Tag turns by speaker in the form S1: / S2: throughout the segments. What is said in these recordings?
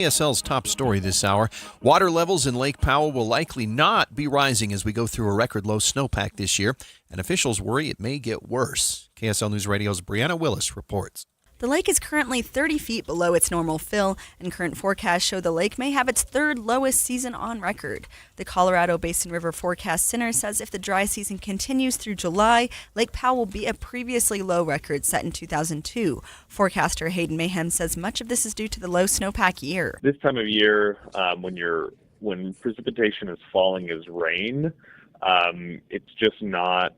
S1: KSL's top story this hour. Water levels in Lake Powell will likely not be rising as we go through a record low snowpack this year, and officials worry it may get worse. KSL News Radio's Brianna Willis reports.
S2: The lake is currently 30 feet below its normal fill, and current forecasts show the lake may have its third lowest season on record. The Colorado Basin River Forecast Center says if the dry season continues through July, Lake Powell will be a previously low record set in 2002. Forecaster Hayden Mayhem says much of this is due to the low snowpack year.
S3: This time of year, when precipitation is falling as rain, it's just not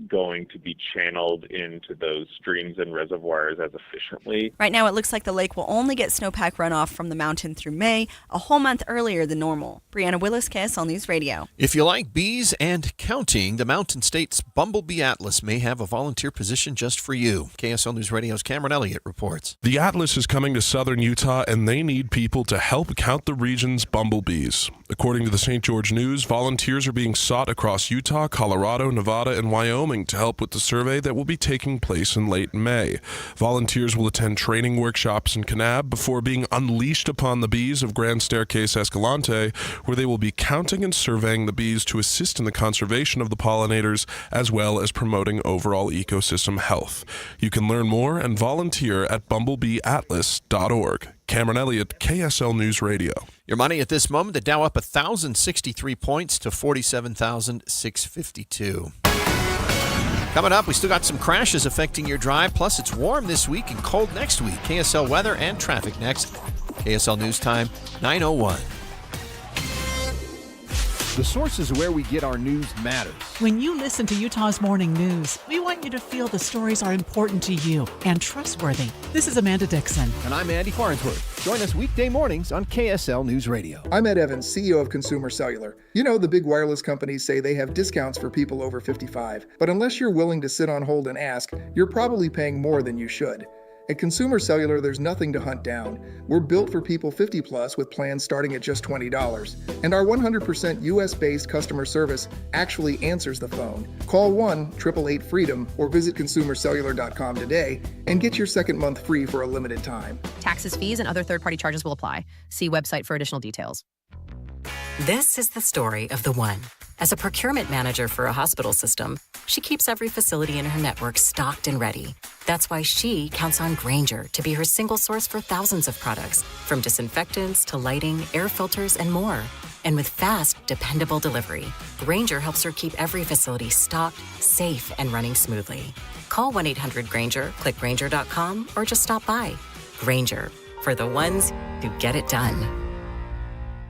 S3: going to be channeled into those streams and reservoirs as efficiently.
S2: Right now, it looks like the lake will only get snowpack runoff from the mountain through May, a whole month earlier than normal. Brianna Willis, KSL News Radio.
S1: If you like bees and counting, the Mountain States Bumblebee Atlas may have a volunteer position just for you. KSL News Radio's Cameron Elliott reports.
S4: The Atlas is coming to southern Utah, and they need people to help count the region's bumblebees. According to the St. George News, volunteers are being sought across Utah, Colorado, Nevada, and Wyoming to help with the survey that will be taking place in late May. Volunteers will attend training workshops in Kanab before being unleashed upon the bees of Grand Staircase Escalante, where they will be counting and surveying the bees to assist in the conservation of the pollinators, as well as promoting overall ecosystem health. You can learn more and volunteer at bumblebeeatlas.org. Cameron Elliott, KSL News Radio.
S1: Your money at this moment, the Dow up 1,063 points to 47,652. Coming up, we still got some crashes affecting your drive, plus it's warm this week and cold next week. KSL weather and traffic next. KSL News Time, 9:01.
S5: The sources where we get our news matters.
S6: When you listen to Utah's Morning News, we want you to feel the stories are important to you and trustworthy. This is Amanda Dixon.
S5: And I'm Andy Farnsworth. Join us weekday mornings on KSL News Radio.
S7: I'm Ed Evans, CEO of Consumer Cellular. You know, the big wireless companies say they have discounts for people over 55. But unless you're willing to sit on hold and ask, you're probably paying more than you should. At Consumer Cellular, there's nothing to hunt down. We're built for people 50 plus with plans starting at just $20. And our 100% US-based customer service actually answers the phone. Call 1-888-FREEDOM or visit consumercellular.com today and get your second month free for a limited time.
S8: Taxes, fees, and other third-party charges will apply. See website for additional details.
S9: This is the story of the one. As a procurement manager for a hospital system, she keeps every facility in her network stocked and ready. That's why she counts on Grainger to be her single source for thousands of products, from disinfectants to lighting, air filters, and more. And with fast, dependable delivery, Grainger helps her keep every facility stocked, safe, and running smoothly. Call 1-800-GRAINGER, click Grainger.com, or just stop by. Grainger, for the ones who get it done.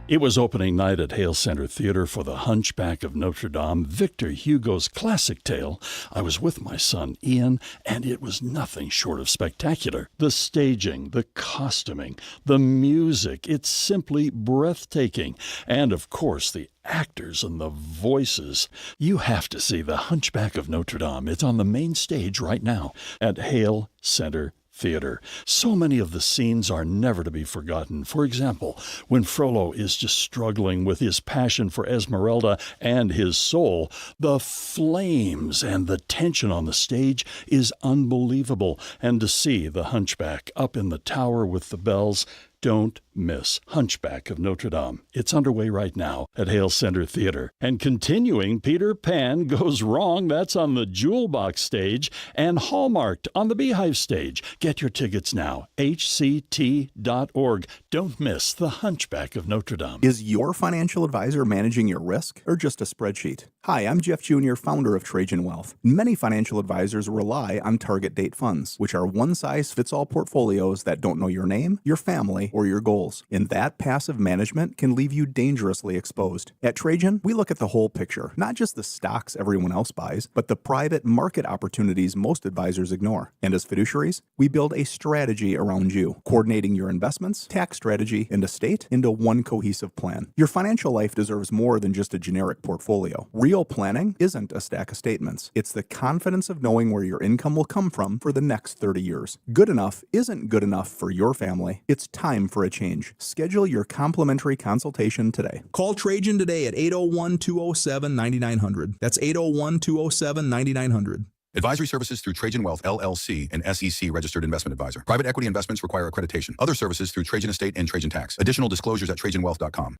S10: It was opening night at Hale Center Theater for The Hunchback of Notre Dame, Victor Hugo's classic tale. I was with my son, Ian, and it was nothing short of spectacular. The staging, the costuming, the music, it's simply breathtaking. And, of course, the actors and the voices. You have to see The Hunchback of Notre Dame. It's on the main stage right now at Hale Center Theater. So many of the scenes are never to be forgotten. For example, when Frollo is just struggling with his passion for Esmeralda and his soul, the flames and the tension on the stage is unbelievable. And to see the Hunchback up in the tower with the bells, don't miss Hunchback of Notre Dame. It's underway right now at Hale Center Theater. And continuing, Peter Pan Goes Wrong. That's on the Jewel Box stage and Hallmarked on the Beehive stage. Get your tickets now. hct.org. Don't miss the Hunchback of Notre Dame.
S11: Is your financial advisor managing your risk or just a spreadsheet? Hi, I'm Jeff Jr., founder of Trajan Wealth. Many financial advisors rely on target date funds, which are one-size-fits-all portfolios that don't know your name, your family, or your goals. And that passive management can leave you dangerously exposed. At Trajan, we look at the whole picture, not just the stocks everyone else buys, but the private market opportunities most advisors ignore. And as fiduciaries, we build a strategy around you, coordinating your investments, tax strategy, and estate into one cohesive plan. Your financial life deserves more than just a generic portfolio. Real planning isn't a stack of statements. It's the confidence of knowing where your income will come from for the next 30 years. Good enough isn't good enough for your family. It's time for a change. Schedule your complimentary consultation today.
S12: Call Trajan today at 801-207-9900. That's 801-207-9900. Advisory services through Trajan Wealth, LLC, an SEC registered investment advisor. Private equity investments require accreditation. Other services through Trajan Estate and Trajan Tax. Additional disclosures at TrajanWealth.com.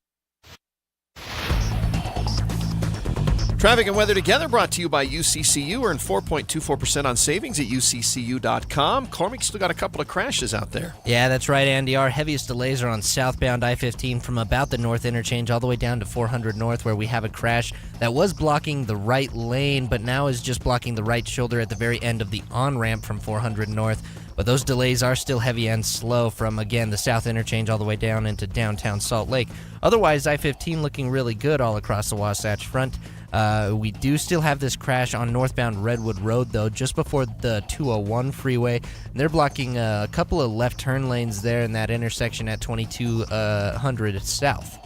S1: Traffic and weather together brought to you by UCCU. Earn 4.24% on savings at UCCU.com. Cormac still got a couple of crashes out there.
S13: Yeah, that's right, Andy. Our heaviest delays are on southbound I-15 from about the north interchange all the way down to 400 North, where we have a crash that was blocking the right lane, but now is just blocking the right shoulder at the very end of the on-ramp from 400 North. But those delays are still heavy and slow from, again, the south interchange all the way down into downtown Salt Lake. Otherwise, I-15 looking really good all across the Wasatch Front. We do still have this crash on northbound Redwood Road, though, just before the 201 freeway. They're blocking a couple of left turn lanes there in that intersection at 2200 South.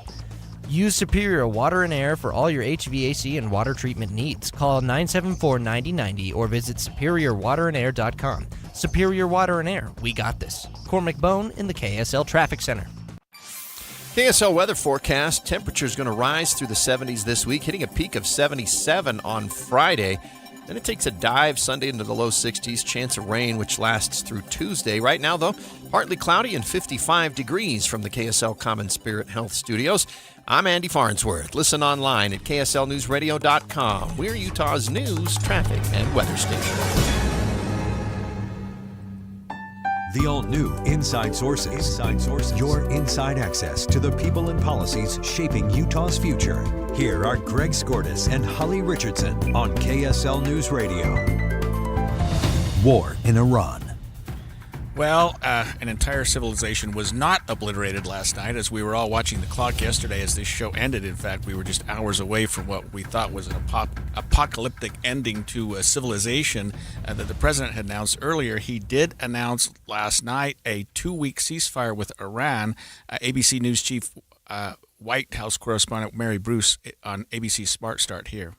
S13: Use Superior Water and Air for all your HVAC and water treatment needs. Call 974-9090 or visit superiorwaterandair.com. Superior Water and Air, we got this. Cormac Bone in the KSL Traffic Center.
S1: KSL weather forecast. Temperature's going to rise through the 70s this week, hitting a peak of 77 on Friday. Then it takes a dive Sunday into the low 60s. Chance of rain, which lasts through Tuesday. Right now, though, partly cloudy and 55 degrees from the KSL Common Spirit Health Studios. I'm Andy Farnsworth. Listen online at KSLNewsRadio.com. We're Utah's news, traffic, and weather station.
S14: The all-new Inside Sources. Your inside access to the people and policies shaping Utah's future. Here are Greg Skordas and Holly Richardson on KSL News Radio. War in Iran.
S15: Well, an entire civilization was not obliterated last night as we were all watching the clock yesterday as this show ended. In fact, we were just hours away from what we thought was an apocalyptic ending to a civilization that the president had announced earlier. He did announce last night a 2-week ceasefire with Iran. ABC News Chief White House correspondent Mary Bruce on ABC Smart Start here.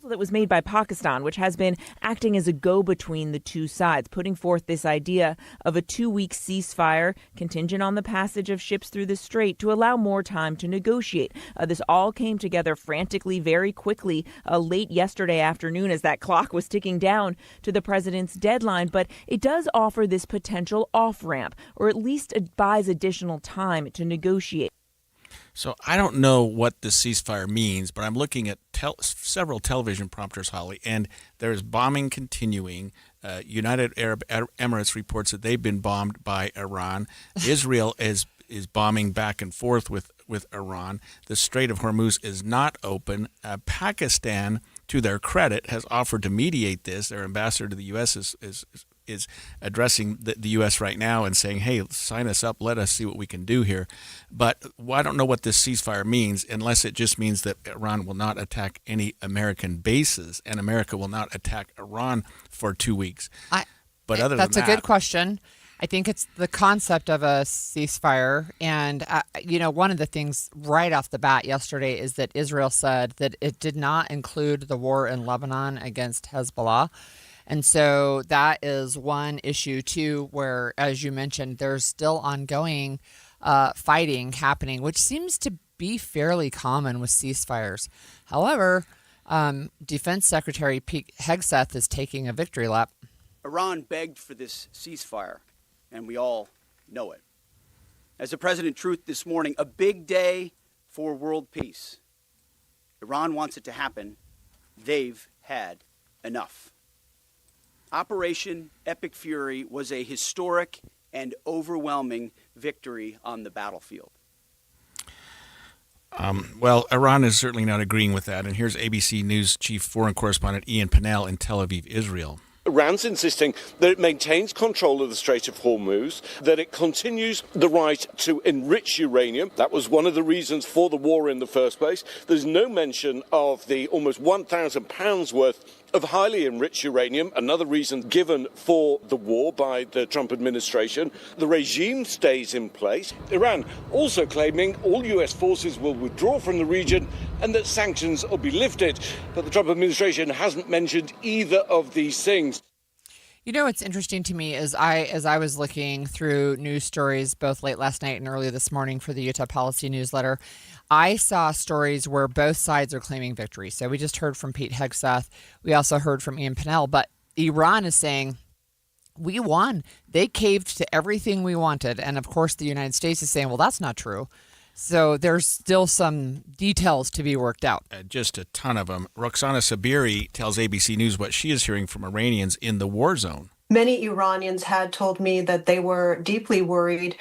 S16: That was made by Pakistan, which has been acting as a go-between the two sides, putting forth this idea of a 2-week ceasefire contingent on the passage of ships through the strait to allow more time to negotiate. This all came together frantically, very quickly, late yesterday afternoon as that clock was ticking down to the president's deadline. But it does offer this potential off-ramp, or at least it buys additional time to negotiate.
S15: So I don't know what this ceasefire means, but I'm looking at several television prompters, Holly, and there is bombing continuing. United Arab Emirates reports that they've been bombed by Iran. Israel is bombing back and forth with Iran. The Strait of Hormuz is not open. Pakistan, to their credit, has offered to mediate this. Their ambassador to the U.S. is addressing the U.S. right now and saying, hey, sign us up, let us see what we can do here. But I don't know what this ceasefire means unless it just means that Iran will not attack any American bases and America will not attack Iran for 2 weeks. But other than that...
S17: That's a good question. I think it's the concept of a ceasefire. And, one of the things right off the bat yesterday is that Israel said that it did not include the war in Lebanon against Hezbollah. And so that is one issue, too, where, as you mentioned, there's still ongoing fighting happening, which seems to be fairly common with ceasefires. However, Defense Secretary Pete Hegseth is taking a victory lap.
S18: Iran begged for this ceasefire, and we all know it. As the President truth this morning, a big day for world peace. Iran wants it to happen. They've had enough. Operation Epic Fury was a historic and overwhelming victory on the battlefield.
S15: Well, Iran is certainly not agreeing with that. And here's ABC News Chief Foreign Correspondent Ian Pennell in Tel Aviv, Israel.
S19: Iran's insisting that it maintains control of the Strait of Hormuz, that it continues the right to enrich uranium. That was one of the reasons for the war in the first place. There's no mention of the almost 1,000 pounds worth of highly enriched uranium, another reason given for the war by the Trump administration. The regime stays in place. Iran also claiming all U.S. forces will withdraw from the region and that sanctions will be lifted. But the Trump administration hasn't mentioned either of these things.
S17: You know what's interesting to me is as I was looking through news stories both late last night and early this morning for the Utah Policy newsletter, I saw stories where both sides are claiming victory. So we just heard from Pete Hegseth. We also heard from Ian Pinnell. But Iran is saying, we won. They caved to everything we wanted. And of course, the United States is saying, well, that's not true. So there's still some details to be worked out.
S15: Just a ton of them. Roxana Sabiri tells ABC News what she is hearing from Iranians in the war zone.
S20: Many Iranians had told me that they were deeply worried.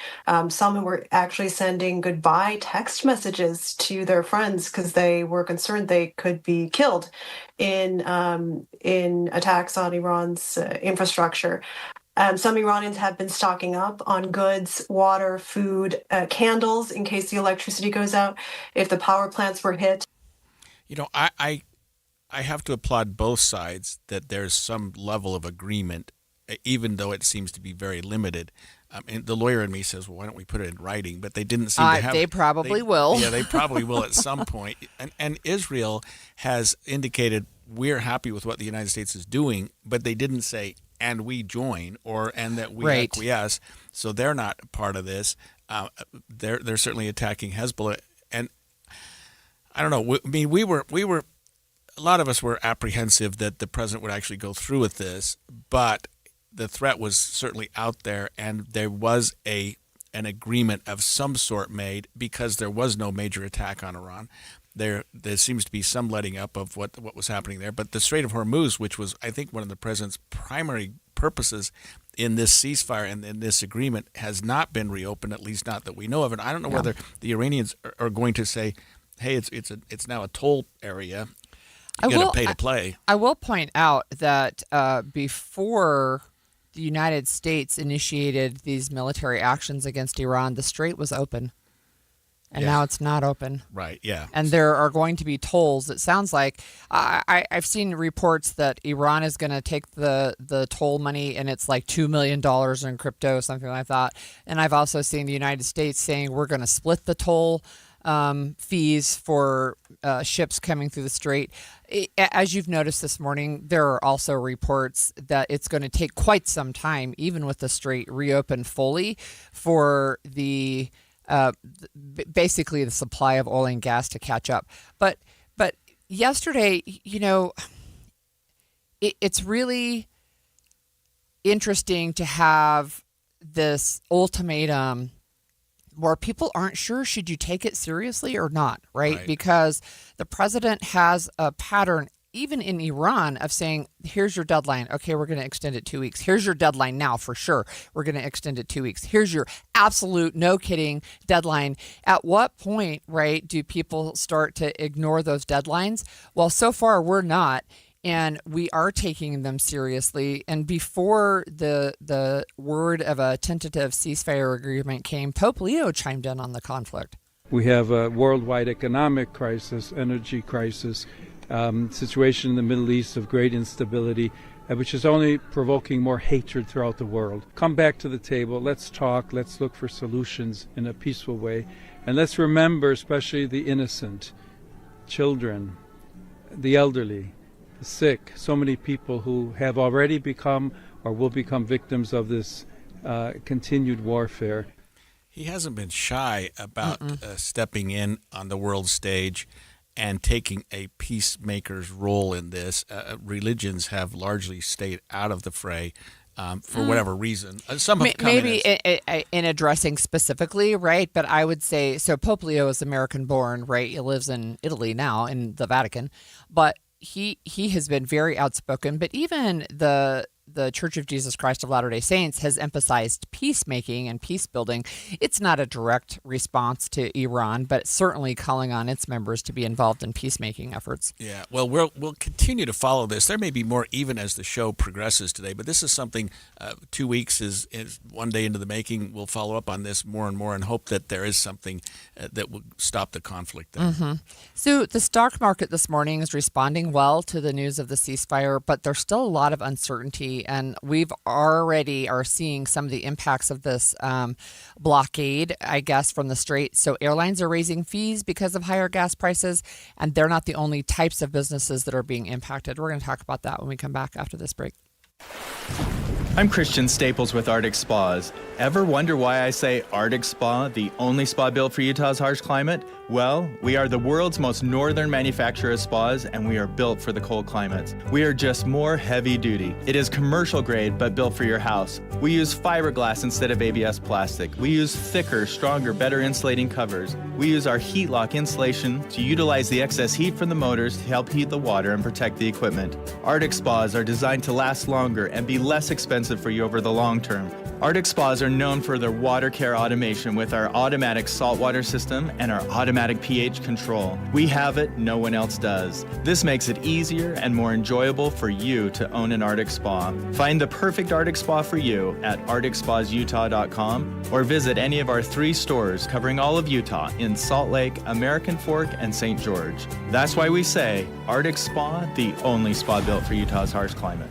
S20: Some were actually sending goodbye text messages to their friends because they were concerned they could be killed in attacks on Iran's infrastructure. Some Iranians have been stocking up on goods, water, food, candles in case the electricity goes out, if the power plants were hit.
S15: You know, I have to applaud both sides that there's some level of agreement, even though it seems to be very limited. And the lawyer in me says, well, why don't we put it in writing? But they didn't seem to have...
S17: They probably will.
S15: Yeah, they probably will at some point. And Israel has indicated we're happy with what the United States is doing, but they didn't say, and we join, and that we acquiesce. So they're not part of this. They're certainly attacking Hezbollah. And I don't know. I mean, we were a lot of us were apprehensive that the president would actually go through with this, but the threat was certainly out there, and there was an agreement of some sort made because there was no major attack on Iran. There seems to be some letting up of what was happening there. But the Strait of Hormuz, which was, I think, one of the president's primary purposes in this ceasefire and in this agreement, has not been reopened, at least not that we know of. And I don't know whether the Iranians are going to say, hey, it's now a toll area. You got to pay to play.
S17: I will point out that before the United States initiated these military actions against Iran, the strait was open. And now it's not open.
S15: Right, yeah.
S17: And there are going to be tolls. It sounds like I've seen reports that Iran is going to take the toll money and it's like $2 million in crypto, something like that. And I've also seen the United States saying we're going to split the toll fees for ships coming through the strait. As you've noticed this morning, there are also reports that it's going to take quite some time, even with the strait reopened fully, for the basically the supply of oil and gas to catch up. But yesterday, you know, it's really interesting to have this ultimatum where people aren't sure, should you take it seriously or not, right? Because the president has a pattern, even in Iran, of saying, here's your deadline. Okay, we're going to extend it 2 weeks. Here's your deadline now for sure. We're going to extend it 2 weeks. Here's your absolute, no kidding deadline. At what point, right, do people start to ignore those deadlines? Well, so far we're not. And we are taking them seriously. And before the word of a tentative ceasefire agreement came, Pope Leo chimed in on the conflict.
S21: We have a worldwide economic crisis, energy crisis, situation in the Middle East of great instability, which is only provoking more hatred throughout the world. Come back to the table. Let's talk. Let's look for solutions in a peaceful way. And let's remember especially the innocent, children, the elderly, the sick, so many people who have already become or will become victims of this continued warfare.
S15: He hasn't been shy about stepping in on the world stage and taking a peacemaker's role in this. Religions have largely stayed out of the fray for whatever reason. Some have come
S17: maybe in addressing specifically, right? But I would say, so Pope Leo is American-born, right? He lives in Italy now, in the Vatican. But he has been very outspoken. But even the Church of Jesus Christ of Latter-day Saints has emphasized peacemaking and peace building. It's not a direct response to Iran, but certainly calling on its members to be involved in peacemaking efforts.
S15: Yeah, well, we'll continue to follow this. There may be more even as the show progresses today, but this is something 2 weeks is 1 day into the making. We'll follow up on this more and more and hope that there is something that will stop the conflict there.
S17: Mm-hmm. So the stock market this morning is responding well to the news of the ceasefire, but there's still a lot of uncertainty. And we've already are seeing some of the impacts of this blockade, I guess, from the strait. So airlines are raising fees because of higher gas prices, and they're not the only types of businesses that are being impacted. We're going to talk about that when we come back after this break.
S3: I'm Christian Staples with Arctic Spas. Ever wonder why I say Arctic Spa, the only spa built for Utah's harsh climate? Well, we are the world's most northern manufacturer of spas, and we are built for the cold climates. We are just more heavy duty. It is commercial grade, but built for your house. We use fiberglass instead of ABS plastic. We use thicker, stronger, better insulating covers. We use our heat lock insulation to utilize the excess heat from the motors to help heat the water and protect the equipment. Arctic Spas are designed to last longer and be less expensive for you over the long term. Arctic Spas are known for their water care automation with our automatic saltwater system and our automatic pH control. We have it, no one else does. This makes it easier and more enjoyable for you to own an Arctic Spa. Find the perfect Arctic Spa for you at arcticspasutah.com or visit any of our 3 stores covering all of Utah in Salt Lake, American Fork, and St. George. That's why we say Arctic Spa, the only spa built for Utah's harsh climate.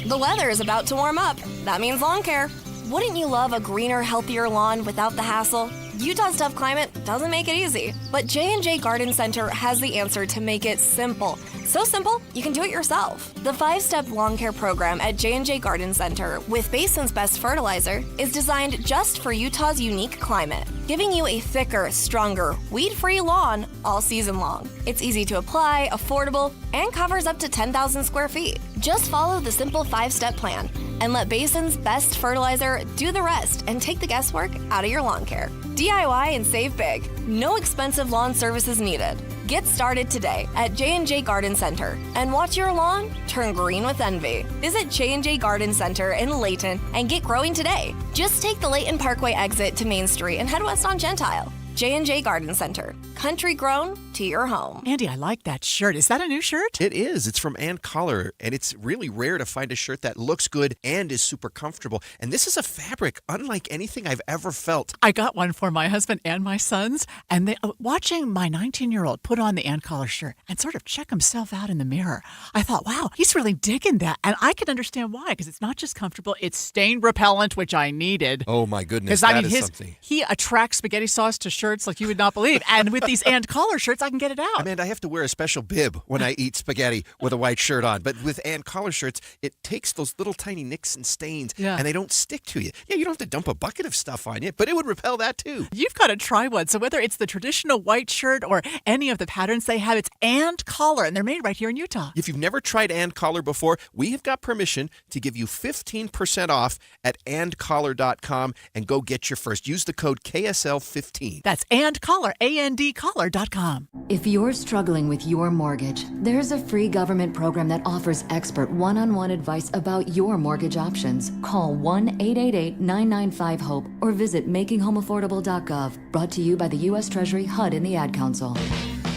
S22: The weather is about to warm up. That means lawn care. Wouldn't you love a greener, healthier lawn without the hassle? Utah's tough climate doesn't make it easy, but J&J Garden Center has the answer to make it simple. So simple, you can do it yourself. The 5-step lawn care program at J&J Garden Center with Basin's Best Fertilizer is designed just for Utah's unique climate, giving you a thicker, stronger, weed-free lawn all season long. It's easy to apply, affordable, and covers up to 10,000 square feet. Just follow the simple 5-step plan and let Basin's Best Fertilizer do the rest and take the guesswork out of your lawn care. DIY and save big. No expensive lawn services needed. Get started today at J&J Garden Center and watch your lawn turn green with envy. Visit J&J Garden Center in Layton and get growing today. Just take the Layton Parkway exit to Main Street and head west on Gentile. J&J Garden Center. Country grown to your home.
S6: Andy, I like that shirt. Is that a new shirt?
S1: It is. It's from Ann Collar, and it's really rare to find a shirt that looks good and is super comfortable. And this is a fabric unlike anything I've ever felt.
S6: I got one for my husband and my sons, and they watching my 19-year-old put on the Ann Collar shirt and sort of check himself out in the mirror. I thought, wow, he's really digging that. And I can understand why, because it's not just comfortable, it's stain repellent, which I needed.
S1: Oh, my goodness.
S6: Because,
S1: Something.
S6: He attracts spaghetti sauce to shirts like you would not believe. And with these Ann Collar shirts, I can get it out.
S1: Amanda, I have to wear a special bib when I eat spaghetti with a white shirt on. But with Ann Collar shirts, it takes those little tiny nicks and stains, and they don't stick to you. Yeah, you don't have to dump a bucket of stuff on you, but it would repel that too.
S6: You've got to try one. So whether it's the traditional white shirt or any of the patterns they have, it's Ann Collar, and they're made right here in Utah.
S1: If you've never tried Ann Collar before, we have got permission to give you 15% off at AnnCollar.com and go get your first. Use the code KSL15.
S6: That's Ann Collar, ANDCollar.com.
S23: If you're struggling with your mortgage, there's a free government program that offers expert one-on-one advice about your mortgage options. Call 1-888-995-HOPE or visit makinghomeaffordable.gov. Brought to you by the U.S. Treasury, HUD, and the Ad Council.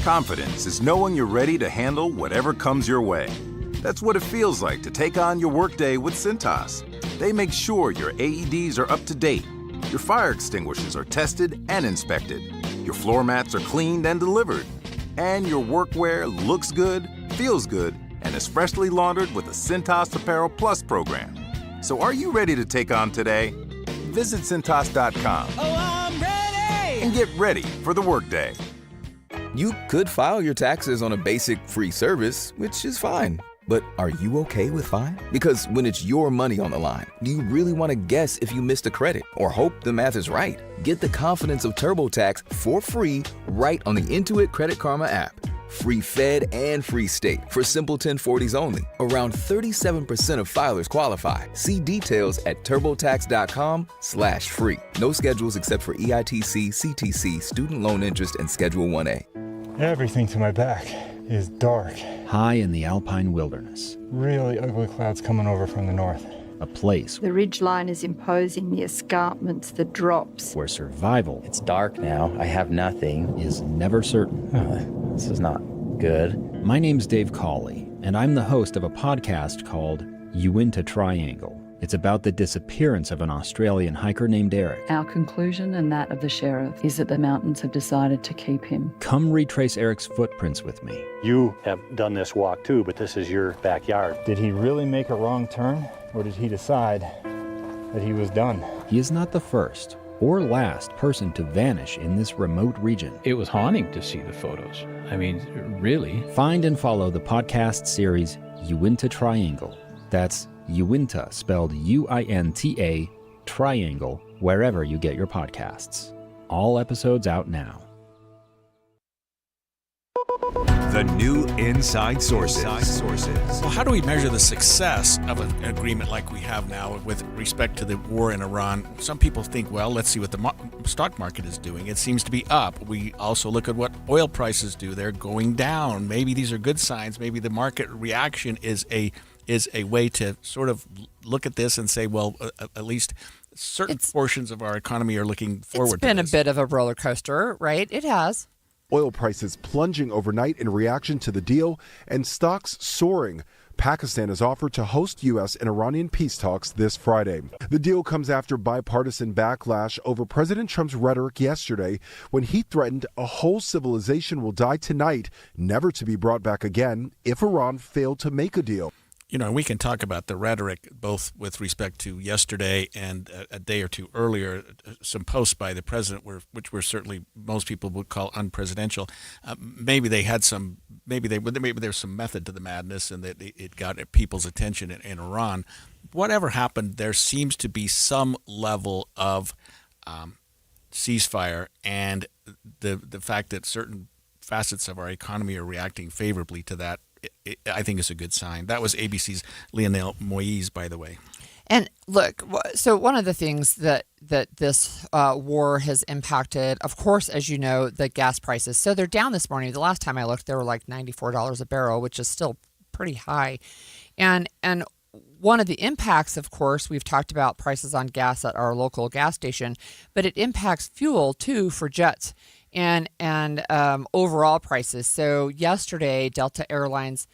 S24: Confidence is knowing you're ready to handle whatever comes your way. That's what it feels like to take on your workday with Cintas. They make sure your AEDs are up to date, your fire extinguishers are tested and inspected, your floor mats are cleaned and delivered, and your workwear looks good, feels good, and is freshly laundered with the Cintas Apparel Plus program. So are you ready to take on today? Visit Cintas.com.
S25: Oh, I'm ready!
S24: And get ready for the workday.
S26: You could file your taxes on a basic free service, which is fine. But are you okay with fine? Because when it's your money on the line, do you really want to guess if you missed a credit or hope the math is right? Get the confidence of TurboTax for free right on the Intuit Credit Karma app. Free Fed and free state for simple 1040s only. Around 37% of filers qualify. See details at turbotax.com/free. No schedules except for EITC, CTC, student loan interest, and Schedule 1A.
S27: Everything to my back is dark.
S28: High in the alpine wilderness.
S27: Really ugly clouds coming over from the north.
S28: A place
S29: the ridgeline is imposing the escarpments, the drops.
S28: where survival,
S30: It's dark now. I have nothing.
S28: is never certain.
S30: This is not good.
S28: My name's Dave Cawley, and I'm the host of a podcast called Uinta Triangle. It's about the disappearance of an Australian hiker named Eric.
S29: Our conclusion and that of the sheriff is that the mountains have decided to keep him.
S28: Come retrace Eric's footprints with me.
S31: You have done this walk too, but this is your backyard.
S27: Did he really make a wrong turn, or did he decide that he was done?
S28: He is not the first or last person to vanish in this remote region.
S32: It was haunting to see the photos. I mean, really.
S28: Find and follow the podcast series Uinta Triangle. That's Uinta, spelled UINTA, Triangle, wherever you get your podcasts. All episodes out now.
S2: The new Inside Sources.
S15: Well, how do we measure the success of an agreement like we have now with respect to the war in Iran? Some people think, well, let's see what the stock market is doing. It seems to be up. We also look at what oil prices do. They're going down. Maybe these are good signs. Maybe the market reaction is a way to sort of look at this and say, well, at least certain portions of our economy are looking forward to this.
S17: It's been a bit of a roller coaster, right? It has.
S4: Oil prices plunging overnight in reaction to the deal and stocks soaring. Pakistan has offered to host U.S. and Iranian peace talks this Friday. The deal comes after bipartisan backlash over President Trump's rhetoric yesterday when he threatened a whole civilization will die tonight, never to be brought back again if Iran failed to make a deal.
S15: You know, we can talk about the rhetoric both with respect to yesterday and a day or two earlier, some posts by the president which were certainly most people would call unpresidential. Maybe they had some, maybe there's some method to the madness, and that it got people's attention in Iran. Whatever happened, there seems to be some level of ceasefire, and the fact that certain facets of our economy are reacting favorably to that, I think is a good sign. That was ABC's Lionel Moise, by the way.
S17: And look, so one of the things that this war has impacted, of course, as you know, the gas prices. So they're down this morning. The last time I looked, they were like $94 a barrel, which is still pretty high. And one of the impacts, of course, we've talked about prices on gas at our local gas station, but it impacts fuel too for jets and overall prices. So yesterday, Delta Airlines,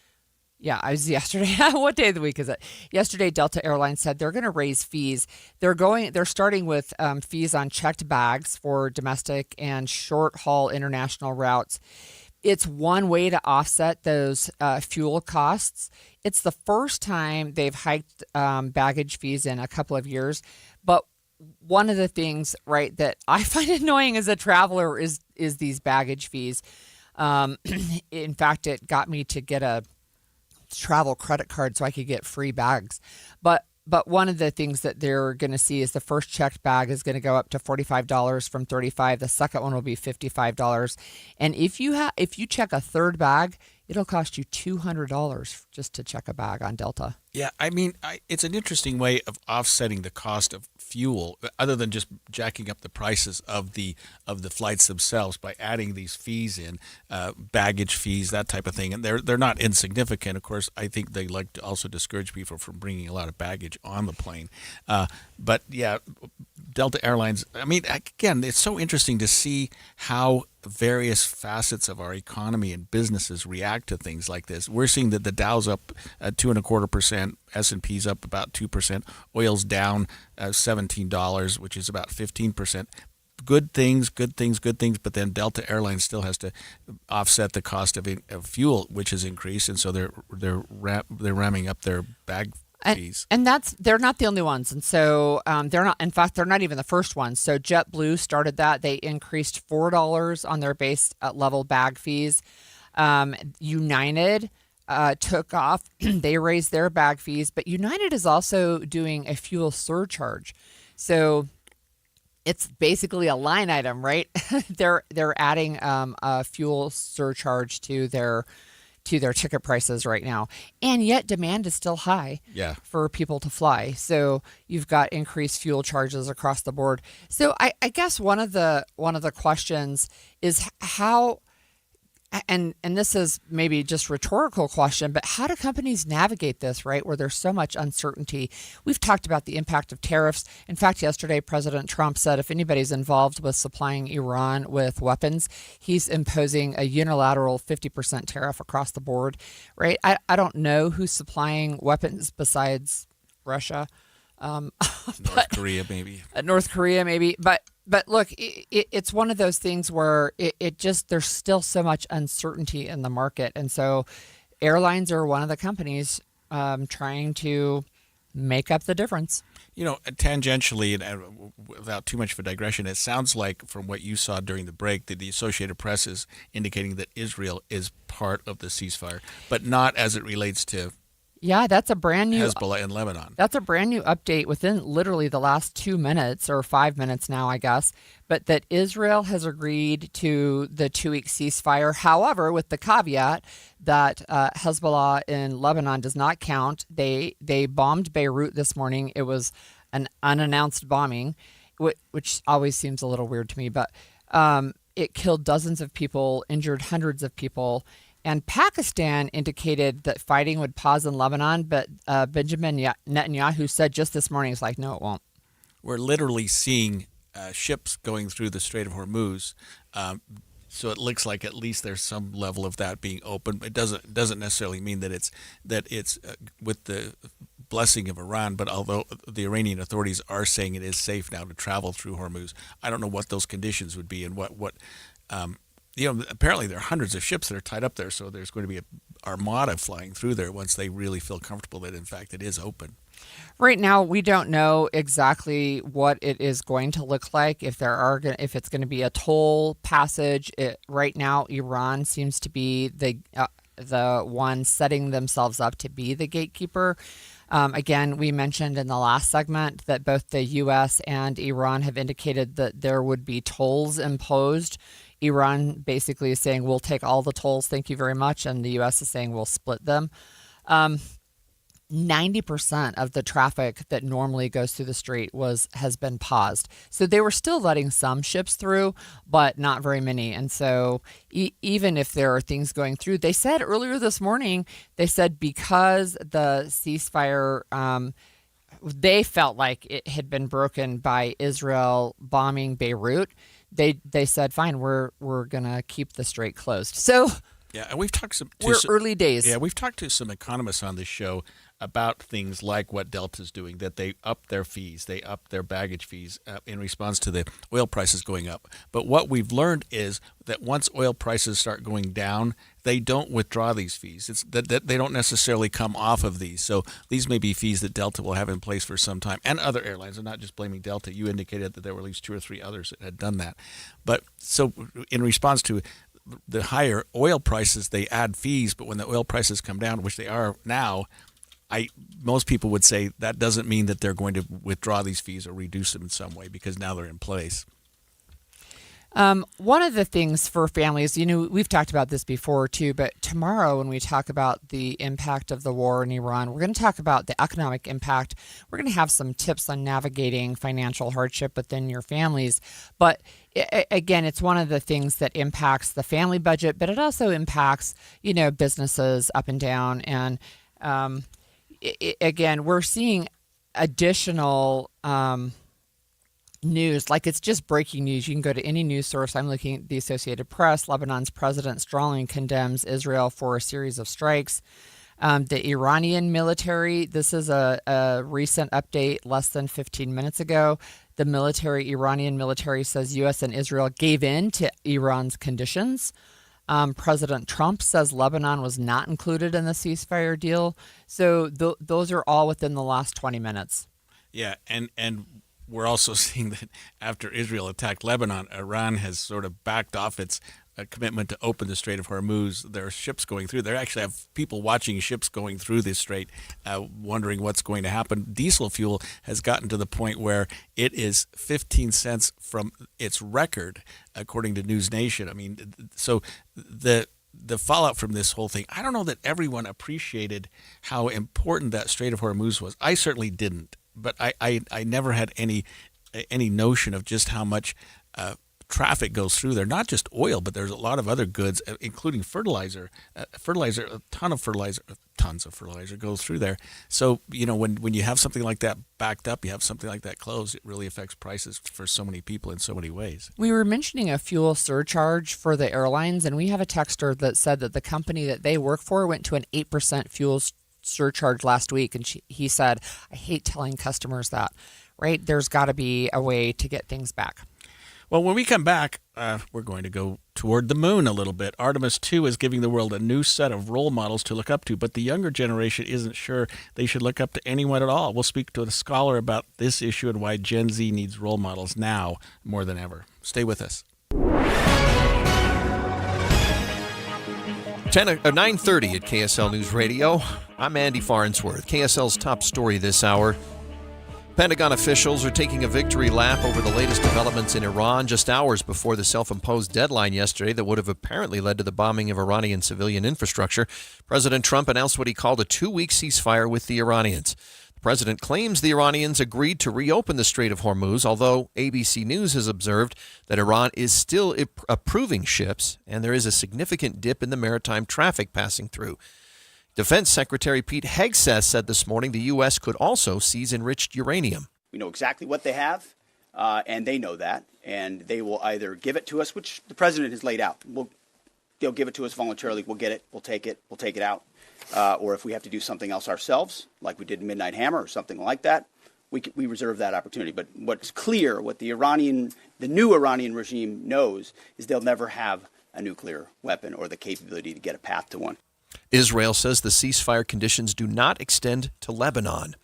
S17: yesterday. What day of the week is it? Yesterday, Delta Airlines said they're going to raise fees. They're starting with fees on checked bags for domestic and short haul international routes. It's one way to offset those fuel costs. It's the first time they've hiked baggage fees in a couple of years. But one of the things, right, that I find annoying as a traveler is these baggage fees. In fact, it got me to get a travel credit card so I could get free bags. But one of the things that they're going to see is the first checked bag is going to go up to $45 from $35. The second one will be $55. And if you check a third bag, it'll cost you $200 just to check a bag on Delta.
S15: Yeah, I mean, it's an interesting way of offsetting the cost of fuel, other than just jacking up the prices of the flights themselves by adding these fees in, baggage fees, that type of thing. And they're not insignificant. Of course, I think they like to also discourage people from bringing a lot of baggage on the plane. But yeah, Delta Airlines, I mean, again, it's so interesting to see how various facets of our economy and businesses react to things like this. We're seeing that the Dow's up 2.25%, S&P's up about 2%, oil's down $17, which is about 15%. Good things, but then Delta Airlines still has to offset the cost of fuel, which has increased, and so they're ramming up their bag fees.
S17: And they're not the only ones, and so they're not. In fact, they're not even the first ones. So JetBlue started that. They increased $4 on their base level bag fees. United took off. They raised their bag fees, but United is also doing a fuel surcharge. So it's basically a line item, right? They're adding a fuel surcharge to their ticket prices right now, and yet demand is still high for people to fly. So you've got increased fuel charges across the board. So I guess one of the questions is how. And this is maybe just a rhetorical question, but how do companies navigate this, right, where there's so much uncertainty? We've talked about the impact of tariffs. In fact, yesterday, President Trump said if anybody's involved with supplying Iran with weapons, he's imposing a unilateral 50% tariff across the board, right? I don't know who's supplying weapons besides Russia.
S15: North Korea, maybe. But look, it's one of those things where it just, there's still so much uncertainty in the market. And so airlines are one of the companies trying to make up the difference. You know, tangentially, and without too much of a digression, it sounds like from what you saw during the break that the Associated Press is indicating that Israel is part of the ceasefire, but not as it relates to
S17: Yeah, that's a brand new
S15: Hezbollah in Lebanon.
S17: That's a brand new update within literally the last 2 minutes or 5 minutes now, I guess. But that Israel has agreed to the 2-week ceasefire. However, with the caveat that Hezbollah in Lebanon does not count. They bombed Beirut this morning. It was an unannounced bombing, which always seems a little weird to me. But it killed dozens of people, injured hundreds of people. And Pakistan indicated that fighting would pause in Lebanon, but Benjamin Netanyahu said just this morning, he's like, no, it won't.
S15: We're literally seeing ships going through the Strait of Hormuz, so it looks like at least there's some level of that being open. It doesn't necessarily mean that it's with the blessing of Iran, but although the Iranian authorities are saying it is safe now to travel through Hormuz, I don't know what those conditions would be and what. Apparently there are hundreds of ships that are tied up there, so there's going to be an armada flying through there once they really feel comfortable that, in fact, it is open.
S17: Right now, we don't know exactly what it is going to look like. If it's going to be a toll passage, right now Iran seems to be the one setting themselves up to be the gatekeeper. Again, we mentioned in the last segment that both the U.S. and Iran have indicated that there would be tolls imposed. Iran basically is saying, we'll take all the tolls, thank you very much. And the U.S. is saying, we'll split them. 90% of the traffic that normally goes through the strait has been paused. So they were still letting some ships through, but not very many. And so even if there are things going through, they said earlier this morning, because the ceasefire, they felt like it had been broken by Israel bombing Beirut. They said, fine, we're going to keep the strait closed. So
S15: yeah, and we've talked
S17: early days.
S15: Yeah, we've talked to some economists on this show about things like what Delta's doing, that they up their fees, they up their baggage fees in response to the oil prices going up. But what we've learned is that once oil prices start going down, they don't withdraw these fees. It's that they don't necessarily come off of these. So these may be fees that Delta will have in place for some time, and other airlines. I'm not just blaming Delta. You indicated that there were at least 2 or 3 others that had done that. But so in response to the higher oil prices, they add fees, but when the oil prices come down, which they are now, most people would say that doesn't mean that they're going to withdraw these fees or reduce them in some way because now they're in place.
S17: One of the things for families, we've talked about this before too, but tomorrow when we talk about the impact of the war in Iran, we're going to talk about the economic impact. We're going to have some tips on navigating financial hardship within your families. But again, it's one of the things that impacts the family budget, but it also impacts, businesses up and down. And again, we're seeing additional news, like it's just breaking news. You can go to any news source. I'm looking at the Associated Press. Lebanon's president strongly condemns Israel for a series of strikes. The Iranian military, this is a recent update less than 15 minutes ago. The Iranian military says U.S. and Israel gave in to Iran's conditions. President Trump says Lebanon was not included in the ceasefire deal. So those are all within the last 20 minutes.
S15: Yeah, and we're also seeing that after Israel attacked Lebanon, Iran has sort of backed off its commitment to open the Strait of Hormuz. There are ships going through. They actually have people watching ships going through this strait, wondering what's going to happen. Diesel fuel has gotten to the point where it is 15 cents from its record, according to News Nation. I mean, so the fallout from this whole thing, I don't know that everyone appreciated how important that Strait of Hormuz was. I certainly didn't, but I never had any notion of just how much traffic goes through there. Not just oil, but there's a lot of other goods, including fertilizer. Tons of fertilizer goes through there. So, when you have something like that backed up, you have something like that closed, it really affects prices for so many people in so many ways.
S17: We were mentioning a fuel surcharge for the airlines, and we have a texter that said that the company that they work for went to an 8% fuel surcharge last week, and he said, I hate telling customers that, right? There's got to be a way to get things back.
S15: Well, when we come back, we're going to go toward the moon a little bit. Artemis 2 is giving the world a new set of role models to look up to, but the younger generation isn't sure they should look up to anyone at all. We'll speak to a scholar about this issue and why Gen Z needs role models now more than ever. Stay with us.
S1: 9:30 at KSL News Radio. I'm Andy Farnsworth. KSL's top story this hour. Pentagon officials are taking a victory lap over the latest developments in Iran just hours before the self-imposed deadline yesterday that would have apparently led to the bombing of Iranian civilian infrastructure. President Trump announced what he called a 2-week ceasefire with the Iranians. The president claims the Iranians agreed to reopen the Strait of Hormuz, although ABC News has observed that Iran is still approving ships and there is a significant dip in the maritime traffic passing through. Defense Secretary Pete Hegseth said this morning the U.S. could also seize enriched uranium.
S5: We know exactly what they have, and they know that, and they will either give it to us, which the president has laid out. They'll give it to us voluntarily. We'll get it. We'll take it out. Or if we have to do something else ourselves, like we did in Midnight Hammer or something like that, we reserve that opportunity. But what's clear, what the new Iranian regime knows, is they'll never have a nuclear weapon or the capability to get a path to one.
S1: Israel says the ceasefire conditions do not extend to Lebanon.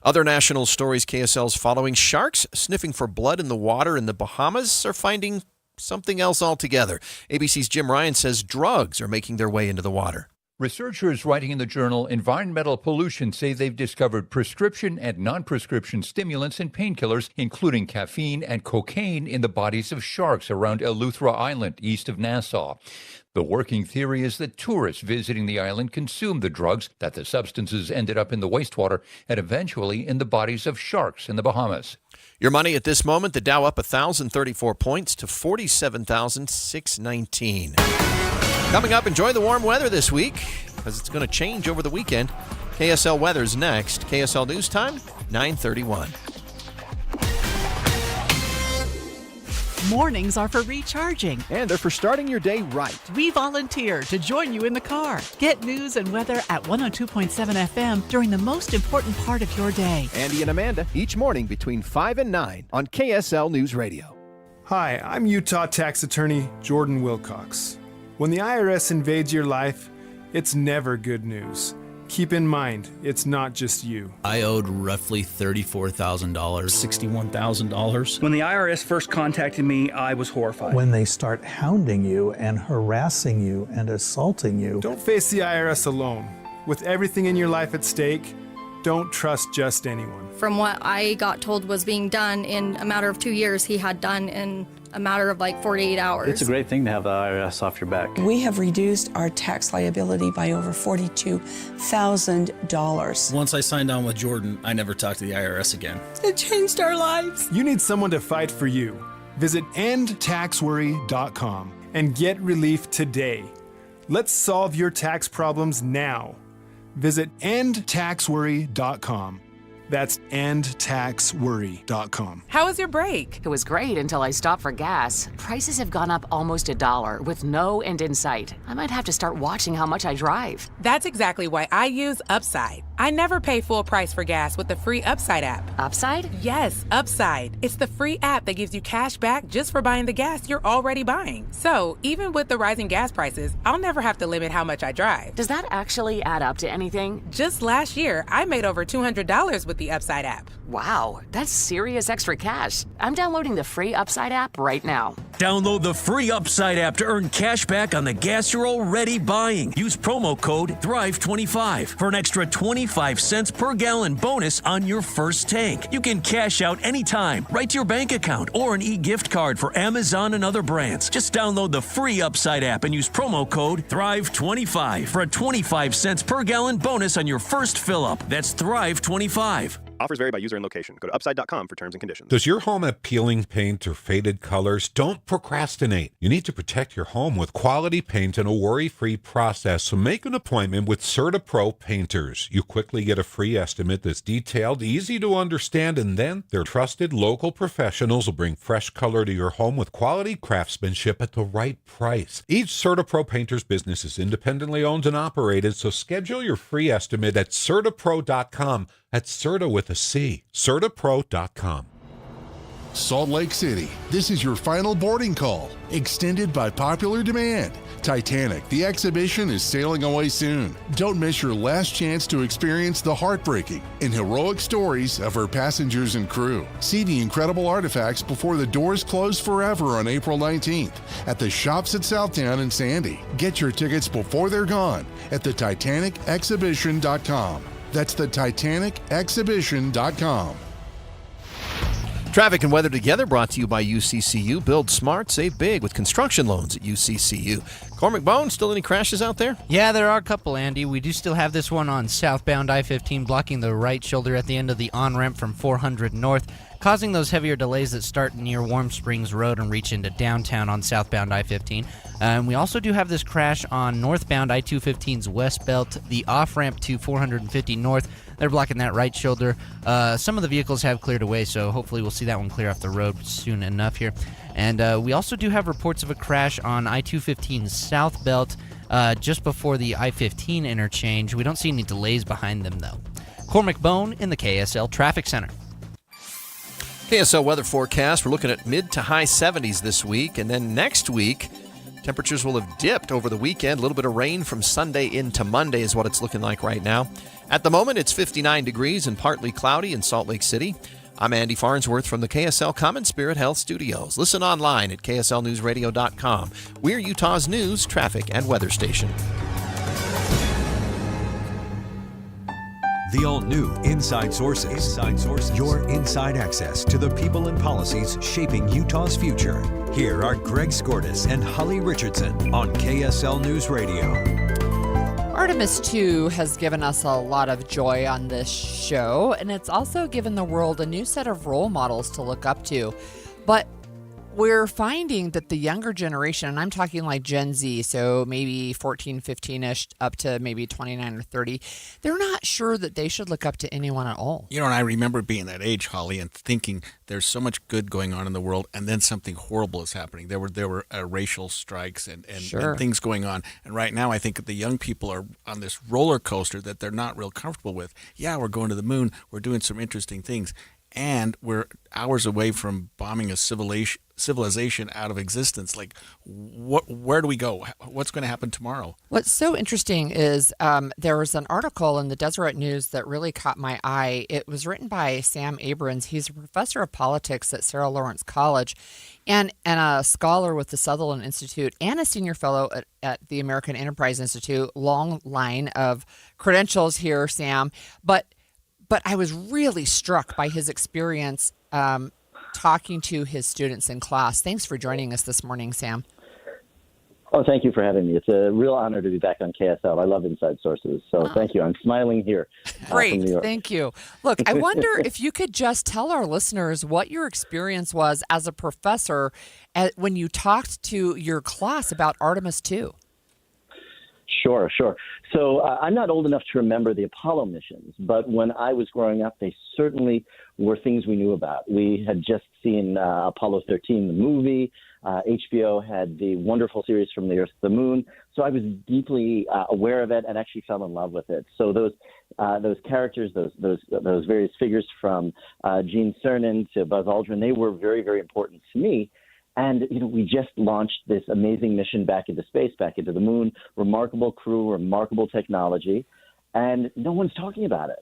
S1: Other national stories KSL's following: sharks sniffing for blood in the water in the Bahamas are finding something else altogether. ABC's Jim Ryan says drugs are making their way into the water.
S7: Researchers writing in the journal Environmental Pollution say they've discovered prescription and non-prescription stimulants and painkillers, including caffeine and cocaine, in the bodies of sharks around Eleuthera Island, east of Nassau. The working theory is that tourists visiting the island consumed the drugs, that the substances ended up in the wastewater and eventually in the bodies of sharks in the Bahamas.
S1: Your money at this moment: the Dow up 1,034 points to 47,619. Coming up, enjoy the warm weather this week because it's going to change over the weekend. KSL weather's next. KSL News Time, 9:31.
S6: Mornings are for recharging.
S8: And they're for starting your day right.
S6: We volunteer to join you in the car. Get news and weather at 102.7 FM during the most important part of your day.
S8: Andy and Amanda, each morning between 5 and 9 on KSL News Radio.
S9: Hi, I'm Utah tax attorney Jordan Wilcox. When the IRS invades your life, it's never good news. Keep in mind, it's not just you.
S10: I owed roughly $34,000.
S11: $61,000. When the IRS first contacted me, I was horrified.
S12: When they start hounding you and harassing you and assaulting you.
S9: Don't face the IRS alone. With everything in your life at stake, don't trust just anyone.
S13: From what I got told was being done in a matter of 2 years, he had done in a matter of like 48 hours.
S31: It's a great thing to have the IRS off your back.
S14: We have reduced our tax liability by over $42,000.
S11: Once I signed on with Jordan, I never talked to the IRS again.
S14: It changed our lives.
S9: You need someone to fight for you. Visit endtaxworry.com and get relief today. Let's solve your tax problems now. Visit endtaxworry.com. That's endtaxworry.com.
S16: How was your break?
S18: It was great until I stopped for gas. Prices have gone up almost $1 with no end in sight. I might have to start watching how much I drive.
S16: That's exactly why I use Upside. I never pay full price for gas with the free Upside app.
S18: Upside?
S16: Yes, Upside. It's the free app that gives you cash back just for buying the gas you're already buying. So even with the rising gas prices, I'll never have to limit how much I drive.
S18: Does that actually add up to anything?
S16: Just last year, I made over $200 with the Upside app.
S18: Wow, that's serious extra cash. I'm downloading the free Upside app right now.
S19: Download the free Upside app to earn cash back on the gas you're already buying. Use promo code THRIVE25 for an extra 25 cents per gallon bonus on your first tank. You can cash out anytime, right to your bank account, or an e-gift card for Amazon and other brands. Just download the free Upside app and use promo code THRIVE25 for a 25 cents per gallon bonus on your first fill-up. That's THRIVE25.
S33: Offers vary by user and location. Go to upside.com for terms and conditions.
S34: Does your home have peeling paint or faded colors? Don't procrastinate. You need to protect your home with quality paint and a worry-free process. So make an appointment with CertaPro Painters. You quickly get a free estimate that's detailed, easy to understand, and then their trusted local professionals will bring fresh color to your home with quality craftsmanship at the right price. Each CertaPro Painters business is independently owned and operated, so schedule your free estimate at CertaPro.com. That's Certa with a C. CertaPro.com.
S2: Salt Lake City, this is your final boarding call, extended by popular demand. Titanic, the exhibition, is sailing away soon. Don't miss your last chance to experience the heartbreaking and heroic stories of her passengers and crew. See the incredible artifacts before the doors close forever on April 19th at the Shops at Southtown in Sandy. Get your tickets before they're gone at thetitanicexhibition.com. That's thetitanicexhibition.com.
S1: Traffic and weather together brought to you by UCCU. Build smart, save big with construction loans at UCCU. Cormac Bone, still any crashes out there?
S3: Yeah, there are a couple, Andy. We do still have this one on southbound I-15 blocking the right shoulder at the end of the on-ramp from 400 north, causing those heavier delays that start near Warm Springs Road and reach into downtown on southbound I-15. And we also do have this crash on northbound I-215's west belt, the off-ramp to 450 north. They're blocking that right shoulder. Some of the vehicles have cleared away, so hopefully we'll see that one clear off the road soon enough here. And we also do have reports of a crash on I-215 south belt just before the I-15 interchange. We don't see any delays behind them, though. Cormac Bone in the KSL Traffic Center.
S1: KSL weather forecast. We're looking at mid to high 70s this week, and then next week, temperatures will have dipped over the weekend. A little bit of rain from Sunday into Monday is what it's looking like right now. At the moment, it's 59 degrees and partly cloudy in Salt Lake City. I'm Andy Farnsworth from the KSL Common Spirit Health Studios. Listen online at kslnewsradio.com. We're Utah's news, traffic, and weather station.
S20: The all-new Inside Sources. Your inside access to the people and policies shaping Utah's future. Here are Greg Skordas and Holly Richardson on KSL News Radio.
S17: Artemis 2 has given us a lot of joy on this show, and it's also given the world a new set of role models to look up to. But we're finding that the younger generation, and I'm talking like Gen Z, so maybe 14, 15-ish, up to maybe 29 or 30, they're not sure that they should look up to anyone at all.
S15: You know, and I remember being that age, Holly, and thinking there's so much good going on in the world, and then something horrible is happening. There were racial strikes and things going on. And right now I think the young people are on this roller coaster that they're not real comfortable with. Yeah, we're going to the moon. We're doing some interesting things. And we're hours away from bombing a civilization out of existence. Like, where do we go? What's going to happen tomorrow?
S17: What's so interesting is there was an article in the Deseret News that really caught my eye. It was written by Sam Abrams. He's a professor of politics at Sarah Lawrence College and a scholar with the Sutherland Institute and a senior fellow at the American Enterprise Institute. Long line of credentials here, Sam. But I was really struck by his experience talking to his students in class. Thanks for joining us this morning, Sam.
S21: Oh, thank you for having me. It's a real honor to be back on KSL. I love Inside Sources, so thank you. I'm smiling here.
S17: Great,
S21: from New York.
S17: Thank you. Look, I wonder if you could just tell our listeners what your experience was as a professor when you talked to your class about Artemis 2.
S21: Sure. So I'm not old enough to remember the Apollo missions, but when I was growing up, they certainly were things we knew about. We had just seen Apollo 13, the movie. HBO had the wonderful series From the Earth to the Moon. So I was deeply aware of it and actually fell in love with it. So those characters, those various figures from Gene Cernan to Buzz Aldrin, they were very, very important to me. And, we just launched this amazing mission back into space, back into the moon, remarkable crew, remarkable technology, and no one's talking about it.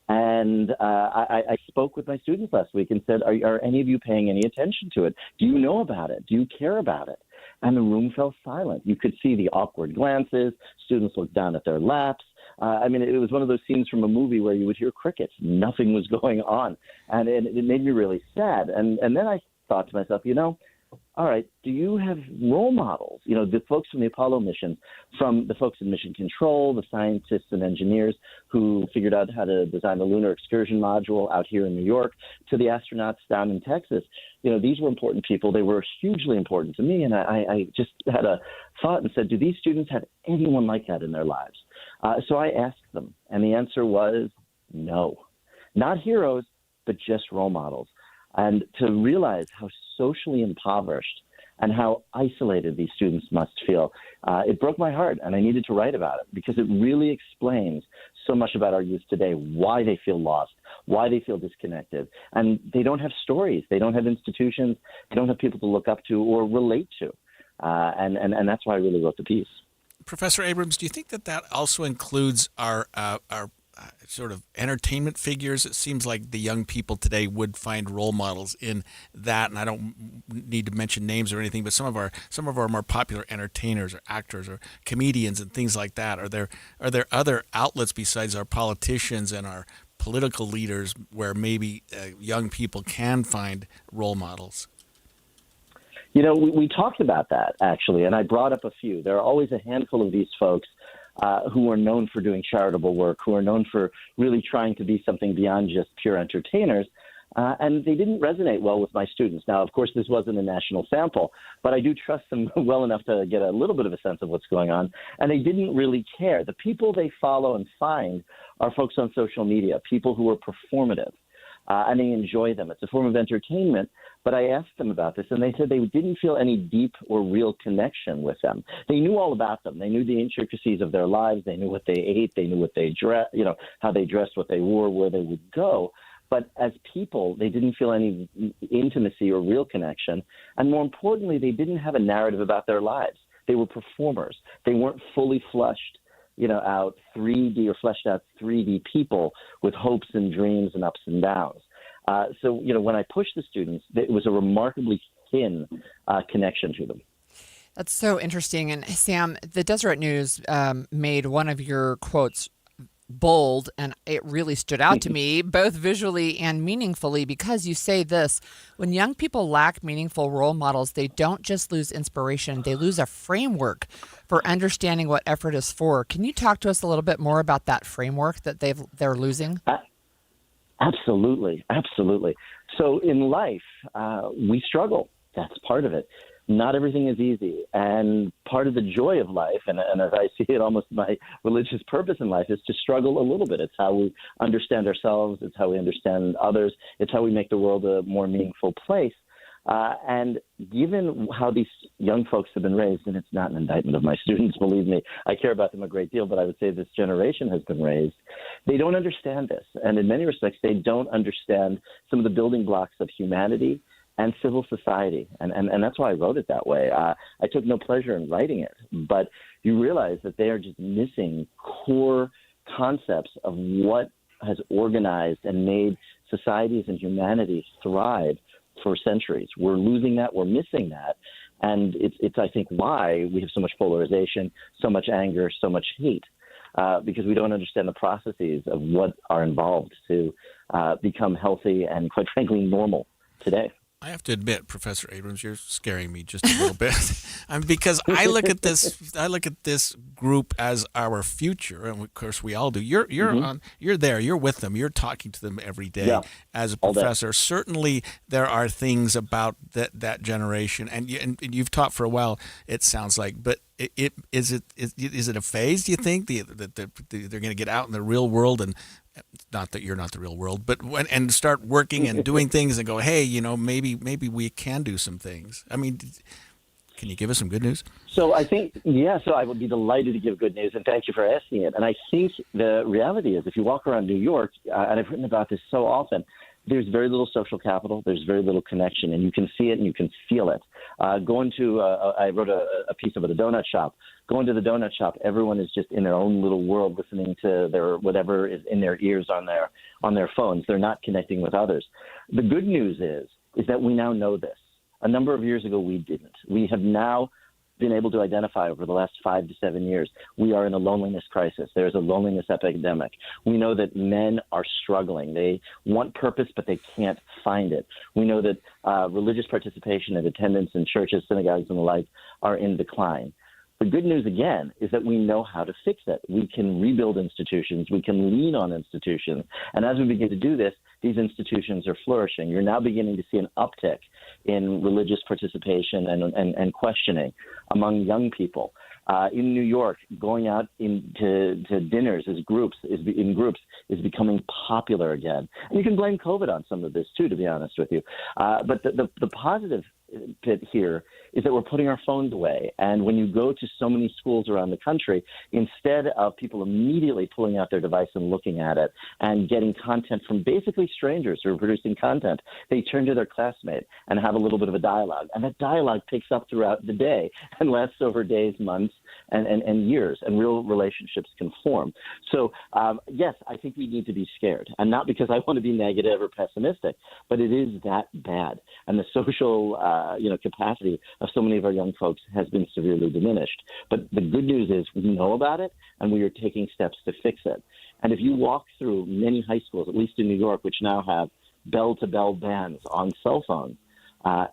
S21: And I spoke with my students last week and said, are any of you paying any attention to it? Do you know about it? Do you care about it? And the room fell silent. You could see the awkward glances. Students looked down at their laps. It was one of those scenes from a movie where you would hear crickets. Nothing was going on. And it made me really sad. And then I thought to myself, all right, do you have role models? The folks from the Apollo missions, from the folks in Mission Control, the scientists and engineers who figured out how to design the lunar excursion module out here in New York, to the astronauts down in Texas. These were important people. They were hugely important to me. And I just had a thought and said, do these students have anyone like that in their lives? So I asked them, and the answer was no. Not heroes, but just role models. And to realize how socially impoverished and how isolated these students must feel, it broke my heart, and I needed to write about it because it really explains so much about our youth today, why they feel lost, why they feel disconnected. And they don't have stories. They don't have institutions. They don't have people to look up to or relate to. And that's why I really wrote the piece.
S15: Professor Abrams, do you think that also includes our sort of entertainment figures? It seems like the young people today would find role models in that, and I don't need to mention names or anything, but some of our more popular entertainers or actors or comedians and things like that. Are there other outlets besides our politicians and our political leaders where maybe young people can find role models?
S21: You know, we talked about that, actually, and I brought up a few. There are always a handful of these folks who are known for doing charitable work, who are known for really trying to be something beyond just pure entertainers, and they didn't resonate well with my students. Now, of course, this wasn't a national sample, but I do trust them well enough to get a little bit of a sense of what's going on, and they didn't really care. The people they follow and find are folks on social media, people who are performative. And they enjoy them. It's a form of entertainment. But I asked them about this, and they said they didn't feel any deep or real connection with them. They knew all about them. They knew the intricacies of their lives. They knew what they ate. They knew what they dressed, how they dressed, what they wore, where they would go. But as people, they didn't feel any intimacy or real connection. And more importantly, they didn't have a narrative about their lives. They were performers. They weren't fully fleshed out 3D or fleshed out 3D people with hopes and dreams and ups and downs. So when I pushed the students, it was a remarkably thin connection to them.
S17: That's so interesting. And Sam, the Deseret News made one of your quotes bold, and it really stood out to me, both visually and meaningfully, because you say this: when young people lack meaningful role models, they don't just lose inspiration, they lose a framework for understanding what effort is for. Can you talk to us a little bit more about that framework that they're losing?
S21: Absolutely. So in life, we struggle. That's part of it. Not everything is easy. And part of the joy of life, and as I see it, almost my religious purpose in life, is to struggle a little bit. It's how we understand ourselves. It's how we understand others. It's how we make the world a more meaningful place. And given how these young folks have been raised, and it's not an indictment of my students, believe me, I care about them a great deal, but I would say this generation has been raised, they don't understand this. And in many respects, they don't understand some of the building blocks of humanity and civil society. And that's why I wrote it that way. I took no pleasure in writing it, but you realize that they are just missing core concepts of what has organized and made societies and humanity thrive for centuries. We're losing that. We're missing that. And it's I think, why we have so much polarization, so much anger, so much hate, because we don't understand the processes of what are involved to become healthy and, quite frankly, normal today.
S15: I have to admit, Professor Abrams, you're scaring me just a little bit, because I look at this group as our future, and of course we all do. You're there, you're with them, you're talking to them every day as a professor. Certainly, there are things about that generation, and you've taught for a while. It sounds like, but is it a phase? Do you think that they're going to get out in the real world and? Not that you're not the real world, but and start working and doing things and go, hey, maybe we can do some things. I mean, can you give us some good news?
S21: So I think, so I would be delighted to give good news, and thank you for asking it. And I think the reality is, if you walk around New York, and I've written about this so often, there's very little social capital, there's very little connection, and you can see it and you can feel it. I wrote a piece about a donut shop. Going to the donut shop, everyone is just in their own little world, listening to their whatever is in their ears on their phones. They're not connecting with others. The good news is that we now know this. A number of years ago, we didn't. We have now been able to identify over the last 5 to 7 years, we are in a loneliness crisis. There's a loneliness epidemic. We know that men are struggling. They want purpose, but they can't find it. We know that religious participation and attendance in churches, synagogues, and the like are in decline. The good news, again, is that we know how to fix it. We can rebuild institutions. We can lean on institutions. And as we begin to do this, these institutions are flourishing. You're now beginning to see an uptick in religious participation and questioning among young people. In New York, going out to dinners in groups is becoming popular again. And you can blame COVID on some of this too, to be honest with you. But the positive bit here is that we're putting our phones away. And when you go to so many schools around the country, instead of people immediately pulling out their device and looking at it and getting content from basically strangers who are producing content, they turn to their classmate and have a little bit of a dialogue. And that dialogue picks up throughout the day and lasts over days, months, and years, and real relationships can form. So, yes, I think we need to be scared, and not because I want to be negative or pessimistic, but it is that bad. And the social, capacity of so many of our young folks has been severely diminished. But the good news is we know about it, and we are taking steps to fix it. And if you walk through many high schools, at least in New York, which now have bell-to-bell bans on cell phones,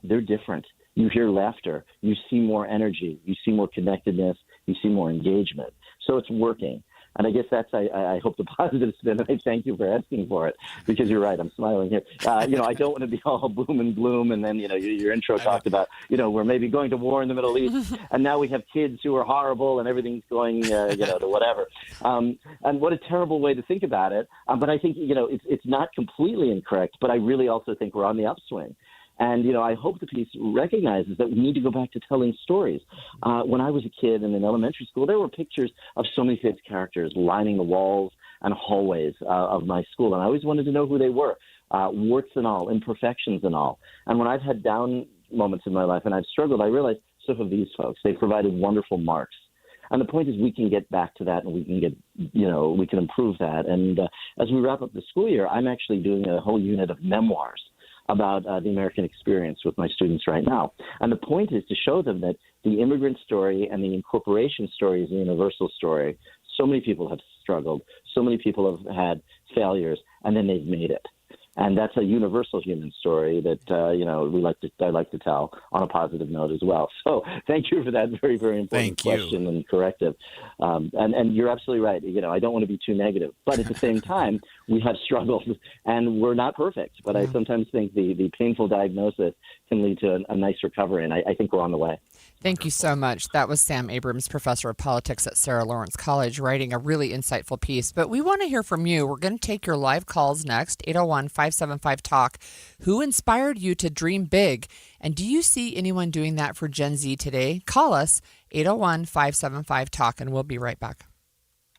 S21: they're different. You hear laughter. You see more energy. You see more connectedness. You see more engagement. So it's working. And I guess that's, I hope, the positive spin, and I thank you for asking for it, because you're right, I'm smiling here. I don't want to be all boom and gloom, and then, your intro talked about, we're maybe going to war in the Middle East, and now we have kids who are horrible, and everything's going, to whatever. And what a terrible way to think about it. But I think, it's not completely incorrect, but I really also think we're on the upswing. And, I hope the piece recognizes that we need to go back to telling stories. When I was a kid and in elementary school, there were pictures of so many kids' characters lining the walls and hallways of my school. And I always wanted to know who they were, warts and all, imperfections and all. And when I've had down moments in my life and I've struggled, I realized so have these folks. They provided wonderful marks. And the point is we can get back to that, and we can get, we can improve that. And as we wrap up the school year, I'm actually doing a whole unit of memoirs about the American experience with my students right now. And the point is to show them that the immigrant story and the incorporation story is a universal story. So many people have struggled. So many people have had failures, and then they've made it. And that's a universal human story that, I like to tell on a positive note as well. So thank you for that very, very important question and corrective. And you're absolutely right. I don't want to be too negative. But at the same time, we have struggled, and we're not perfect. But I sometimes think the painful diagnosis can lead to a nice recovery, and I think we're on the way.
S17: Thank you so much. That was Sam Abrams, professor of politics at Sarah Lawrence College, writing a really insightful piece. But we want to hear from you. We're going to take your live calls next, 801-575-TALK. Who inspired you to dream big? And do you see anyone doing that for Gen Z today? Call us, 801-575-TALK, and we'll be right back.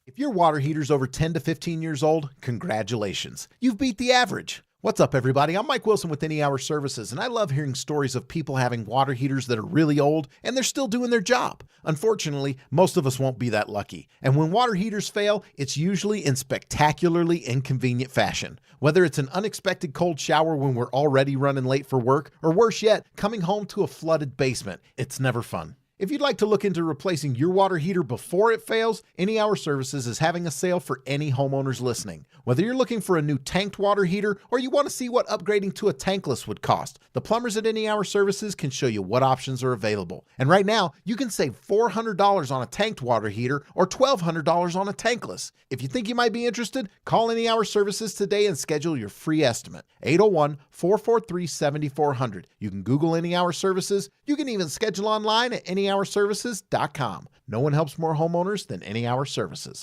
S4: If your water heater's over 10 to 15 years old, congratulations. You've beat the average. What's up, everybody? I'm Mike Wilson with Any Hour Services, and I love hearing stories of people having water heaters that are really old and they're still doing their job. Unfortunately, most of us won't be that lucky. And when water heaters fail, it's usually in spectacularly inconvenient fashion. Whether it's an unexpected cold shower when we're already running late for work, or worse yet, coming home to a flooded basement, it's never fun. If you'd like to look into replacing your water heater before it fails, Any Hour Services is having a sale for any homeowners listening. Whether you're looking for a new tanked water heater or you want to see what upgrading to a tankless would cost, the plumbers at Any Hour Services can show you what options are available. And right now, you can save $400 on a tanked water heater or $1,200 on a tankless. If you think you might be interested, call Any Hour Services today and schedule your free estimate. 801-443-7400. You can Google Any Hour Services. You can even schedule online at anyhourservices.com. No one helps more homeowners than Any Hour Services.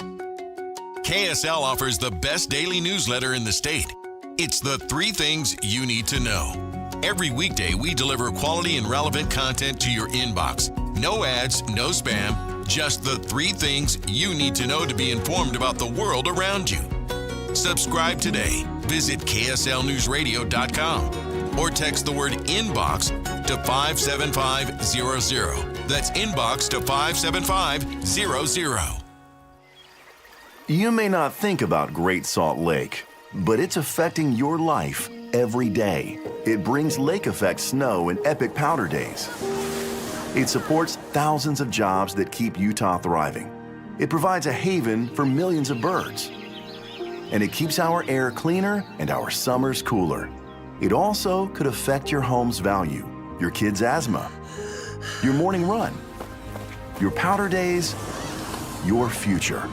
S5: KSL offers the best daily newsletter in the state. It's the 3 things you need to know. Every weekday, we deliver quality and relevant content to your inbox. No ads, no spam, just the 3 things you need to know to be informed about the world around you. Subscribe today. Visit KSLNewsRadio.com or text the word inbox to 57500. That's inbox to 57500.
S6: You may not think about Great Salt Lake, but it's affecting your life every day. It brings lake effect snow and epic powder days. It supports thousands of jobs that keep Utah thriving. It provides a haven for millions of birds. And it keeps our air cleaner and our summers cooler. It also could affect your home's value, your kids' asthma, your morning run, your powder days, your future.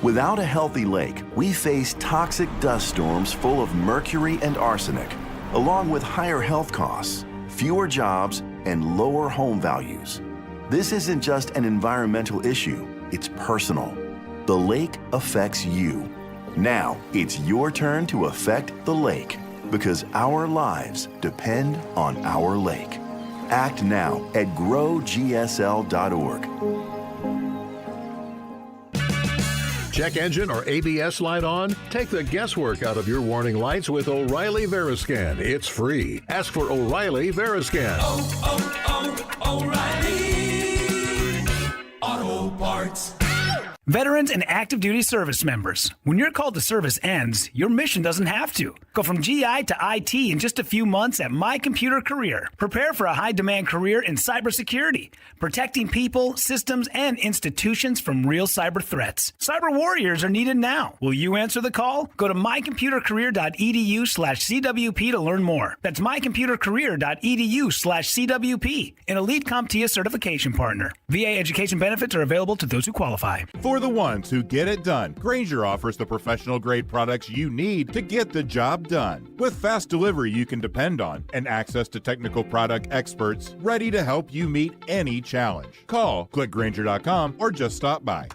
S6: Without a healthy lake, we face toxic dust storms full of mercury and arsenic, along with higher health costs, fewer jobs, and lower home values. This isn't just an environmental issue, it's personal. The lake affects you. Now, it's your turn to affect the lake, because our lives depend on our lake. Act now at growgsl.org.
S7: Check engine or ABS light on? Take the guesswork out of your warning lights with O'Reilly Veriscan. It's free. Ask for O'Reilly Veriscan.
S8: O'Reilly Auto Parts.
S10: Veterans and active duty service members, when your call to service ends, your mission doesn't have to. Go from GI to IT in just a few months at My Computer Career. Prepare for a high-demand career in cybersecurity, protecting people, systems, and institutions from real cyber threats. Cyber warriors are needed now. Will you answer the call? Go to mycomputercareer.edu/CWP to learn more. That's mycomputercareer.edu/CWP, an elite CompTIA certification partner. VA education benefits are available to those who qualify.
S12: For the ones who get it done, Grainger offers the professional-grade products you need to get the job done. With fast delivery you can depend on and access to technical product experts ready to help you meet any challenge. Call, click Grainger.com, or just stop by.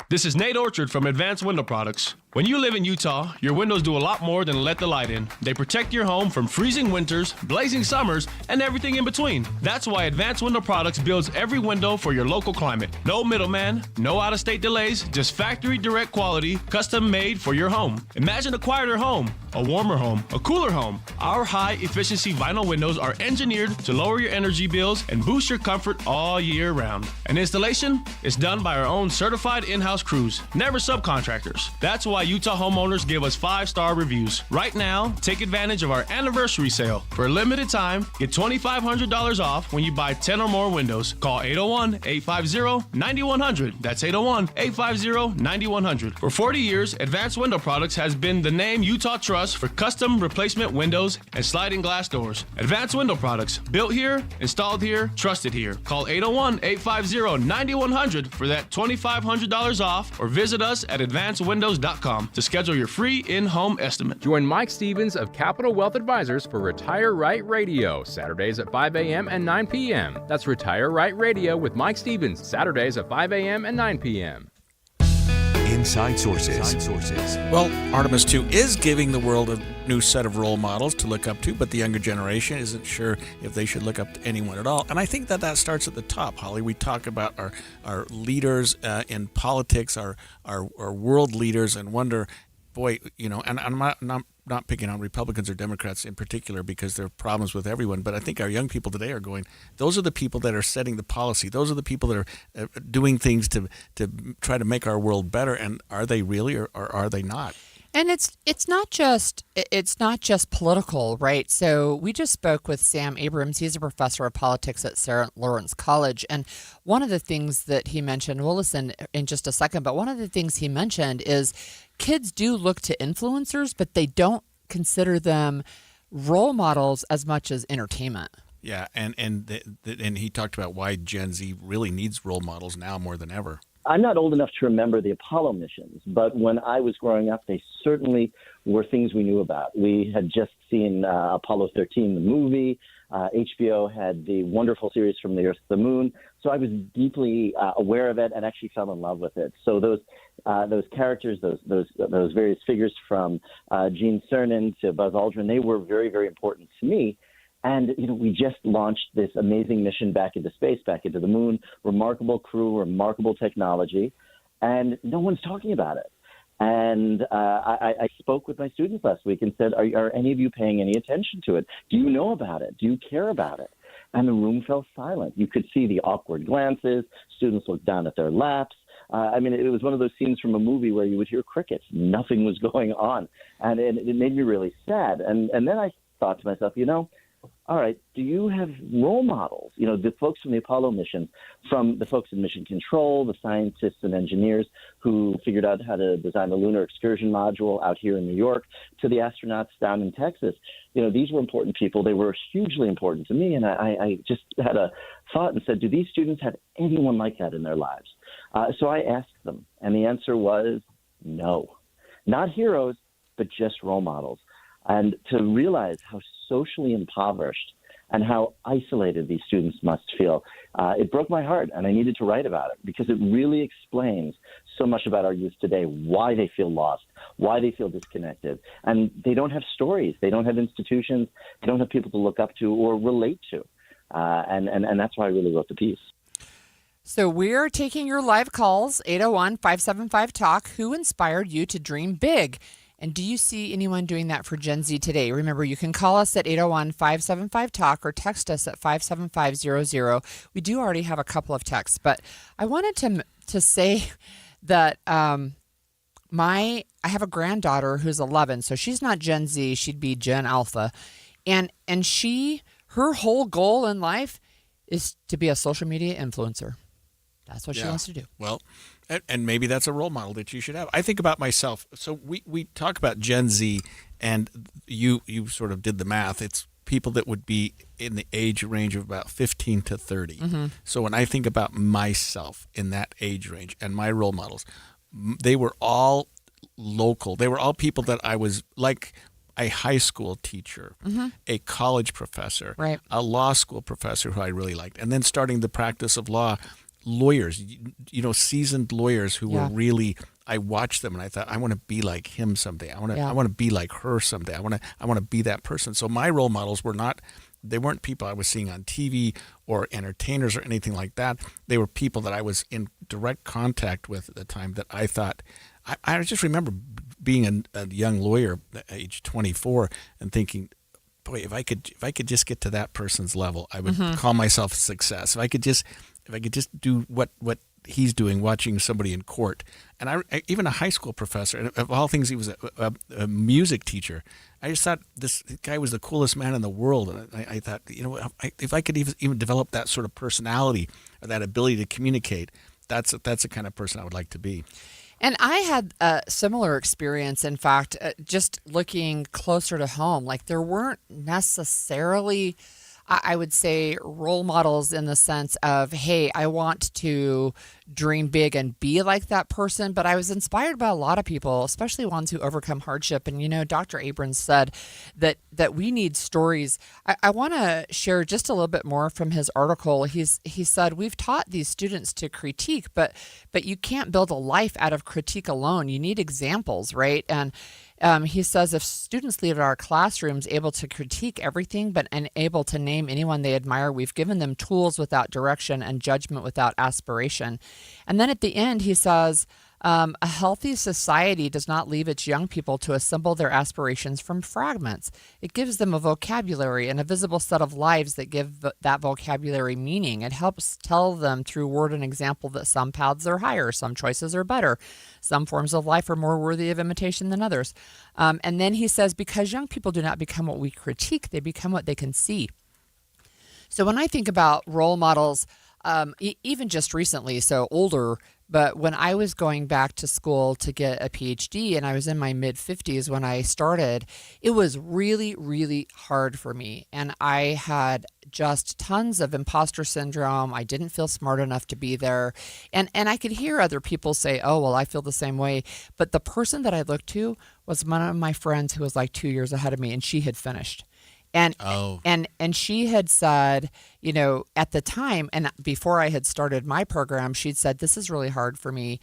S22: This is Nate Orchard from Advanced Window Products. When you live in Utah, your windows do a lot more than let the light in. They protect your home from freezing winters, blazing summers, and everything in between. That's why Advanced Window Products builds every window for your local climate. No middleman, no out-of-state delays, just factory direct quality, custom made for your home. Imagine a quieter home, a warmer home, a cooler home. Our high-efficiency vinyl windows are engineered to lower your energy bills and boost your comfort all year round. And installation is done by our own certified in-house crews, never subcontractors. That's why Utah homeowners give us 5-star reviews. Right now, take advantage of our anniversary sale. For a limited time, get $2,500 off when you buy 10 or more windows. Call 801-850-9100. That's 801-850-9100. For 40 years, Advanced Window Products has been the name Utah trusts for custom replacement windows and sliding glass doors. Advanced Window Products, built here, installed here, trusted here. Call 801-850-9100 for that $2,500 off, or visit us at advancedwindows.com to schedule your free in-home estimate.
S23: Join Mike Stevens of Capital Wealth Advisors for Retire Right Radio, Saturdays at 5 a.m. and 9 p.m. That's Retire Right Radio with Mike Stevens, Saturdays at 5 a.m. and 9 p.m.
S20: Inside Sources.
S15: Well, Artemis 2 is giving the world a new set of role models to look up to, but the younger generation isn't sure if they should look up to anyone at all. And I think that starts at the top, Holly. We talk about our leaders in politics, our world leaders, and wonder, boy, and I'm not picking on Republicans or Democrats in particular because there are problems with everyone, but I think our young people today are going, those are the people that are setting the policy. Those are the people that are doing things to try to make our world better. And are they really, or are they not?
S17: And it's not just political, right? So we just spoke with Sam Abrams. He's a professor of politics at St. Lawrence College, and one of the things that he mentioned, we'll listen in just a second, but one of the things he mentioned is kids do look to influencers, but they don't consider them role models as much as entertainment.
S15: Yeah, and he talked about why Gen Z really needs role models now more than ever.
S21: I'm not old enough to remember the Apollo missions, but when I was growing up, they certainly were things we knew about. We had just seen Apollo 13, the movie. HBO had the wonderful series From the Earth to the Moon. So I was deeply aware of it and actually fell in love with it. So those characters, those various figures from Gene Cernan to Buzz Aldrin, they were very, very important to me. And, we just launched this amazing mission back into space, back into the moon, remarkable crew, remarkable technology, and no one's talking about it. And I spoke with my students last week and said, are any of you paying any attention to it? Do you know about it? Do you care about it? And the room fell silent. You could see the awkward glances. Students looked down at their laps. It was one of those scenes from a movie where you would hear crickets. Nothing was going on. And it made me really sad. And then I thought to myself, all right, do you have role models? The folks from the Apollo mission, from the folks in Mission Control, the scientists and engineers who figured out how to design the lunar excursion module out here in New York, to the astronauts down in Texas. These were important people. They were hugely important to me. And I just had a thought and said, do these students have anyone like that in their lives? So I asked them, and the answer was no. Not heroes, but just role models. And to realize how socially impoverished and how isolated these students must feel, it broke my heart, and I needed to write about it because it really explains so much about our youth today, why they feel lost, why they feel disconnected. And they don't have stories. They don't have institutions. They don't have people to look up to or relate to. And that's why I really wrote the piece.
S17: So we're taking your live calls, 801-575-TALK. Who inspired you to dream big? And do you see anyone doing that for Gen Z today? Remember, you can call us at 801-575-TALK or text us at 57500. We do already have a couple of texts, but I wanted to say that I have a granddaughter who's 11, so she's not Gen Z, she'd be Gen Alpha. And her whole goal in life is to be a social media influencer. That's what she wants to do.
S15: Well, and maybe that's a role model that you should have. I think about myself. So we talk about Gen Z, and you sort of did the math. It's people that would be in the age range of about 15 to 30.
S17: Mm-hmm.
S15: So when I think about myself in that age range and my role models, they were all local. They were all people that I was like a high school teacher, a college professor, a law school professor who I really liked, and then starting the practice of law. Lawyers, seasoned lawyers who were really, I watched them and I thought, I want to be like him someday. I want to be like her someday. I want to be that person. So my role models weren't people I was seeing on TV or entertainers or anything like that. They were people that I was in direct contact with at the time that I thought, I just remember being a young lawyer at age 24 and thinking, boy, if I could just get to that person's level, I would call myself a success. If I could just do what he's doing, watching somebody in court. And I even a high school professor, and of all things, he was a music teacher. I just thought this guy was the coolest man in the world. And I thought, if I could even develop that sort of personality or that ability to communicate, that's the kind of person I would like to be.
S17: And I had a similar experience. In fact, just looking closer to home, like there weren't necessarily, I would say, role models in the sense of, hey, I want to dream big and be like that person. But I was inspired by a lot of people, especially ones who overcome hardship. And, Dr. Abrams said that we need stories. I want to share just a little bit more from his article. He said, we've taught these students to critique, but you can't build a life out of critique alone. You need examples, right? And he says if students leave our classrooms able to critique everything and able to name anyone they admire, we've given them tools without direction and judgment without aspiration. And then at the end, he says, a healthy society does not leave its young people to assemble their aspirations from fragments. It gives them a vocabulary and a visible set of lives that give that vocabulary meaning. It helps tell them through word and example that some paths are higher, some choices are better, some forms of life are more worthy of imitation than others. And then he says, because young people do not become what we critique, they become what they can see. So when I think about role models, even just recently, so older, but when I was going back to school to get a PhD and I was in my mid-50s when I started, it was really, really hard for me. And I had just tons of imposter syndrome. I didn't feel smart enough to be there. And I could hear other people say, oh, well, I feel the same way. But the person that I looked to was one of my friends who was like 2 years ahead of me, and she had finished. And she had said, at the time, and before I had started my program, she'd said, this is really hard for me.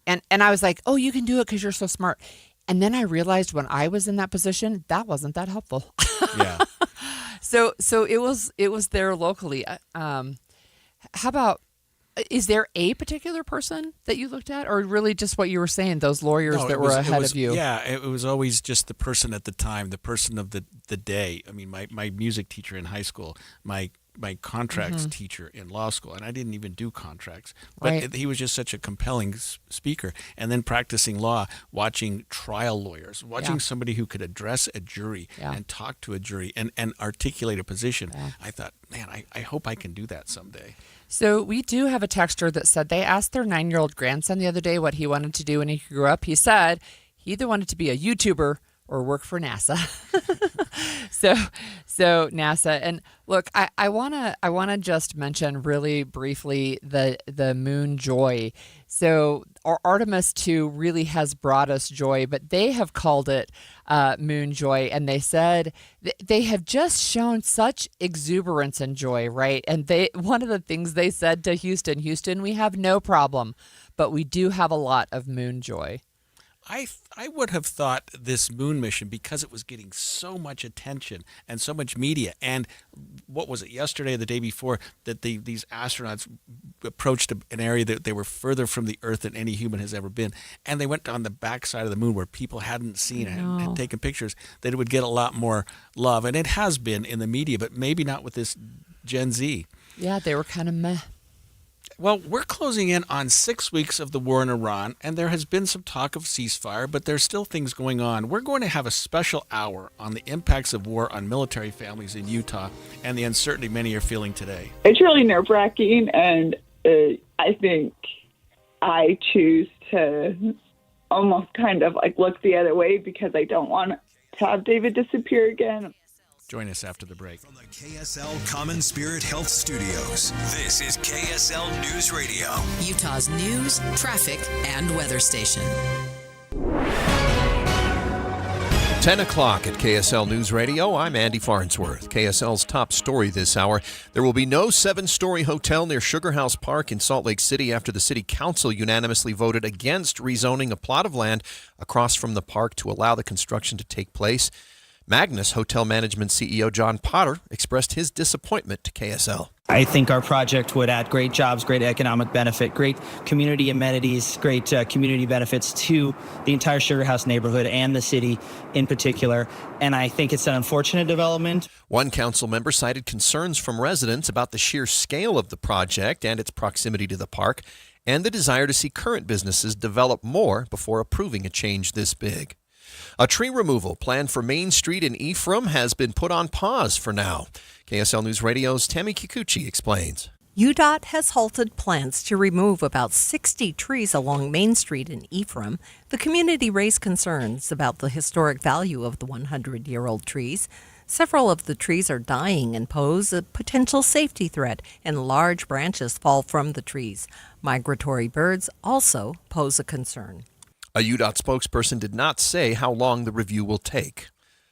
S17: And I was like, oh, you can do it because you're so smart. And then I realized when I was in that position, that wasn't that helpful.
S15: Yeah.
S17: So it was there locally. How about, is there a particular person that you looked at, or really just what you were saying, those lawyers were ahead of you?
S15: Yeah, it was always just the person at the time, the person of the day. I mean, my music teacher in high school, my contracts teacher in law school, and I didn't even do contracts, but he was just such a compelling speaker. And then practicing law, watching trial lawyers, watching somebody who could address a jury and talk to a jury and articulate a position. Yeah. I thought, man, I hope I can do that someday.
S17: So we do have a texter that said they asked their 9-year-old grandson the other day what he wanted to do when he grew up. He said he either wanted to be a YouTuber or work for NASA. So NASA. And look, I wanna just mention really briefly the moon joy. So our Artemis 2 really has brought us joy, but they have called it moon joy, and they said they have just shown such exuberance and joy, right? And one of the things they said to Houston, we have no problem, but we do have a lot of moon joy.
S15: I would have thought this moon mission, because it was getting so much attention and so much media, and what was it, yesterday or the day before, that these astronauts approached an area that they were further from the Earth than any human has ever been, and they went on the backside of the moon where people hadn't seen it and had taken pictures, that it would get a lot more love. And it has been in the media, but maybe not with this Gen Z.
S17: Yeah, they were kind of meh.
S15: Well, we're closing in on 6 weeks of the war in Iran, and there has been some talk of ceasefire, but there's still things going on. We're going to have a special hour on the impacts of war on military families in Utah and the uncertainty many are feeling today.
S9: It's really nerve-wracking, and I think I choose to almost kind of like look the other way because I don't want to have David disappear again.
S15: Join us after the break.
S20: From the KSL Common Spirit Health Studios, this is KSL News Radio,
S11: Utah's news, traffic, and weather station.
S1: 10 o'clock at KSL News Radio. I'm Andy Farnsworth. KSL's top story this hour. There will be no 7-story hotel near Sugar House Park in Salt Lake City after the city council unanimously voted against rezoning a plot of land across from the park to allow the construction to take place. Magnus Hotel Management CEO John Potter expressed his disappointment to KSL.
S13: I think our project would add great jobs, great economic benefit, great community amenities, great community benefits to the entire Sugar House neighborhood and the city in particular. And I think it's an unfortunate development.
S1: One council member cited concerns from residents about the sheer scale of the project and its proximity to the park, and the desire to see current businesses develop more before approving a change this big. A tree removal planned for Main Street in Ephraim has been put on pause for now. KSL News Radio's Tammy Kikuchi explains.
S14: UDOT has halted plans to remove about 60 trees along Main Street in Ephraim. The community raised concerns about the historic value of the 100-year-old trees. Several of the trees are dying and pose a potential safety threat, and large branches fall from the trees. Migratory birds also pose a concern.
S1: A UDOT spokesperson did not say how long the review will take.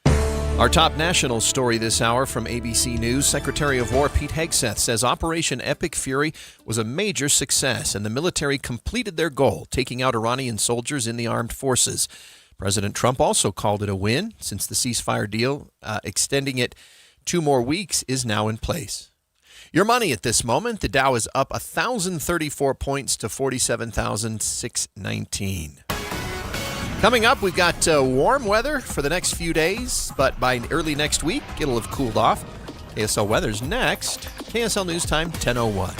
S1: Our top national story this hour from ABC News. Secretary of War Pete Hegseth says Operation Epic Fury was a major success and the military completed their goal, taking out Iranian soldiers in the armed forces. President Trump also called it a win since the ceasefire deal, extending it 2 more weeks, is now in place. Your money at this moment, the Dow is up 1,034 points to 47,619. Coming up, we've got warm weather for the next few days, but by early next week, it'll have cooled off. KSL Weather's next. KSL News Time, 10:01.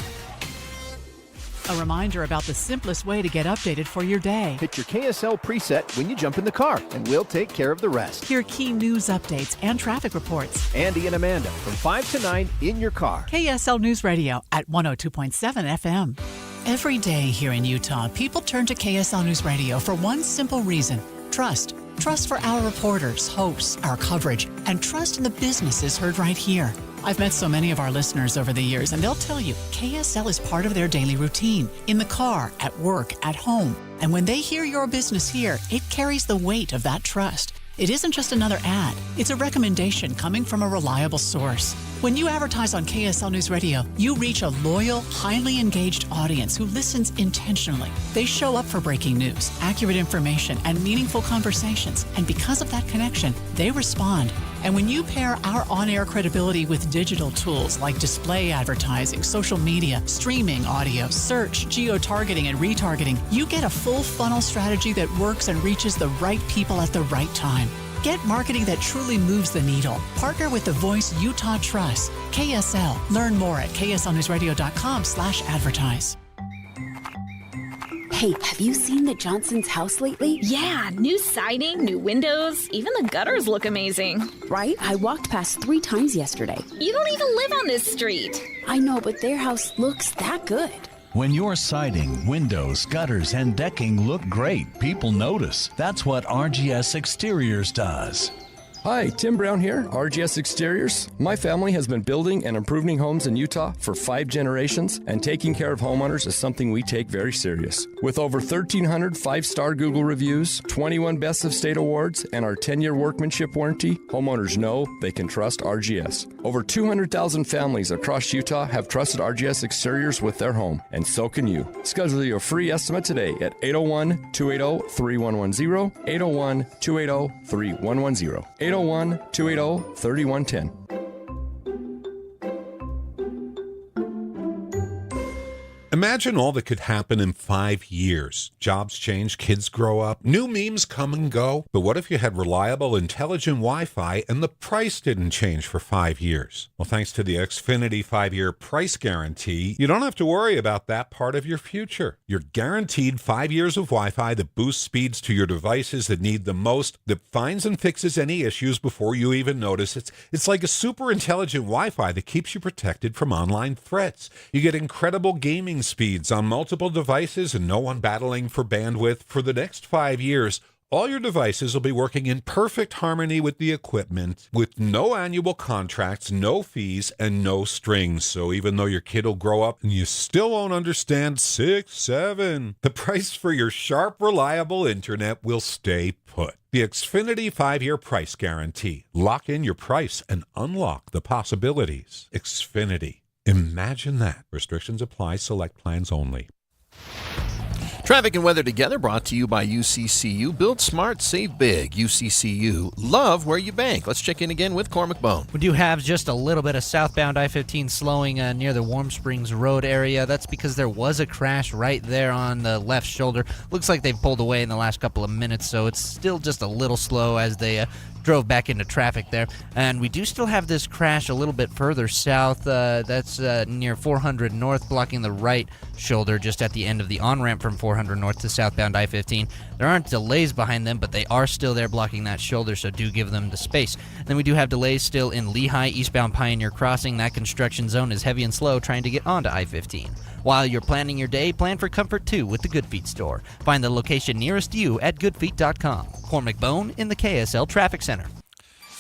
S16: A reminder about the simplest way to get updated for your day.
S24: Hit your KSL preset when you jump in the car, and we'll take care of the rest.
S16: Hear key news updates and traffic reports.
S24: Andy and Amanda from 5 to 9 in your car.
S16: KSL News Radio at 102.7 FM. Every day here in Utah, people turn to KSL News Radio for one simple reason: trust. Trust for our reporters, hosts, our coverage, and trust in the businesses heard right here. I've met so many of our listeners over the years, and they'll tell you KSL is part of their daily routine, in the car, at work, at home. And when they hear your business here, it carries the weight of that trust. It isn't just another ad. It's a recommendation coming from a reliable source. When you advertise on KSL News Radio, you reach a loyal, highly engaged audience who listens intentionally. They show up for breaking news, accurate information, and meaningful conversations. And because of that connection, they respond. And when you pair our on-air credibility with digital tools like display advertising, social media, streaming audio, search, geo-targeting, and retargeting, you get a full funnel strategy that works and reaches the right people at the right time. Get marketing that truly moves the needle. Partner with the voice Utah trusts. KSL. Learn more at kslnewsradio.com/advertise.
S25: Hey, have you seen the Johnson's house lately?
S26: Yeah, new siding, new windows, even the gutters look amazing.
S25: Right? I walked past 3 times yesterday.
S26: You don't even live on this street.
S25: I know, but their house looks that good.
S27: When your siding, windows, gutters, and decking look great, people notice. That's what RGS Exteriors does.
S2: Hi, Tim Brown here, RGS Exteriors. My family has been building and improving homes in Utah for 5 generations, and taking care of homeowners is something we take very serious. With over 1,300 5-star Google reviews, 21 Best of State awards, and our 10-year workmanship warranty, homeowners know they can trust RGS. Over 200,000 families across Utah have trusted RGS Exteriors with their home, and so can you. Schedule your free estimate today at 801-280-3110, 801-280-3110, 801-280-3110.
S3: Imagine all that could happen in 5 years. Jobs change, kids grow up, new memes come and go. But what if you had reliable, intelligent Wi-Fi and the price didn't change for 5 years? Well, thanks to the Xfinity 5-year price guarantee, you don't have to worry about that part of your future. You're guaranteed 5 years of Wi-Fi that boosts speeds to your devices that need the most, that finds and fixes any issues before you even notice. It's like a super intelligent Wi-Fi that keeps you protected from online threats. You get incredible gaming speeds on multiple devices and no one battling for bandwidth. For the next 5 years, all your devices will be working in perfect harmony with the equipment, with no annual contracts, no fees, and no strings. So even though your kid will grow up and you still won't understand 6, 7, the price for your sharp, reliable internet will stay put. The Xfinity 5-year price guarantee. Lock in your price and unlock the possibilities. Xfinity. Imagine that. Restrictions apply. Select plans only.
S1: Traffic and weather together brought to you by UCCU. Build smart, save big. UCCU. Love where you bank. Let's check in again with Cormac Bone.
S4: We do have just a little bit of southbound I-15 slowing near the Warm Springs Road area. That's because there was a crash right there on the left shoulder. Looks like they've pulled away in the last couple of minutes, so it's still just a little slow as they drove back into traffic there. And we do still have this crash a little bit further south. That's near 400 North, blocking the right shoulder just at the end of the on-ramp from 400 North to southbound I-15. There aren't delays behind them, but they are still there blocking that shoulder, so do give them the space. Then we do have delays still in Lehigh, eastbound Pioneer Crossing. That construction zone is heavy and slow trying to get onto I-15. While you're planning your day, plan for comfort too with the Good Feet store. Find the location nearest you at goodfeet.com. Cormac Bone in the KSL Traffic Center.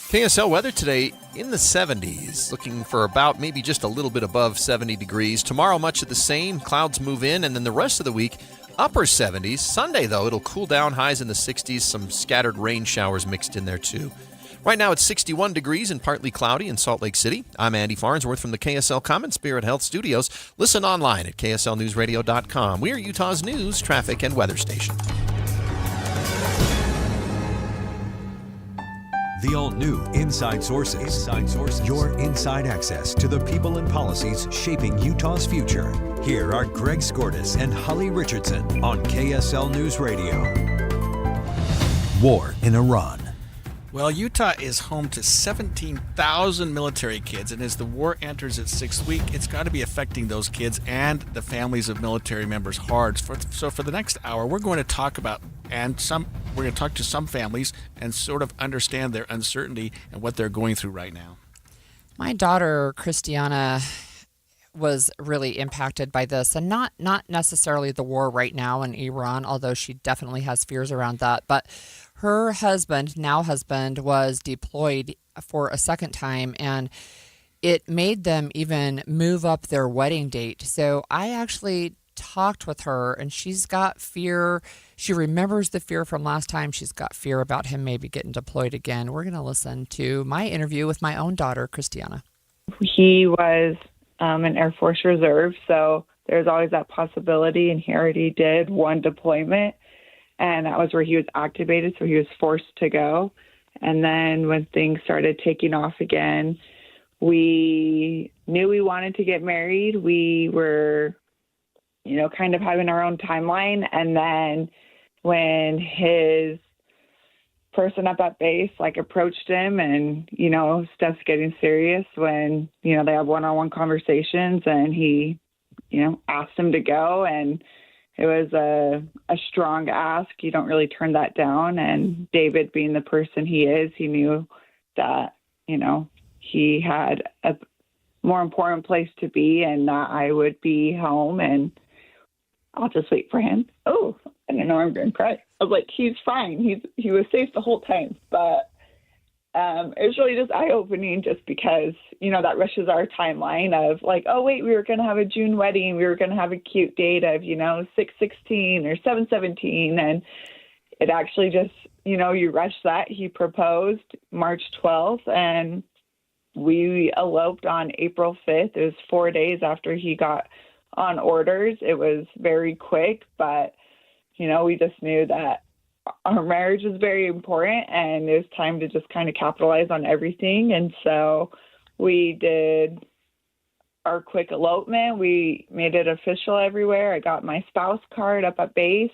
S1: KSL weather today in the 70s, looking for about maybe just a little bit above 70 degrees. Tomorrow, much of the same. Clouds move in, and then the rest of the week, upper 70s. Sunday, though, it'll cool down, highs in the 60s, some scattered rain showers mixed in there, too. Right now, it's 61 degrees and partly cloudy in Salt Lake City. I'm Andy Farnsworth from the KSL Common Spirit Health Studios. Listen online at kslnewsradio.com. We are Utah's news, traffic, and weather station.
S20: The all-new Inside Sources. Your inside access to the people and policies shaping Utah's future. Here are Greg Skordas and Holly Richardson on KSL News Radio. War in Iran.
S15: Well, Utah is home to 17,000 military kids, and as the war enters its 6th week, it's got to be affecting those kids and the families of military members hard. So for the next hour, we're going to talk about we're going to talk to some families and sort of understand their uncertainty and what they're going through right now.
S17: My daughter, Christiana, was really impacted by this, and not necessarily the war right now in Iran, although she definitely has fears around that, but her husband, now husband, was deployed for a second time, and it made them even move up their wedding date. So I actually talked with her, and she's got fear. She remembers the fear from last time. She's got fear about him maybe getting deployed again. We're going to listen to my interview with my own daughter, Christiana.
S9: He was an Air Force Reserve, so there's always that possibility, and he already did one deployment, and that was where he was activated, so he was forced to go. And then when things started taking off again, we knew we wanted to get married. We were, kind of having our own timeline. And then when his person up at base, approached him and, stuff's getting serious when, they have one-on-one conversations, and he, asked him to go, and it was a strong ask. You don't really turn that down. And David, being the person he is, he knew that, he had a more important place to be, and that I would be home, and I'll just wait for him. Oh, I don't know, I'm going to cry. I was like, he's fine. He was safe the whole time. But It was really just eye-opening just because, that rushes our timeline of like, oh, wait, we were going to have a June wedding. We were going to have a cute date of, 6/16 or 7/17. And it actually just, you rush that. He proposed March 12th and we eloped on April 5th. It was 4 days after he got on orders. It was very quick, but, we just knew that our marriage was very important and it was time to just kind of capitalize on everything. And so we did our quick elopement. We made it official everywhere. I got my spouse card up at base.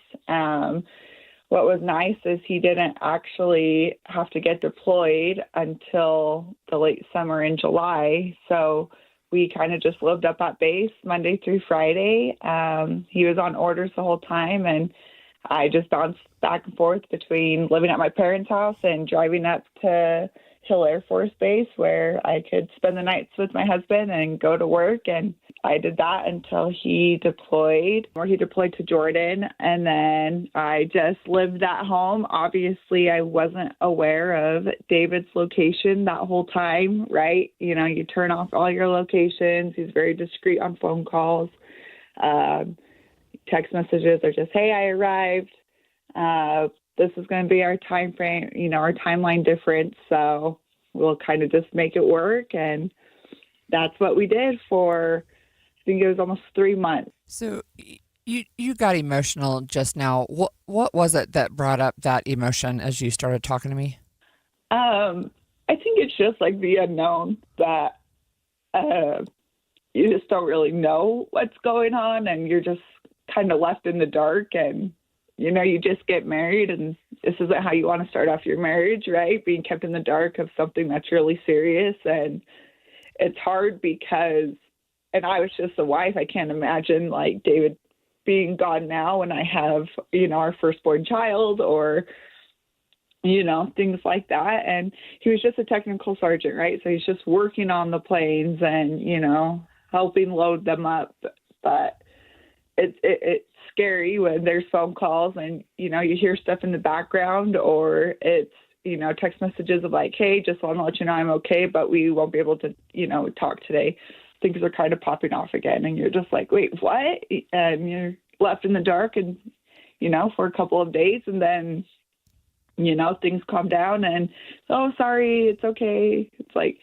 S9: What was nice is he didn't actually have to get deployed until the late summer in July. So we kind of just lived up at base Monday through Friday. He was on orders the whole time, and I just bounced back and forth between living at my parents' house and driving up to Hill Air Force Base where I could spend the nights with my husband and go to work. And I did that until he deployed to Jordan. And then I just lived at home. Obviously, I wasn't aware of David's location that whole time, right? You turn off all your locations. He's very discreet on phone calls. Text messages are just, hey, I arrived. This is going to be our time frame, our timeline difference. So we'll kind of just make it work. And that's what we did for, I think it was almost 3 months.
S17: So you got emotional just now. What was it that brought up that emotion as you started talking to me?
S9: I think it's just like the unknown that you just don't really know what's going on, and you're just kind of left in the dark. And you just get married and this isn't how you want to start off your marriage, right? Being kept in the dark of something that's really serious. And it's hard because, and I was just a wife. I can't imagine like David being gone now when I have, our firstborn child or, things like that. And he was just a technical sergeant, right? So he's just working on the planes and, helping load them up. But it's scary when there's phone calls and, you hear stuff in the background, or it's, text messages of like, hey, just want to let you know I'm okay, but we won't be able to, talk today. Things are kind of popping off again. And you're just like, wait, what? And you're left in the dark and, for a couple of days. And then, things calm down and, oh, sorry, it's okay. It's like,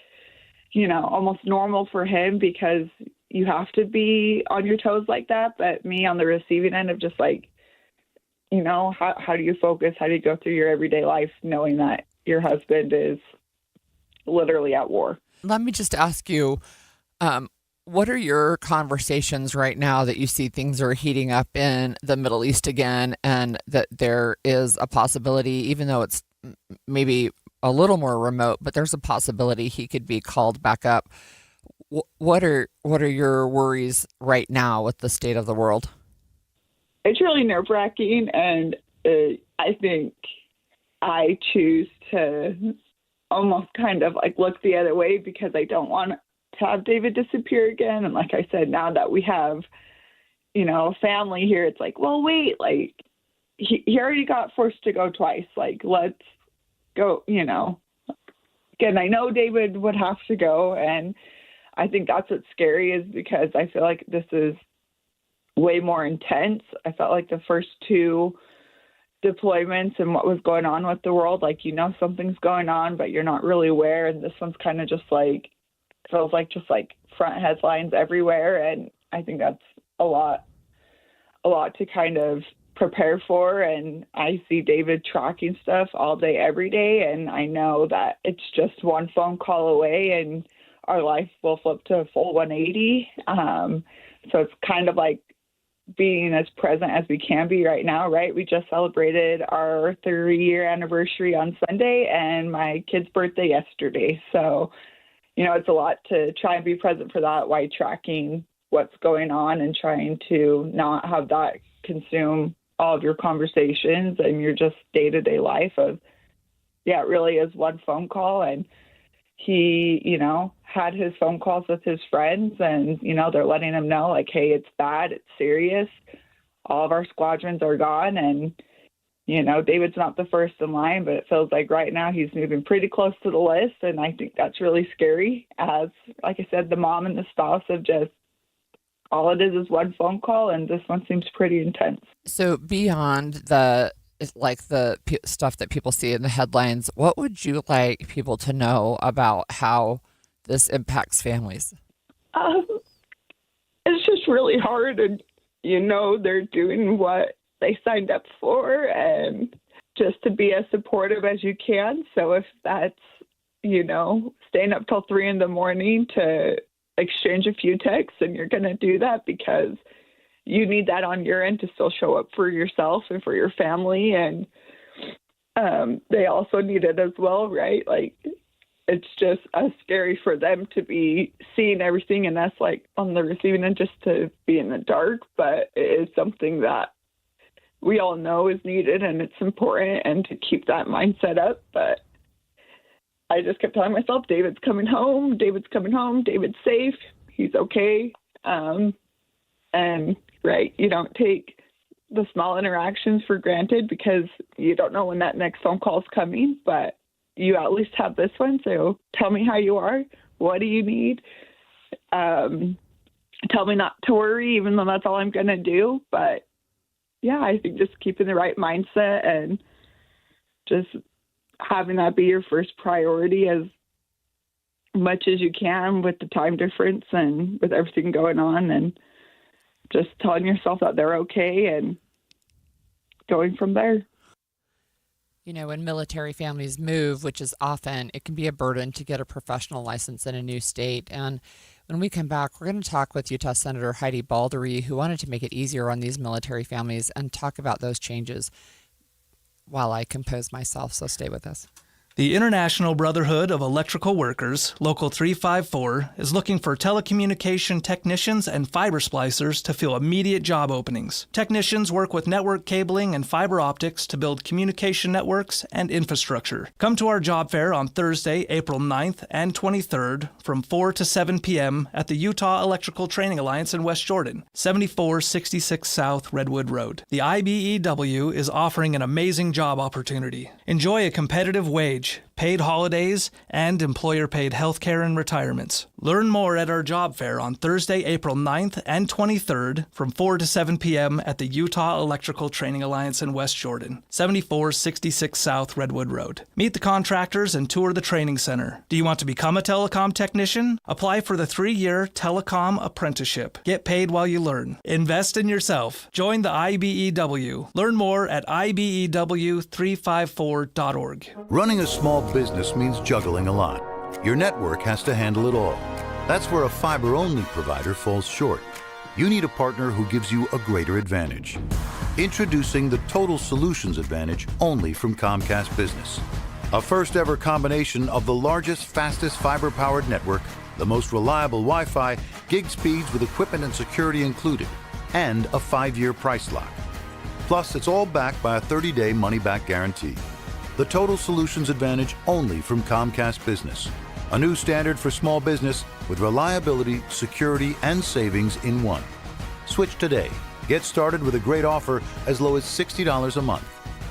S9: almost normal for him because you have to be on your toes like that. But me on the receiving end of just like, how do you focus? How do you go through your everyday life knowing that your husband is literally at war?
S17: Let me just ask you, what are your conversations right now that you see things are heating up in the Middle East again, and that there is a possibility, even though it's maybe a little more remote, but there's a possibility he could be called back up. What are your worries right now with the state of the world?
S9: It's really nerve-wracking, and I think I choose to almost kind of like look the other way because I don't want to have David disappear again. And like I said, now that we have, a family here, it's like, well, wait, like he already got forced to go twice. Like, let's go, Again, I know David would have to go, and I think that's what's scary is because I feel like this is way more intense. I felt like the first two deployments and what was going on with the world, like, something's going on, but you're not really aware. And this one's kind of just like, feels like just like front headlines everywhere. And I think that's a lot to kind of prepare for. And I see David tracking stuff all day, every day. And I know that it's just one phone call away and our life will flip to a full 180. So it's kind of like being as present as we can be right now, right? We just celebrated our 3-year anniversary on Sunday and my kid's birthday yesterday. So, it's a lot to try and be present for that while tracking what's going on and trying to not have that consume all of your conversations and your just day-to-day life of, it really is one phone call. And he, had his phone calls with his friends and, they're letting him know like, hey, it's bad, it's serious. All of our squadrons are gone. And, David's not the first in line, but it feels like right now he's moving pretty close to the list. And I think that's really scary as, like I said, the mom and the spouse of just, all it is one phone call. And this one seems pretty intense.
S17: So beyond the stuff that people see in the headlines, what would you like people to know about how this impacts families?
S9: It's just really hard. And, they're doing what they signed up for, and just to be as supportive as you can. So if that's, staying up till 3 a.m. to exchange a few texts, and you're going to do that because you need that on your end to still show up for yourself and for your family. And they also need it as well, right? Like, it's just scary for them to be seeing everything and us like on the receiving end, just to be in the dark. But it is something that we all know is needed, and it's important, and to keep that mindset up. But I just kept telling myself, David's coming home, David's safe, he's okay. And right, you don't take the small interactions for granted because you don't know when that next phone call is coming, but you at least have this one. So tell me how you are. What do you need? Tell me not to worry, even though that's all I'm going to do. But yeah, I think just keeping the right mindset and just having that be your first priority as much as you can with the time difference and with everything going on, and just telling yourself that they're okay and going from there.
S17: When military families move, which is often, it can be a burden to get a professional license in a new state. And when we come back, we're going to talk with Utah Senator Heidi Baldery, who wanted to make it easier on these military families, and talk about those changes while I compose myself. So stay with us.
S5: The International Brotherhood of Electrical Workers, Local 354, is looking for telecommunication technicians and fiber splicers to fill immediate job openings. Technicians work with network cabling and fiber optics to build communication networks and infrastructure. Come to our job fair on Thursday, April 9th and 23rd from 4 to 7 p.m. at the Utah Electrical Training Alliance in West Jordan, 7466 South Redwood Road. The IBEW is offering an amazing job opportunity. Enjoy a competitive wage, paid holidays, and employer-paid health care and retirements. Learn more at our job fair on Thursday, April 9th and 23rd from 4 to 7 p.m. at the Utah Electrical Training Alliance in West Jordan, 7466 South Redwood Road. Meet the contractors and tour the training center. Do you want to become a telecom technician? Apply for the 3-year telecom apprenticeship. Get paid while you learn. Invest in yourself. Join the IBEW. Learn more at IBEW354.org.
S6: Running a small business means juggling a lot. Your network has to handle it all. That's where a fiber-only provider falls short. You need a partner who gives you a greater advantage. Introducing the Total Solutions Advantage only from Comcast Business. A first-ever combination of the largest, fastest fiber-powered network, the most reliable Wi-Fi, gig speeds with equipment and security included, and a 5-year price lock. Plus, it's all backed by a 30-day money-back guarantee. The Total Solutions Advantage only from Comcast Business. A new standard for small business with reliability, security, and savings in one. Switch today. Get started with a great offer as low as $60 a month.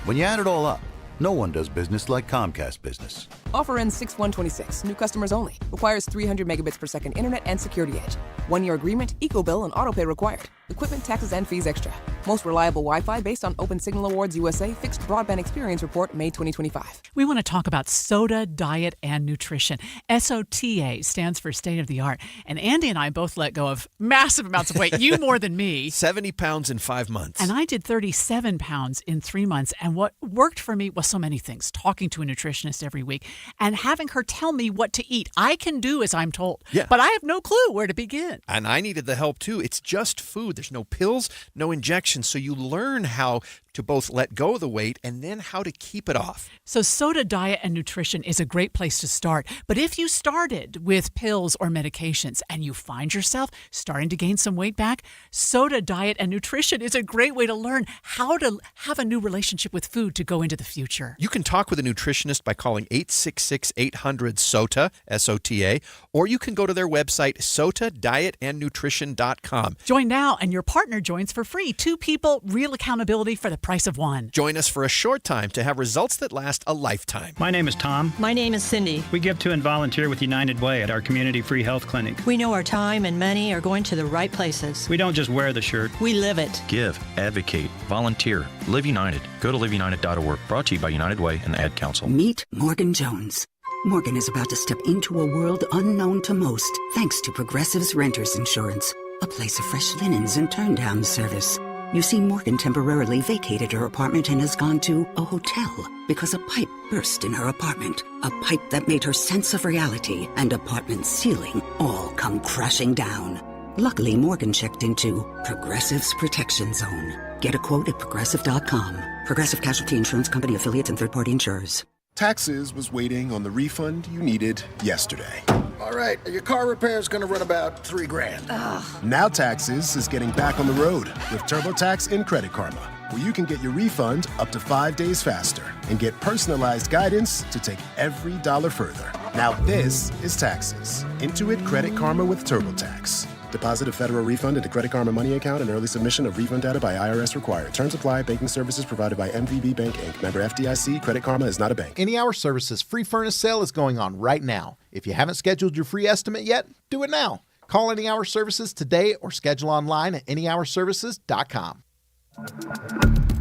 S6: When you add it all up, no one does business like Comcast Business.
S7: Offer ends 6/1/26. New customers only. Requires 300 megabits per second internet and security edge. 1-year agreement, eco-bill, and autopay required. Equipment, taxes, and fees extra. Most reliable Wi-Fi based on Open Signal Awards USA Fixed Broadband Experience Report, May 2025.
S16: We want to talk about SOTA, diet, and nutrition. SOTA stands for state of the art. And Andy and I both let go of massive amounts of weight. You more than me.
S1: 70 pounds in 5 months.
S16: And I did 37 pounds in 3 months. And what worked for me was so many things. Talking to a nutritionist every week and having her tell me what to eat. I can do as I'm told.
S1: Yeah.
S16: But I have no clue where to begin.
S1: And I needed the help too. It's just food. There's no pills, no injections. So you learn how to both let go of the weight and then how to keep it off.
S16: So SOTA Diet and Nutrition is a great place to start. But if you started with pills or medications and you find yourself starting to gain some weight back, SOTA Diet and Nutrition is a great way to learn how to have a new relationship with food to go into the future.
S1: You can talk with a nutritionist by calling 866-800-SOTA, S-O-T-A, or you can go to their website, sotadietandnutrition.com.
S16: Join now and your partner joins for free. 2 people, real accountability for the price of one.
S1: Join us for a short time to have results that last a lifetime.
S8: My name is Tom.
S10: My name is Cindy.
S8: We give to and volunteer with United Way at our community free health clinic.
S10: We know our time and money are going to the right places.
S8: We don't just wear the shirt.
S10: We live it.
S12: Give, advocate, volunteer, Live United. Go to liveunited.org. Brought to you by United Way and the Ad Council.
S18: Meet Morgan Jones. Morgan is about to step into a world unknown to most, thanks to Progressive's Renters Insurance, a place of fresh linens and turn-down service. You see, Morgan temporarily vacated her apartment and has gone to a hotel because a pipe burst in her apartment. A pipe that made her sense of reality and apartment ceiling all come crashing down. Luckily, Morgan checked into Progressive's Protection Zone. Get a quote at Progressive.com. Progressive Casualty Insurance Company affiliates and third-party insurers.
S19: Taxes was waiting on the refund you needed yesterday.
S22: All right, your car repair is going to run about $3,000.
S19: Ugh. Now Taxes is getting back on the road with TurboTax and Credit Karma, where you can get your refund up to 5 days faster and get personalized guidance to take every dollar further. Now this is Taxes. Intuit Credit Karma with TurboTax. Deposit a federal refund into Credit Karma Money account and early submission of refund data by IRS required. Terms apply. Banking services provided by MVB Bank, Inc. Member FDIC. Credit Karma is not a bank.
S24: Any Hour Services free furnace sale is going on right now. If you haven't scheduled your free estimate yet, do it now. Call Any Hour Services today or schedule online at anyhourservices.com.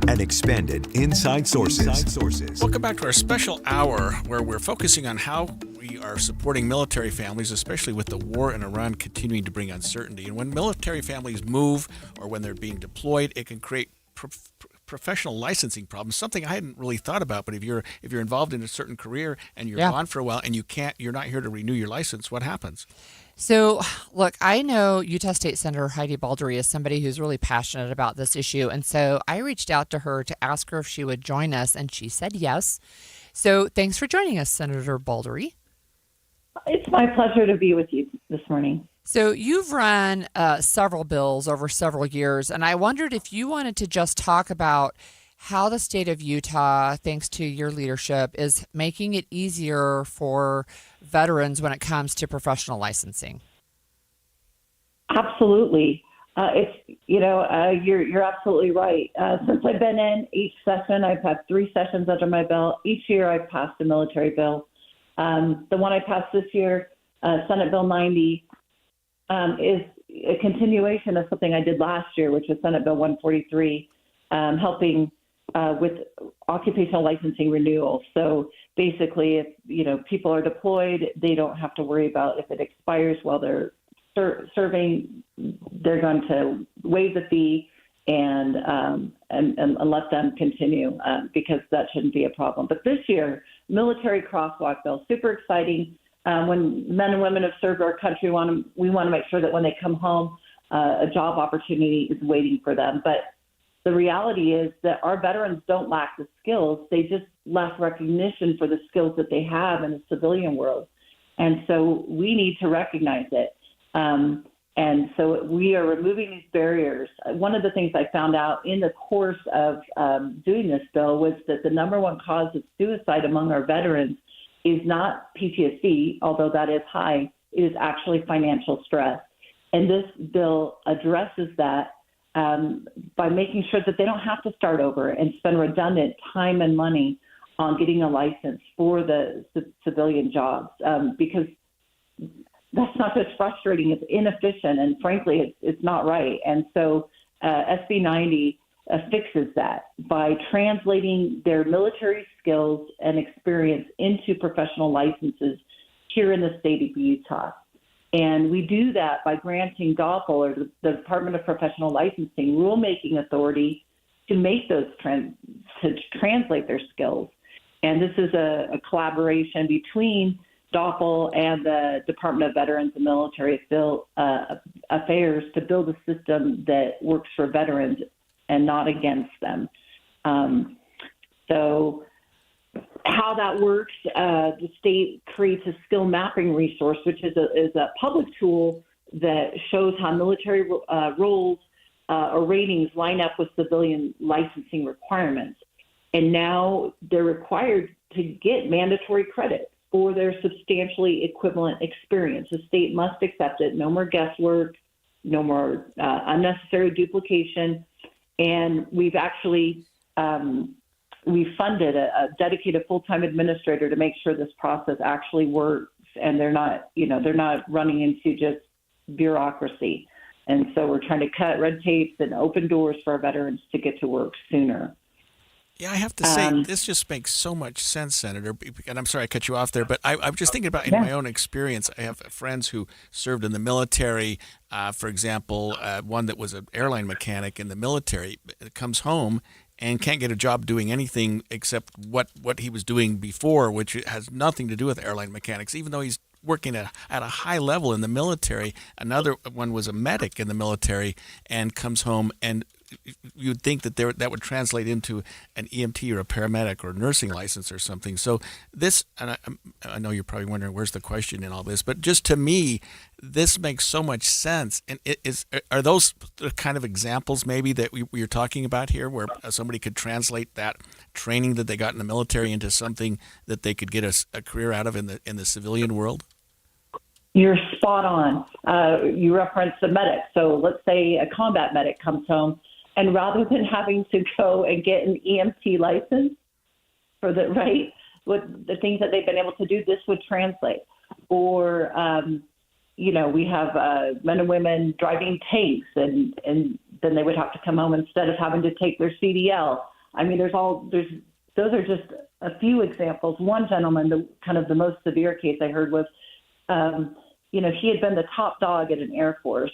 S20: And expanded Inside Sources.
S15: Welcome back to our special hour where we're focusing on how we are supporting military families, especially with the war in Iran continuing to bring uncertainty. And when military families move or when they're being deployed, it can create professional licensing problems, something I hadn't really thought about. But if you're involved in a certain career and you're gone for a while and you're not here to renew your license, what happens?
S17: So, look, I know Utah State Senator Heidi Baldree is somebody who's really passionate about this issue. And so I reached out to her to ask her if she would join us, and she said yes. So thanks for joining us, Senator Baldree.
S23: It's my pleasure to be with you this morning.
S17: So you've run several bills over several years, and I wondered if you wanted to just talk about how the state of Utah, thanks to your leadership, is making it easier for veterans when it comes to professional licensing.
S23: Absolutely. You're absolutely right. Since I've been in each session, I've had 3 sessions under my belt. Each year I've passed a military bill. The one I passed this year, Senate Bill 90, is a continuation of something I did last year, which was Senate Bill 143, helping with occupational licensing renewal. So basically, if people are deployed, they don't have to worry about if it expires while they're serving. They're going to waive the fee and let them continue because that shouldn't be a problem. But this year, military crosswalk bill, super exciting. When men and women have served our country, we want to make sure that when they come home, a job opportunity is waiting for them. But the reality is that our veterans don't lack the skills. They just lack recognition for the skills that they have in the civilian world. And so we need to recognize it. And so we are removing these barriers. One of the things I found out in the course of doing this bill was that the number one cause of suicide among our veterans is not PTSD, although that is high. It is actually financial stress. And this bill addresses that by making sure that they don't have to start over and spend redundant time and money on getting a license for the civilian jobs, because that's not just frustrating, it's inefficient, and frankly, it's not right. And so SB 90 fixes that by translating their military skills and experience into professional licenses here in the state of Utah. And we do that by granting DOPL, or the Department of Professional Licensing, rulemaking authority to make those to translate their skills. And this is a collaboration between DOPL and the Department of Veterans and Military Affairs to build a system that works for veterans and not against them. So how that works, the state creates a skill mapping resource, which is a public tool that shows how military roles or ratings line up with civilian licensing requirements. And now they're required to get mandatory credit for their substantially equivalent experience. The state must accept it. No more guesswork, no more unnecessary duplication. And we've actually we funded a dedicated full-time administrator to make sure this process actually works, and they're not running into just bureaucracy. And so we're trying to cut red tapes and open doors for our veterans to get to work sooner.
S15: Yeah, I have to say, this just makes so much sense, Senator. And I'm sorry I cut you off there, but I'm just thinking about in my own experience. I have friends who served in the military. For example, one that was an airline mechanic in the military comes home and can't get a job doing anything except what he was doing before, which has nothing to do with airline mechanics, even though he's working at a high level in the military. Another one was a medic in the military and comes home, and you'd think that that would translate into an EMT or a paramedic or a nursing license or something. So this, and I know you're probably wondering where's the question in all this, but just to me, this makes so much sense. And are those the kind of examples maybe that we're talking about here, where somebody could translate that training that they got in the military into something that they could get a career out of in the civilian world?
S23: You're spot on. You referenced the medic. So let's say a combat medic comes home, and rather than having to go and get an EMT license for with the things that they've been able to do, this would translate. Or, we have men and women driving tanks, and then they would have to come home instead of having to take their CDL. I mean, those are just a few examples. One gentleman, the most severe case I heard was, he had been the top dog at an Air Force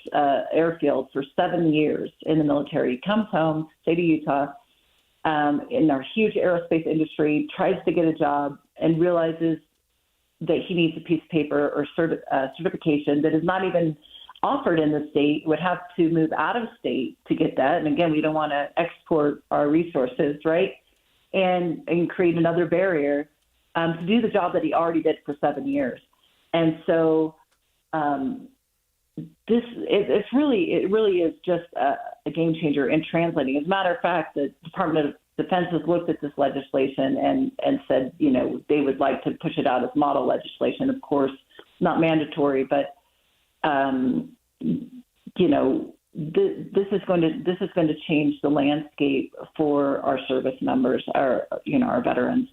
S23: airfield for 7 years in the military. He comes home, state of Utah, in our huge aerospace industry, tries to get a job and realizes that he needs a piece of paper or certification that is not even offered in the state, would have to move out of state to get that. And again, we don't want to export our resources, right? And create another barrier to do the job that he already did for 7 years. And so it really is just a game changer in translating. As a matter of fact, the Department of Defense has looked at this legislation and said, they would like to push it out as model legislation. Of course, not mandatory, but this is going to change the landscape for our service members, our veterans,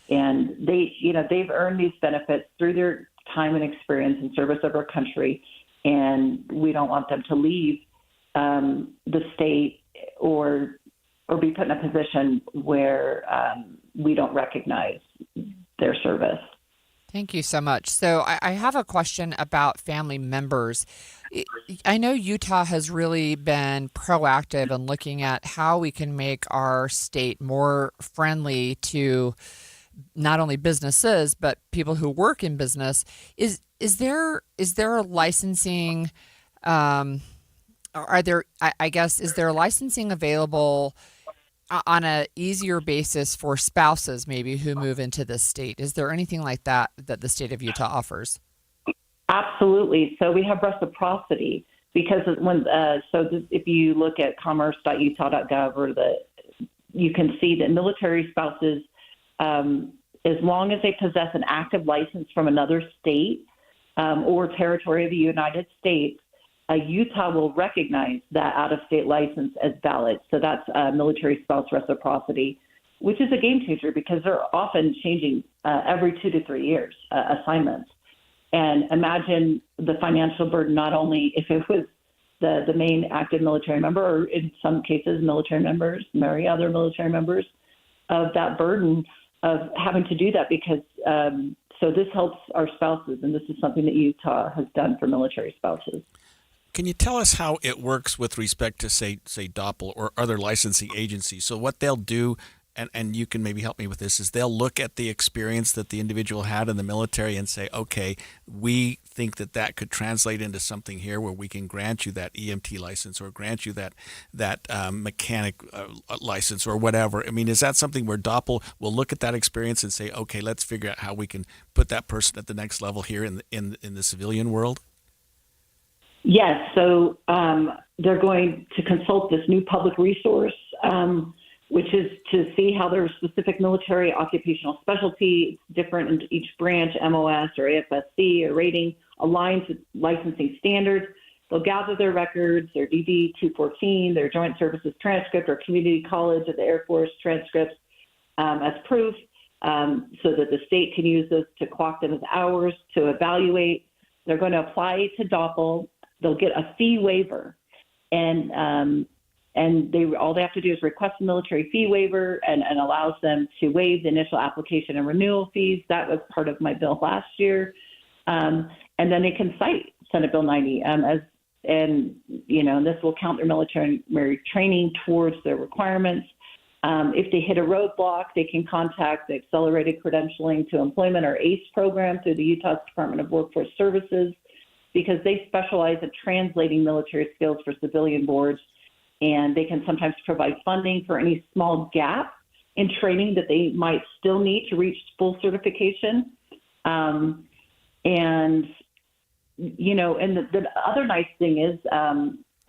S23: and they've earned these benefits through their time and experience in service of our country, and we don't want them to leave the state or be put in a position where we don't recognize their service.
S17: Thank you so much. So I have a question about family members. I know Utah has really been proactive in looking at how we can make our state more friendly to not only businesses but people who work in business. Is there a licensing? Is there licensing available on a easier basis for spouses maybe who move into this state? Is there anything like that the state of Utah offers?
S23: Absolutely. So we have reciprocity because if you look at commerce.utah.gov you can see that military spouses, as long as they possess an active license from another state or territory of the United States, Utah will recognize that out-of-state license as valid. So that's military spouse reciprocity, which is a game changer because they're often changing every 2 to 3 years assignments. And imagine the financial burden, not only if it was the main active military member, or in some cases military members marry other military members, of that burden of having to do that because so this helps our spouses, and this is something that Utah has done for military spouses.
S15: Can you tell us how it works with respect to, say Doppel or other licensing agencies? So what they'll do, and you can maybe help me with this, is they'll look at the experience that the individual had in the military and say, okay, we think that could translate into something here where we can grant you that EMT license or grant you that mechanic license or whatever. I mean, is that something where Doppel will look at that experience and say, okay, let's figure out how we can put that person at the next level here in the civilian world?
S23: Yes, so they're going to consult this new public resource, which is to see how their specific military occupational specialty, different in each branch, MOS or AFSC or rating, aligns with licensing standards. they'll gather their records, their DD 214, their Joint Services transcript, or Community College of the Air Force transcripts as proof, so that the state can use those to clock them as hours to evaluate. They're going to apply to DOPL. They'll get a fee waiver, and all they have to do is request a military fee waiver, and allows them to waive the initial application and renewal fees. That was part of my bill last year, and then they can cite Senate Bill 90 and this will count their military training towards their requirements. If they hit a roadblock, they can contact the Accelerated Credentialing to Employment, or ACE program, through the Utah Department of Workforce Services, because they specialize in translating military skills for civilian boards, and they can sometimes provide funding for any small gap in training that they might still need to reach full certification. And the other nice thing is,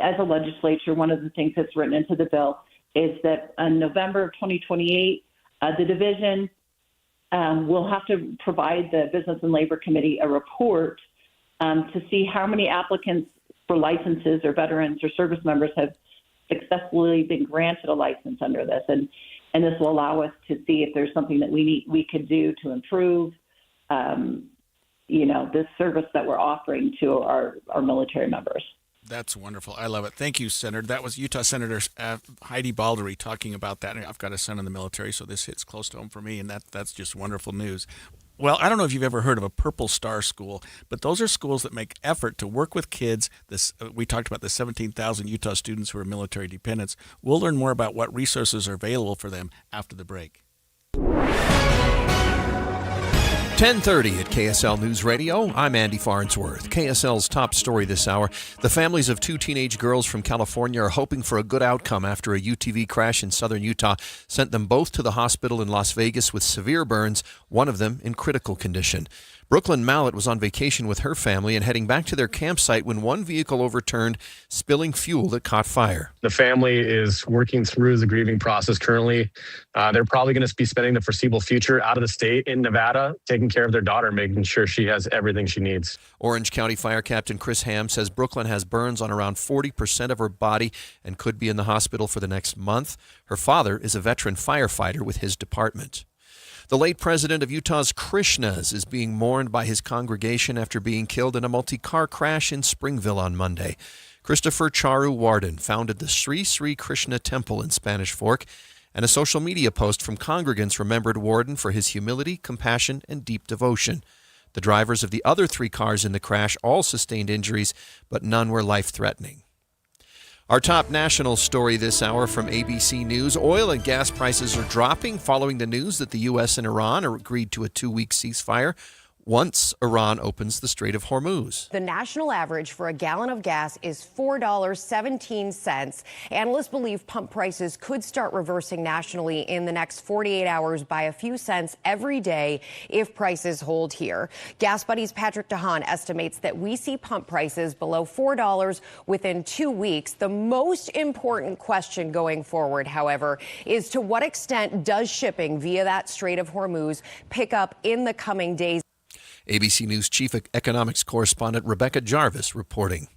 S23: as a legislature, one of the things that's written into the bill is that in November of 2028, the division will have to provide the Business and Labor Committee a report to see how many applicants for licenses or veterans or service members have successfully been granted a license under this. And this will allow us to see if there's something that we could do to improve this service that we're offering to our military members.
S15: That's wonderful. I love it. Thank you, Senator. That was Utah Senator Heidi Baldery talking about that. I've got a son in the military, so this hits close to home for me, and that's just wonderful news. Well, I don't know if you've ever heard of a Purple Star School, but those are schools that make effort to work with kids. We talked about the 17,000 Utah students who are military dependents. We'll learn more about what resources are available for them after the break.
S1: 10:30 at KSL News Radio. I'm Andy Farnsworth. KSL's top story this hour. The families of two teenage girls from California are hoping for a good outcome after a UTV crash in southern Utah sent them both to the hospital in Las Vegas with severe burns, one of them in critical condition. Brooklyn Mallett was on vacation with her family and heading back to their campsite when one vehicle overturned, spilling fuel that caught fire.
S11: The family is working through the grieving process currently. They're probably going to be spending the foreseeable future out of the state in Nevada, taking care of their daughter, making sure she has everything she needs.
S1: Orange County Fire Captain Chris Ham says Brooklyn has burns on around 40% of her body and could be in the hospital for the next month. Her father is a veteran firefighter with his department. The late president of Utah's Krishnas is being mourned by his congregation after being killed in a multi-car crash in Springville on Monday. Christopher Charu Warden founded the Sri Sri Krishna Temple in Spanish Fork, and a social media post from congregants remembered Warden for his humility, compassion, and deep devotion. The drivers of the other 3 cars in the crash all sustained injuries, but none were life-threatening. Our top national story this hour from ABC News. Oil and gas prices are dropping following the news that the U.S. and Iran agreed to a 2-week ceasefire once Iran opens the Strait of Hormuz.
S13: The national average for a gallon of gas is $4.17. Analysts believe pump prices could start reversing nationally in the next 48 hours by a few cents every day if prices hold here. Gas Buddy's Patrick DeHaan estimates that we see pump prices below $4 within 2 weeks. The most important question going forward, however, is to what extent does shipping via that Strait of Hormuz pick up in the coming days?
S1: ABC News Chief Economics Correspondent Rebecca Jarvis reporting.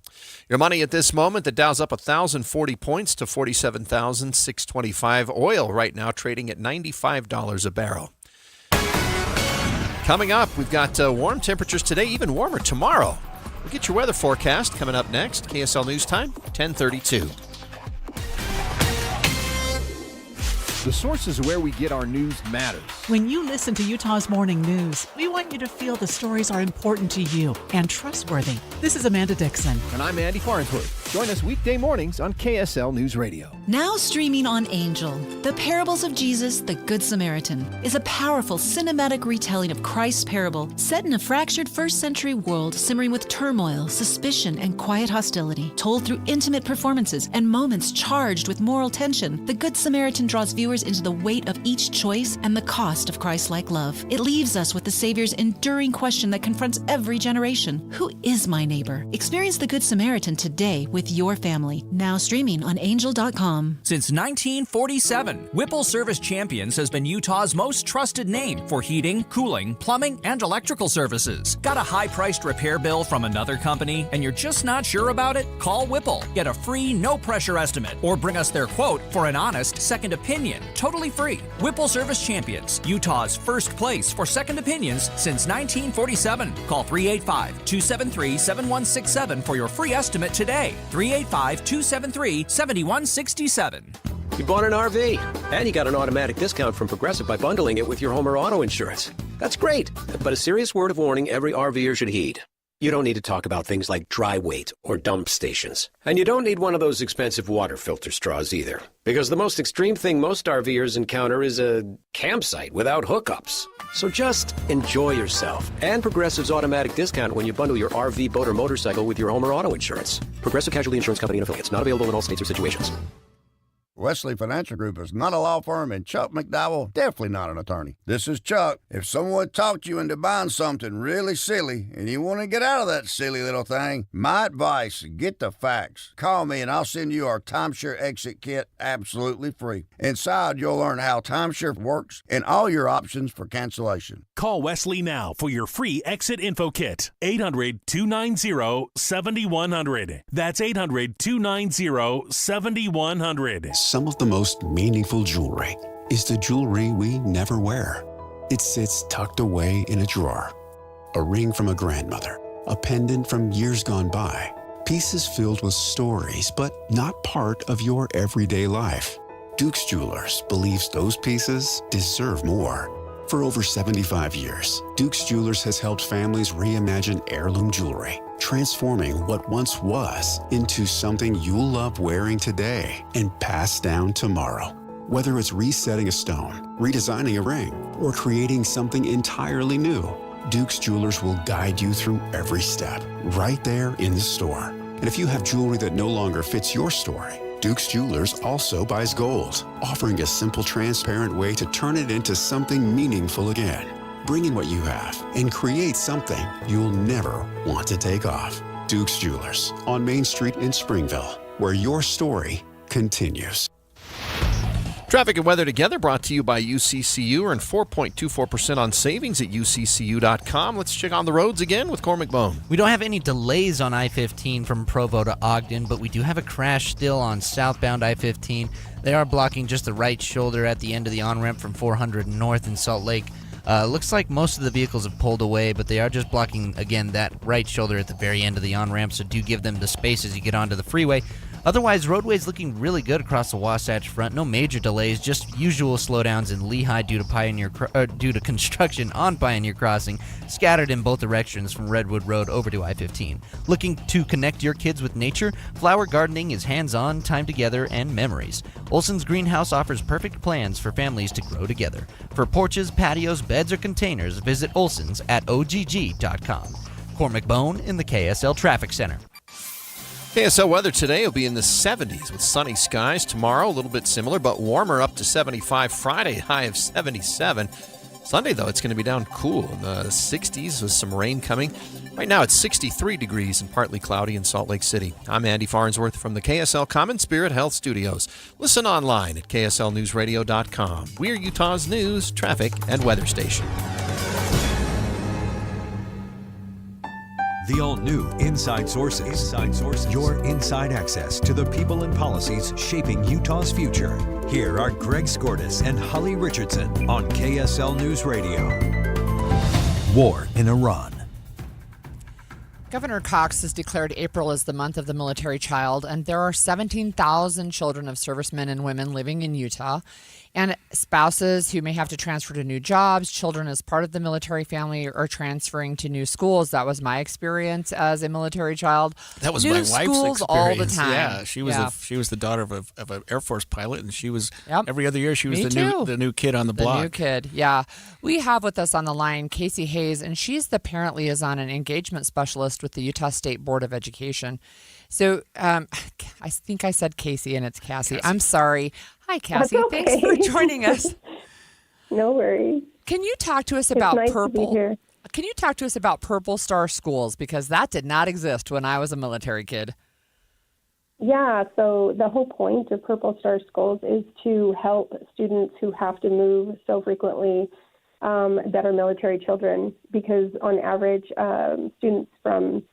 S1: Your money at this moment, the Dow's up 1,040 points to 47,625. Oil right now trading at $95 a barrel. Coming up, we've got warm temperatures today, even warmer tomorrow. We'll get your weather forecast coming up next. KSL News Time, 10:32.
S14: The sources where we get our news matters.
S16: When you listen to Utah's Morning News, we want you to feel the stories are important to you and trustworthy. This is Amanda Dixon.
S14: And I'm Andy Farnsworth. Join us weekday mornings on KSL News Radio.
S21: Now streaming on Angel, The Parables of Jesus, the Good Samaritan, is a powerful cinematic retelling of Christ's parable set in a fractured first-century world simmering with turmoil, suspicion, and quiet hostility. Told through intimate performances and moments charged with moral tension, The Good Samaritan draws viewers into the weight of each choice and the cost of Christ-like love. It leaves us with the Savior's enduring question that confronts every generation. Who is my neighbor? Experience The Good Samaritan today with with your family. Now streaming on Angel.com.
S2: Since 1947, Whipple Service Champions has been Utah's most trusted name for heating, cooling, plumbing, and electrical services. Got a high-priced repair bill from another company and you're just not sure about it? Call Whipple. Get a free, no-pressure estimate or bring us their quote for an honest second opinion. Totally free. Whipple Service Champions, Utah's first place for second opinions since 1947. Call 385-273-7167 for your free estimate today. 385-273-7167.
S3: You bought an RV, and you got an automatic discount from Progressive by bundling it with your home or auto insurance. That's great, but a serious word of warning every RVer should heed. You don't need to talk about things like dry weight or dump stations. And you don't need one of those expensive water filter straws either. Because the most extreme thing most RVers encounter is a campsite without hookups. So just enjoy yourself and Progressive's automatic discount when you bundle your RV, boat, or motorcycle with your home or auto insurance. Progressive Casualty Insurance Company and Affiliates. Not available in all states or situations.
S4: Wesley Financial Group is not a law firm, and Chuck McDowell definitely not an attorney. This is Chuck. If someone talked you into buying something really silly and you want to get out of that silly little thing, my advice, get the facts. Call me and I'll send you our timeshare exit kit absolutely free. Inside, you'll learn how timeshare works and all your options for cancellation.
S9: Call Wesley now for your free exit info kit. 800-290-7100. That's 800-290-7100.
S25: Some of the most meaningful jewelry is the jewelry we never wear. It sits tucked away in a drawer. A ring from a grandmother, a pendant from years gone by. Pieces filled with stories, but not part of your everyday life. Duke's Jewelers believes those pieces deserve more. For over 75 years, Duke's Jewelers has helped families reimagine heirloom jewelry, transforming what once was into something you'll love wearing today and pass down tomorrow. Whether it's resetting a stone, redesigning a ring, or creating something entirely new, Duke's Jewelers will guide you through every step, right there in the store. And if you have jewelry that no longer fits your story, Duke's Jewelers also buys gold, offering a simple, transparent way to turn it into something meaningful again. Bring in what you have and create something you'll never want to take off. Duke's Jewelers on Main Street in Springville, where your story continues.
S1: Traffic and weather together brought to you by UCCU. Earn 4.24% on savings at UCCU.com. Let's check on the roads again with Cormac Bone.
S26: We don't have any delays on I-15 from Provo to Ogden, but we do have a crash still on southbound I-15. They are blocking just the right shoulder at the end of the on-ramp from 400 north in Salt Lake. Looks like most of the vehicles have pulled away, but they are just blocking, again, that right shoulder at the very end of the on-ramp, so do give them the space as you get onto the freeway. Otherwise, roadway's looking really good across the Wasatch Front. No major delays, just usual slowdowns in Lehigh due to construction on Pioneer Crossing, scattered in both directions from Redwood Road over to I-15. Looking to connect your kids with nature? Flower gardening is hands-on, time together, and memories. Olson's Greenhouse offers perfect plans for families to grow together. For porches, patios, beds, or containers, visit Olson's at OGG.com. Cormac Bone in the KSL Traffic Center.
S1: KSL weather today will be in the 70s with sunny skies. Tomorrow, a little bit similar, but warmer, up to 75. Friday, high of 77. Sunday, though, it's going to be down cool in the 60s with some rain coming. Right now, it's 63 degrees and partly cloudy in Salt Lake City. I'm Andy Farnsworth from the KSL Common Spirit Health Studios. Listen online at KSLNewsRadio.com. We're Utah's news, traffic, and weather station.
S20: The all-new Inside Sources. Your inside access to the people and policies shaping Utah's future. Here are Greg Skordas and Holly Richardson on KSL News Radio. War in Iran.
S17: Governor Cox has declared April as the month of the military child, and there are 17,000 children of servicemen and women living in Utah, and spouses who may have to transfer to new jobs, children as part of the military family are transferring to new schools. That was my experience as a military child.
S15: That was
S17: new
S15: my wife's experience.
S17: All the time.
S15: Yeah, she was the daughter of an Air Force pilot, and she was every other year she was the new kid on the block.
S17: The new kid, yeah. We have with us on the line Casey Hayes, and she's the parent liaison and engagement specialist with the Utah State Board of Education. So I think I said Casey, and it's Cassie. I'm sorry. Hi, Cassie.
S27: Okay.
S17: Thanks for joining us.
S27: No worries.
S17: Can you talk to us about
S27: nice
S17: Purple?
S27: To be here.
S17: Can you talk to us about Purple Star Schools? Because that did not exist when I was a military kid.
S27: Yeah, so the whole point of Purple Star Schools is to help students who have to move so frequently that are military children, because on average, students from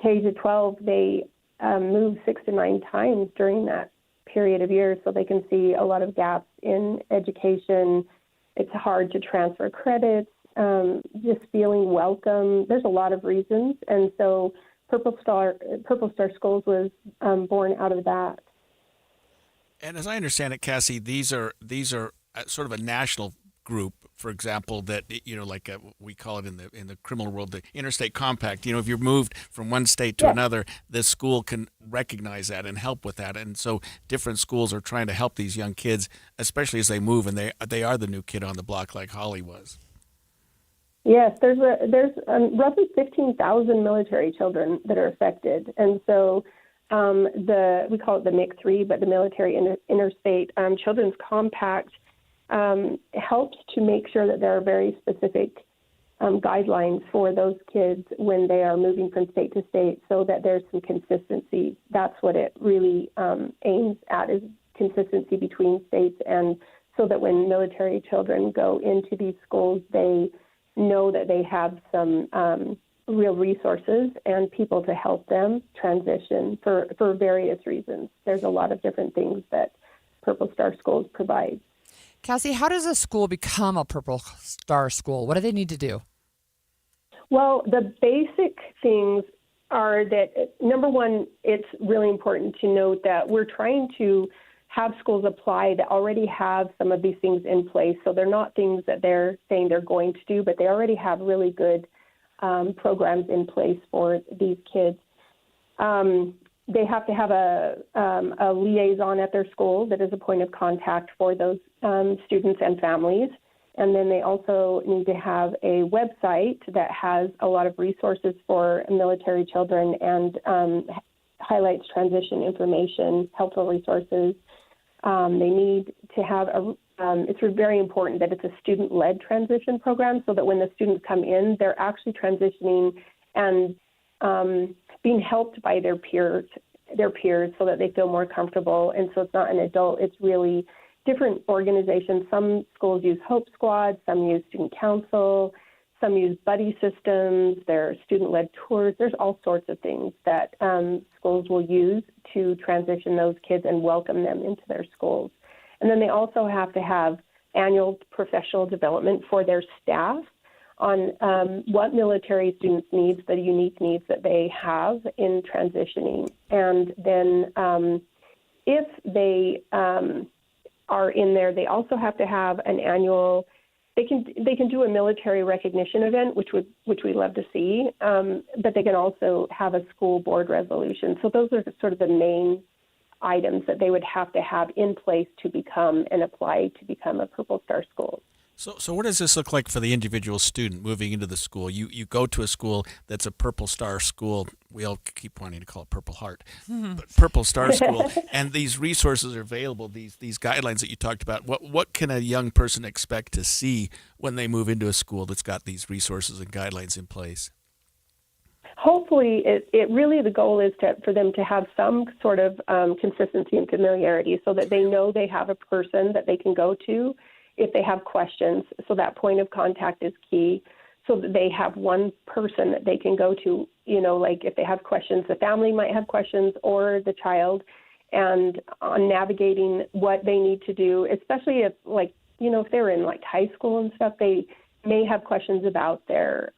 S27: K to 12, they move 6 to 9 times during that period of years, so they can see a lot of gaps in education. It's hard to transfer credits, just feeling welcome. There's a lot of reasons, and so Purple Star Schools was born out of that.
S15: And as I understand it, Cassie, these are sort of a national group. For example, that like we call it in the criminal world, the interstate compact. If you're moved from one state to another, the school can recognize that and help with that. And so different schools are trying to help these young kids, especially as they move, and they are the new kid on the block, like Holly was.
S27: Yes, there's roughly 15,000 military children that are affected, and so we call it the MIC3, but the Military Interstate Children's Compact helps to make sure that there are very specific guidelines for those kids when they are moving from state to state, so that there's some consistency. That's what it really aims at, is consistency between states, and so that when military children go into these schools, they know that they have some real resources and people to help them transition for various reasons. There's a lot of different things that Purple Star Schools provide.
S17: Cassie, how does a school become a Purple Star School? What do they need to do?
S27: Well, the basic things are that, number one, it's really important to note that we're trying to have schools apply that already have some of these things in place. So they're not things that they're saying they're going to do, but they already have really good programs in place for these kids. They have to have a liaison at their school that is a point of contact for those students and families. And then they also need to have a website that has a lot of resources for military children and highlights transition information, helpful resources. They need to have it's very important that it's a student-led transition program, so that when the students come in, they're actually transitioning and being helped by their peers so that they feel more comfortable. And so it's not an adult, it's really different organizations. Some schools use Hope Squad, some use student council, some use buddy systems, there are student-led tours. There's all sorts of things that schools will use to transition those kids and welcome them into their schools. And then they also have to have annual professional development for their staff on what military students' needs, the unique needs that they have in transitioning. And then if they are in there, they also have to have an annual. They can do a military recognition event, which we love to see, but they can also have a school board resolution. So those are sort of the main items that they would have to have in place to become and apply to become a Purple Star School.
S15: So what does this look like for the individual student moving into the school? You go to a school that's a Purple Star School. We all keep wanting to call it Purple Heart, but Purple Star School. And these resources are available, these guidelines that you talked about. What can a young person expect to see when they move into a school that's got these resources and guidelines in place?
S27: Hopefully, it really, the goal is for them to have some sort of consistency and familiarity, so that they know they have a person that they can go to if they have questions. So that point of contact is key, so that they have one person that they can go to, like if they have questions, the family might have questions, or the child, and on navigating what they need to do, especially if if they're in high school and stuff, they may have questions about their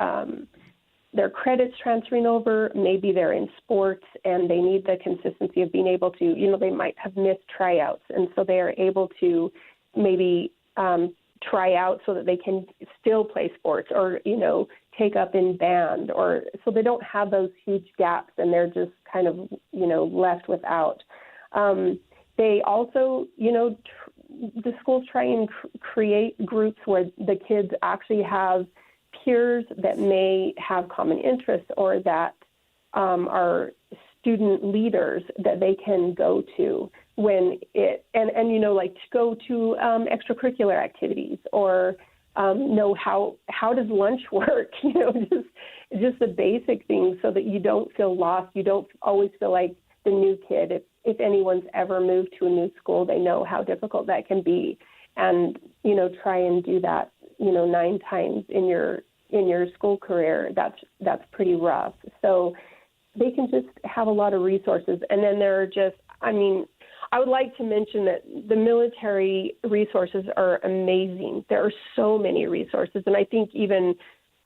S27: credits transferring over. Maybe they're in sports and they need the consistency of being able to, they might have missed tryouts, and so they are able to maybe try out so that they can still play sports or, take up in band, or so they don't have those huge gaps and they're just kind of, left without. They also, the schools try and create groups where the kids actually have peers that may have common interests, or that are student leaders that they can go to when to go to extracurricular activities, or know how does lunch work, just the basic things, so that you don't feel lost. You don't always feel like the new kid if anyone's ever moved to a new school, they know how difficult that can be. And, try and do that, 9 times in your school career, that's pretty rough. So they can just have a lot of resources. And then there are just, I would like to mention that the military resources are amazing. There are so many resources. And I think even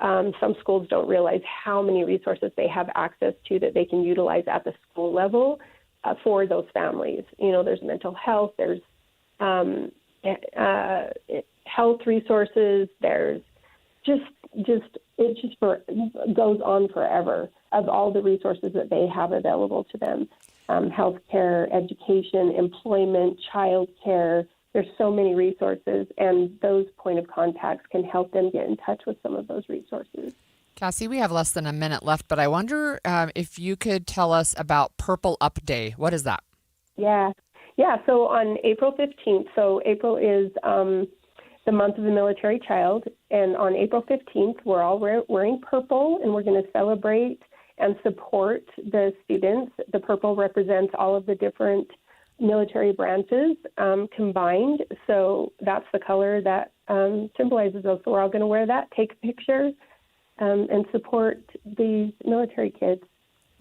S27: some schools don't realize how many resources they have access to that they can utilize at the school level for those families. There's mental health, there's health resources, there's it goes on forever of all the resources that they have available to them. Healthcare, education, employment, childcare. There's so many resources, and those point of contacts can help them get in touch with some of those resources.
S17: Cassie, we have less than a minute left, but I wonder if you could tell us about Purple Up Day. What is that?
S27: Yeah. So on April 15th, so April is the month of the military child, and on April 15th, we're all wearing purple, and we're going to celebrate and support the students. The purple represents all of the different military branches combined. So that's the color that symbolizes those. So we're all going to wear that, take a picture, and support these military kids.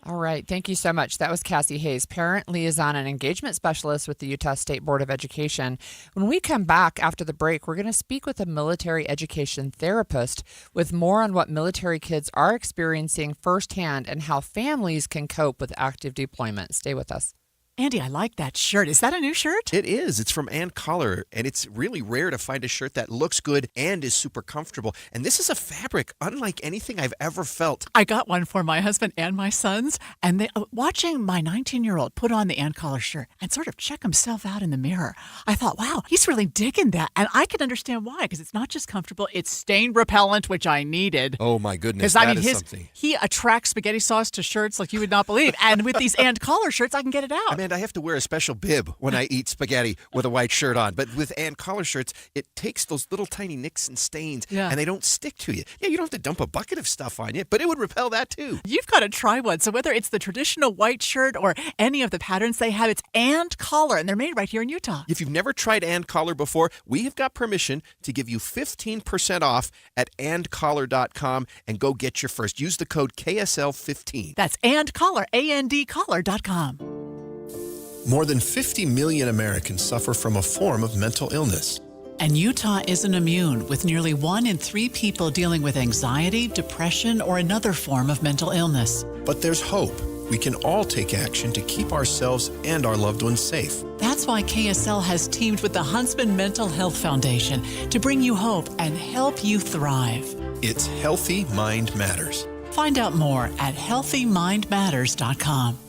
S17: All right. Thank you so much. That was Cassie Hayes, parent liaison and engagement specialist with the Utah State Board of Education. When we come back after the break, we're going to speak with a military education therapist with more on what military kids are experiencing firsthand and how families can cope with active deployment. Stay with us.
S16: Andy, I like that shirt. Is that a new shirt?
S1: It is. It's from Ann Collar, and it's really rare to find a shirt that looks good and is super comfortable. And this is a fabric unlike anything I've ever felt.
S16: I got one for my husband and my sons, and they watching my 19-year-old put on the Ann Collar shirt and sort of check himself out in the mirror. I thought, wow, he's really digging that. And I can understand why, because it's not just comfortable, it's stain repellent, which I needed.
S1: Oh, my goodness.
S16: Because,
S1: something.
S16: He attracts spaghetti sauce to shirts like you would not believe. And with these Ann Collar shirts, I can get it out.
S1: I have to wear a special bib when I eat spaghetti with a white shirt on. But with Ann Collar shirts, it takes those little tiny nicks and stains, and they don't stick to you. Yeah, you don't have to dump a bucket of stuff on you, but it would repel that too.
S16: You've got to try one. So whether it's the traditional white shirt or any of the patterns they have, it's Ann Collar, and they're made right here in Utah.
S1: If you've never tried Ann Collar before, we have got permission to give you 15% off at andcollar.com and go get your first. Use the code KSL15.
S16: That's Ann Collar, andcollar.com.
S5: More than 50 million Americans suffer from a form of mental illness.
S16: And Utah isn't immune, with nearly 1 in 3 people dealing with anxiety, depression, or another form of mental illness.
S5: But there's hope. We can all take action to keep ourselves and our loved ones safe.
S16: That's why KSL has teamed with the Huntsman Mental Health Foundation to bring you hope and help you thrive.
S5: It's Healthy Mind Matters.
S16: Find out more at healthymindmatters.com.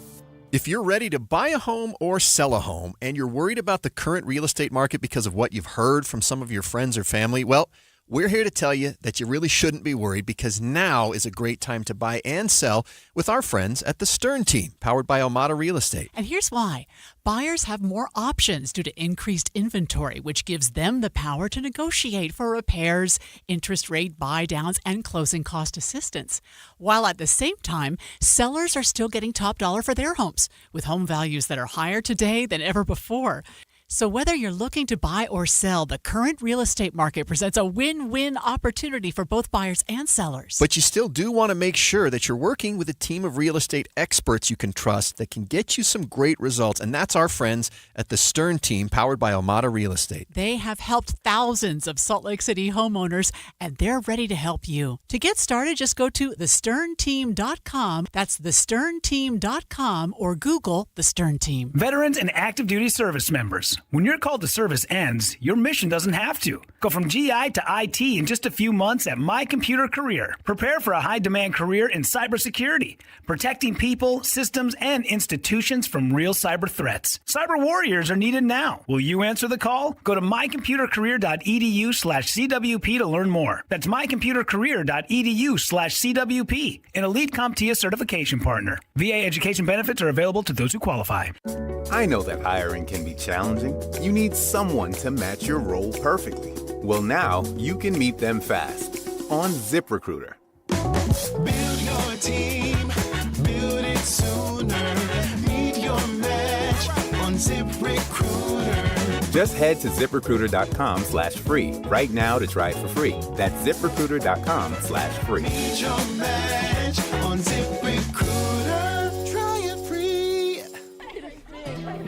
S1: If you're ready to buy a home or sell a home and you're worried about the current real estate market because of what you've heard from some of your friends or family, well, we're here to tell you that you really shouldn't be worried, because now is a great time to buy and sell with our friends at the Stern Team, powered by Almada Real Estate.
S16: And here's why. Buyers have more options due to increased inventory, which gives them the power to negotiate for repairs, interest rate buy downs, and closing cost assistance. While at the same time, sellers are still getting top dollar for their homes, with home values that are higher today than ever before. So whether you're looking to buy or sell, the current real estate market presents a win-win opportunity for both buyers and sellers.
S1: But you still do want to make sure that you're working with a team of real estate experts you can trust that can get you some great results. And that's our friends at the Stern Team, powered by Almada Real Estate.
S16: They have helped thousands of Salt Lake City homeowners, and they're ready to help you. To get started, just go to thesternteam.com. That's thesternteam.com, or Google The Stern Team.
S6: Veterans and active duty service members. When your call to service ends, your mission doesn't have to. Go from GI to IT in just a few months at My Computer Career. Prepare for a high-demand career in cybersecurity, protecting people, systems, and institutions from real cyber threats. Cyber warriors are needed now. Will you answer the call? Go to mycomputercareer.edu/CWP to learn more. That's mycomputercareer.edu/CWP, an elite CompTIA certification partner. VA education benefits are available to those who qualify.
S7: I know that hiring can be challenging. You need someone to match your role perfectly. Well, now you can meet them fast on ZipRecruiter.
S8: Build your team, build it sooner. Meet your match ZipRecruiter.
S7: Just head to ZipRecruiter.com/free right now to try it for free. That's ZipRecruiter.com/free.
S8: Need your match on ZipRecruiter. Try it free.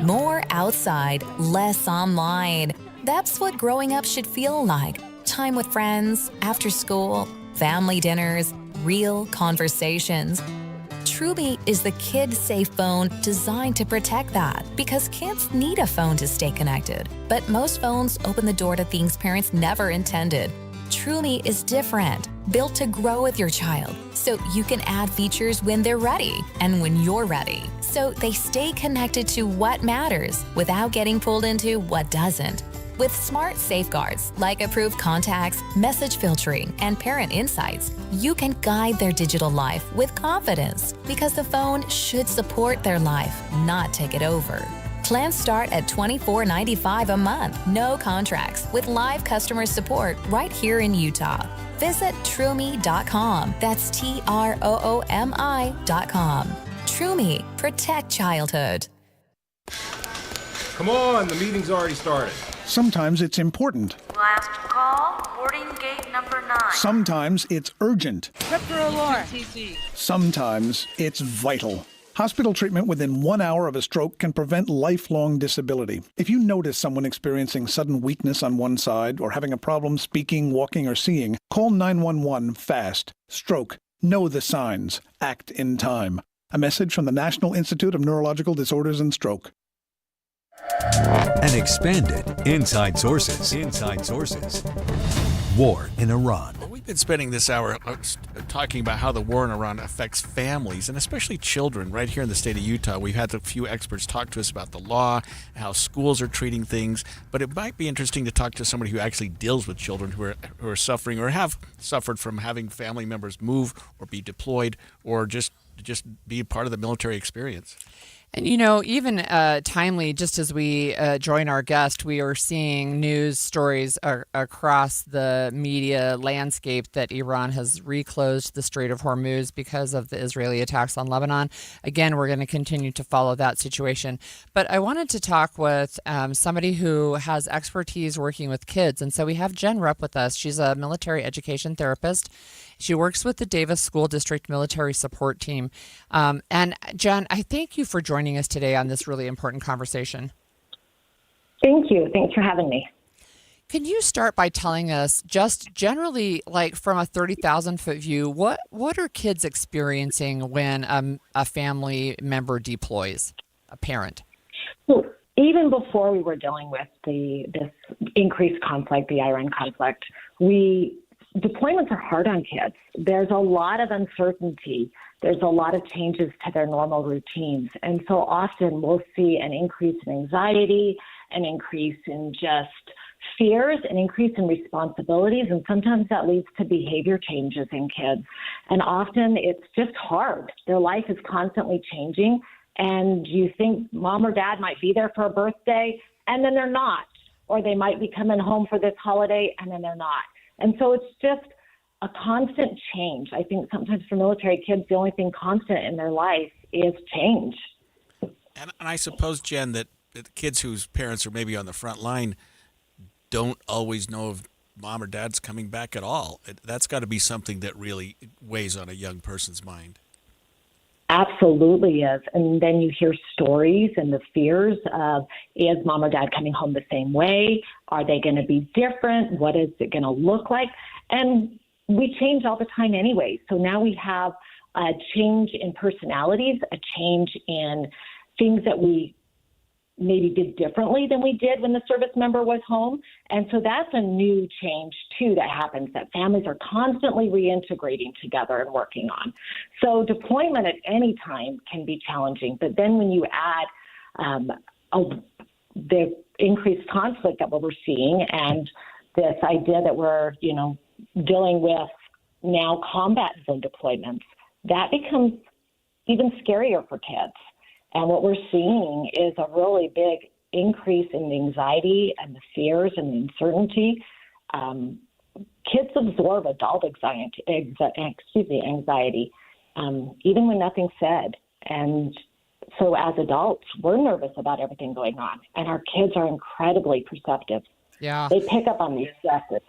S10: More outside, less online. That's what growing up should feel like. Time with friends, after school, family dinners, real conversations. Truby is the kid-safe phone designed to protect that because kids need a phone to stay connected. But most phones open the door to things parents never intended. Truby is different, built to grow with your child, so you can add features when they're ready and when you're ready, so they stay connected to what matters without getting pulled into what doesn't. With smart safeguards like approved contacts, message filtering, and parent insights, you can guide their digital life with confidence because the phone should support their life, not take it over. Plans start at $24.95 a month, no contracts, with live customer support right here in Utah. Visit Troomi.com. That's TROOMI.com. Troomi, protect childhood.
S12: Come on, the meeting's already started.
S18: Sometimes it's important.
S19: Last call, boarding gate number 9.
S18: Sometimes it's urgent. Sometimes it's vital. Hospital treatment within 1 hour of a stroke can prevent lifelong disability. If you notice someone experiencing sudden weakness on one side or having a problem speaking, walking, or seeing, call 911 fast. Stroke. Know the signs. Act in time. A message from the National Institute of Neurological Disorders and Stroke.
S20: And expanded Inside Sources. Inside Sources. War in Iran.
S15: Well, we've been spending this hour talking about how the war in Iran affects families and especially children right here in the state of Utah. We've had a few experts talk to us about the law, how schools are treating things, but it might be interesting to talk to somebody who actually deals with children who are suffering or have suffered from having family members move or be deployed or just be a part of the military experience.
S17: And, even timely, just as we join our guest, we are seeing news stories across the media landscape that Iran has reclosed the Strait of Hormuz because of the Israeli attacks on Lebanon. Again, we're going to continue to follow that situation. But I wanted to talk with somebody who has expertise working with kids. And so we have Jen Rupp with us. She's a military education therapist. She works with the Davis School District Military Support Team. And Jen, I thank you for joining us today on this really important conversation.
S22: Thank you. Thanks for having me.
S17: Can you start by telling us just generally, like from a 30,000-foot view, what are kids experiencing when a family member deploys, a parent?
S22: Well, even before we were dealing with this increased conflict, the Iran conflict, deployments are hard on kids. There's a lot of uncertainty. There's a lot of changes to their normal routines. And so often we'll see an increase in anxiety, an increase in just fears, an increase in responsibilities. And sometimes that leads to behavior changes in kids. And often it's just hard. Their life is constantly changing. And you think mom or dad might be there for a birthday, and then they're not. Or they might be coming home for this holiday, and then they're not. And so it's just a constant change. I think sometimes for military kids, the only thing constant in their life is change.
S15: And I suppose, Jen, that kids whose parents are maybe on the front line don't always know if mom or dad's coming back at all. That's got to be something that really weighs on a young person's mind.
S22: Absolutely is. And then you hear stories and the fears of, is mom or dad coming home the same way? Are they going to be different? What is it going to look like? And we change all the time anyway. So now we have a change in personalities, a change in things that we maybe did differently than we did when the service member was home. And so that's a new change, too, that happens, that families are constantly reintegrating together and working on. So deployment at any time can be challenging. But then when you add the increased conflict that we're seeing and this idea that we're, dealing with now combat zone deployments, that becomes even scarier for kids. And what we're seeing is a really big increase in the anxiety and the fears and the uncertainty. Kids absorb adult anxiety, even when nothing's said. And So as adults, we're nervous about everything going on, and our kids are incredibly perceptive.
S17: Yeah.
S22: They pick up on these stresses.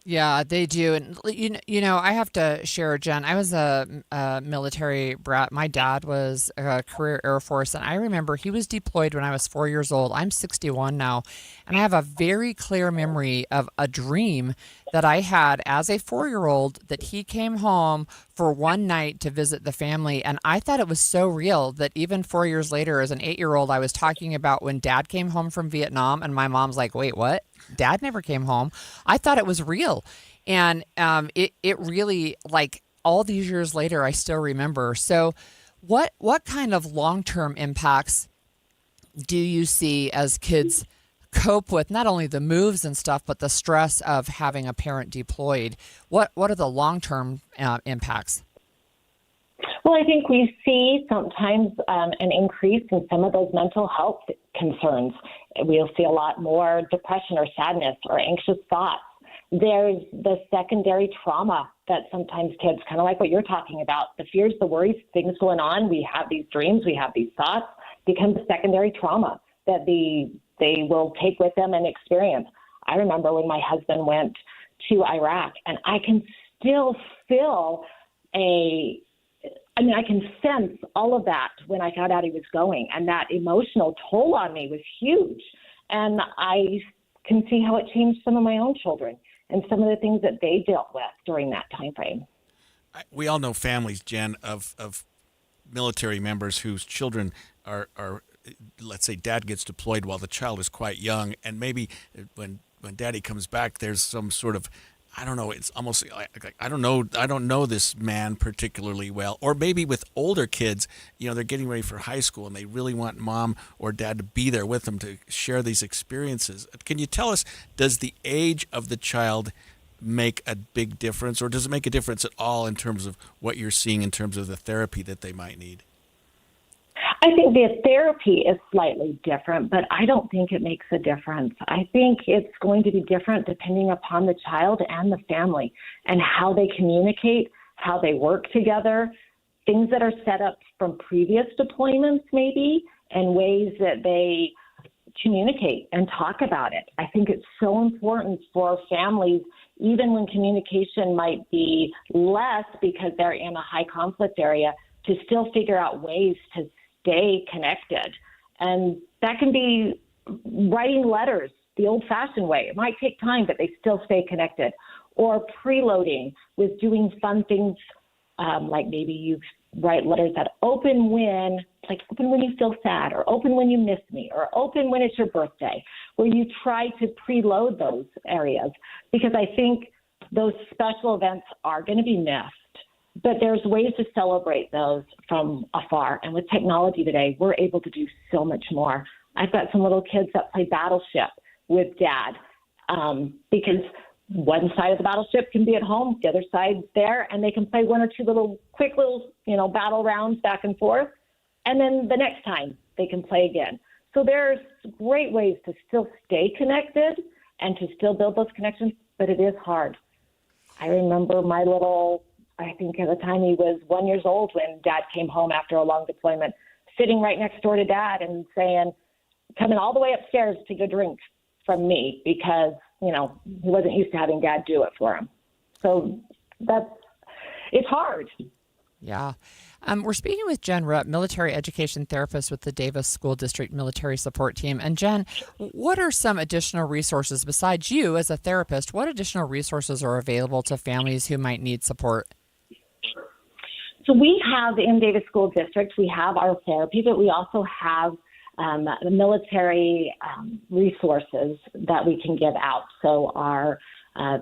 S17: Yeah, they do. And, I have to share, Jen, I was a military brat. My dad was a career Air Force, and I remember he was deployed when I was 4 years old. I'm 61 now, and I have a very clear memory of a dream that I had as a 4-year-old that he came home for one night to visit the family. And I thought it was so real that even 4 years later, as an 8-year-old, I was talking about when Dad came home from Vietnam, and my mom's like, wait, what? Dad never came home. I thought it was real. And it really, like, all these years later, I still remember. So what kind of long-term impacts do you see as kids cope with not only the moves and stuff, but the stress of having a parent deployed? What are the long-term impacts?
S22: Well, I think we see sometimes an increase in some of those mental health concerns. We'll see a lot more depression or sadness or anxious thoughts. There's the secondary trauma that sometimes kids, kind of like what you're talking about, the fears, the worries, things going on. We have these dreams, we have these thoughts, becomes secondary trauma that they will take with them and experience. I remember when my husband went to Iraq, and I can still feel I can sense all of that when I found out he was going, and that emotional toll on me was huge. And I can see how it changed some of my own children and some of the things that they dealt with during that time frame.
S15: We all know families, Jen, of military members whose children are, let's say, dad gets deployed while the child is quite young, and maybe when daddy comes back, there's some sort of, I don't know, it's almost like I don't know this man particularly well. Or maybe with older kids, they're getting ready for high school and they really want mom or dad to be there with them to share these experiences. Can you tell us, does the age of the child make a big difference, or does it make a difference at all in terms of what you're seeing in terms of the therapy that they might need?
S22: I think the therapy is slightly different, but I don't think it makes a difference. I think it's going to be different depending upon the child and the family and how they communicate, how they work together, things that are set up from previous deployments maybe, and ways that they communicate and talk about it. I think it's so important for families, even when communication might be less because they're in a high conflict area, to still figure out ways to stay connected. And that can be writing letters the old-fashioned way. It might take time, but they still stay connected. Or preloading with doing fun things, like maybe you write letters that open when you feel sad, or open when you miss me, or open when it's your birthday, where you try to preload those areas, because I think those special events are going to be missed. But there's ways to celebrate those from afar. And with technology today, we're able to do so much more. I've got some little kids that play Battleship with Dad, because one side of the Battleship can be at home, the other side's there, and they can play one or two quick little battle rounds back and forth. And then the next time they can play again. So there's great ways to still stay connected and to still build those connections, but it is hard. I remember my I think at the time he was 1 year old when Dad came home after a long deployment, sitting right next door to Dad and coming all the way upstairs to get a drink from me because, he wasn't used to having Dad do it for him. So it's hard.
S17: Yeah. We're speaking with Jen Rupp, military education therapist with the Davis School District Military Support Team. And Jen, what are some additional resources besides you as a therapist? What additional resources are available to families who might need support?
S22: So we have in Davis School District, we have our therapy, but we also have the military resources that we can give out. So our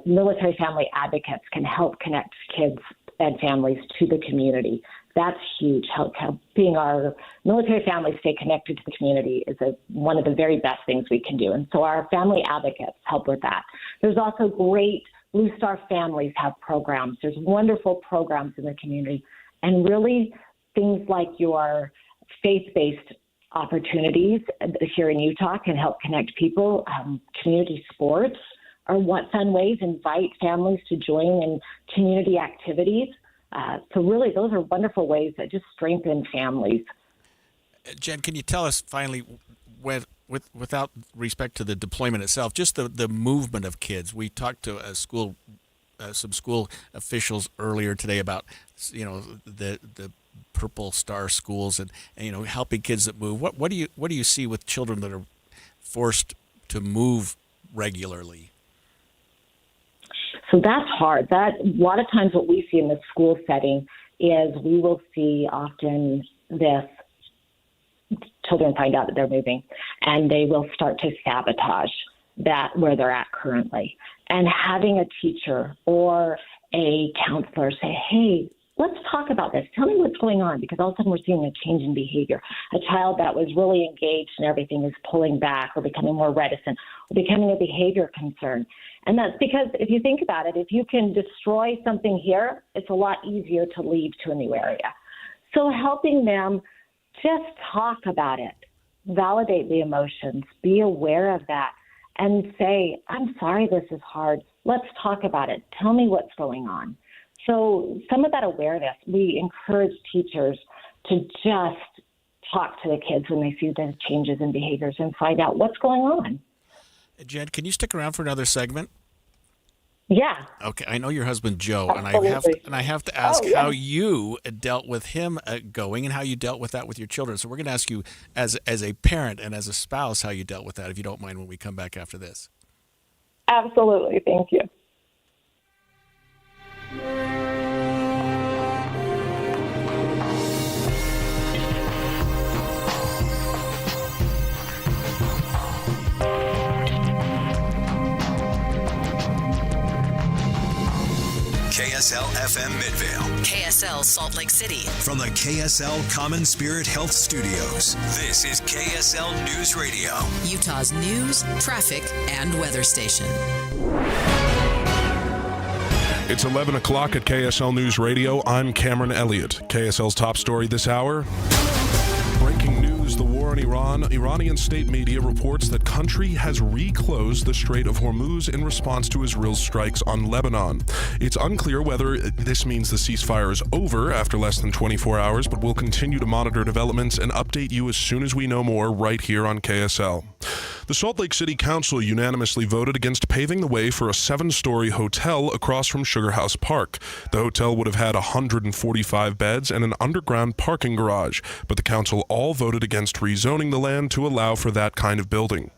S22: military family advocates can help connect kids and families to the community. That's huge. Helping our military families stay connected to the community is one of the very best things we can do. And so our family advocates help with that. There's also great Blue Star families have programs. There's wonderful programs in the community. And really things like your faith-based opportunities here in Utah can help connect people. Community sports are fun ways. Invite families to join in community activities. So really, those are wonderful ways that just strengthen families.
S15: Jen, can you tell us finally, without respect to the deployment itself, just the movement of kids? We talked to some school officials earlier today about the Purple Star schools and helping kids that move. What do you see with children that are forced to move regularly?
S22: So that's hard. A lot of times what we see in the school setting is we will see often this: children find out that they're moving and they will start to sabotage that where they're at currently. And having a teacher or a counselor say, hey, let's talk about this. Tell me what's going on, because all of a sudden we're seeing a change in behavior. A child that was really engaged and everything is pulling back or becoming more reticent or becoming a behavior concern. And that's because if you think about it, if you can destroy something here, it's a lot easier to leave to a new area. So helping them just talk about it, validate the emotions, be aware of that, and say, I'm sorry this is hard. Let's talk about it. Tell me what's going on. So some of that awareness, we encourage teachers to just talk to the kids when they see the changes in behaviors and find out what's going on.
S15: Jen, can you stick around for another segment?
S22: Yeah.
S15: Okay, I know your husband Joe,
S22: Absolutely.
S15: and I have to ask
S22: yeah.
S15: how you dealt with him going and how you dealt with that with your children. So we're going to ask you as a parent and as a spouse how you dealt with that, if you don't mind, when we come back after this.
S27: Absolutely. Thank you.
S2: KSL FM Midvale.
S11: KSL Salt Lake City.
S2: From the KSL Common Spirit Health Studios, this is KSL News Radio.
S11: Utah's news, traffic, and weather station.
S13: It's 11 o'clock at KSL News Radio. I'm Cameron Elliott. KSL's top story this hour. Breaking news, the war in Iran. Iranian state media reports that country has reclosed the Strait of Hormuz in response to Israel's strikes on Lebanon. It's unclear whether this means the ceasefire is over after less than 24 hours, but we'll continue to monitor developments and update you as soon as we know more right here on KSL. The Salt Lake City Council unanimously voted against paving the way for a 7-story hotel across from Sugar House Park. The hotel would have had 145 beds and an underground parking garage, but the council all voted against rezoning the land to allow for that kind of building.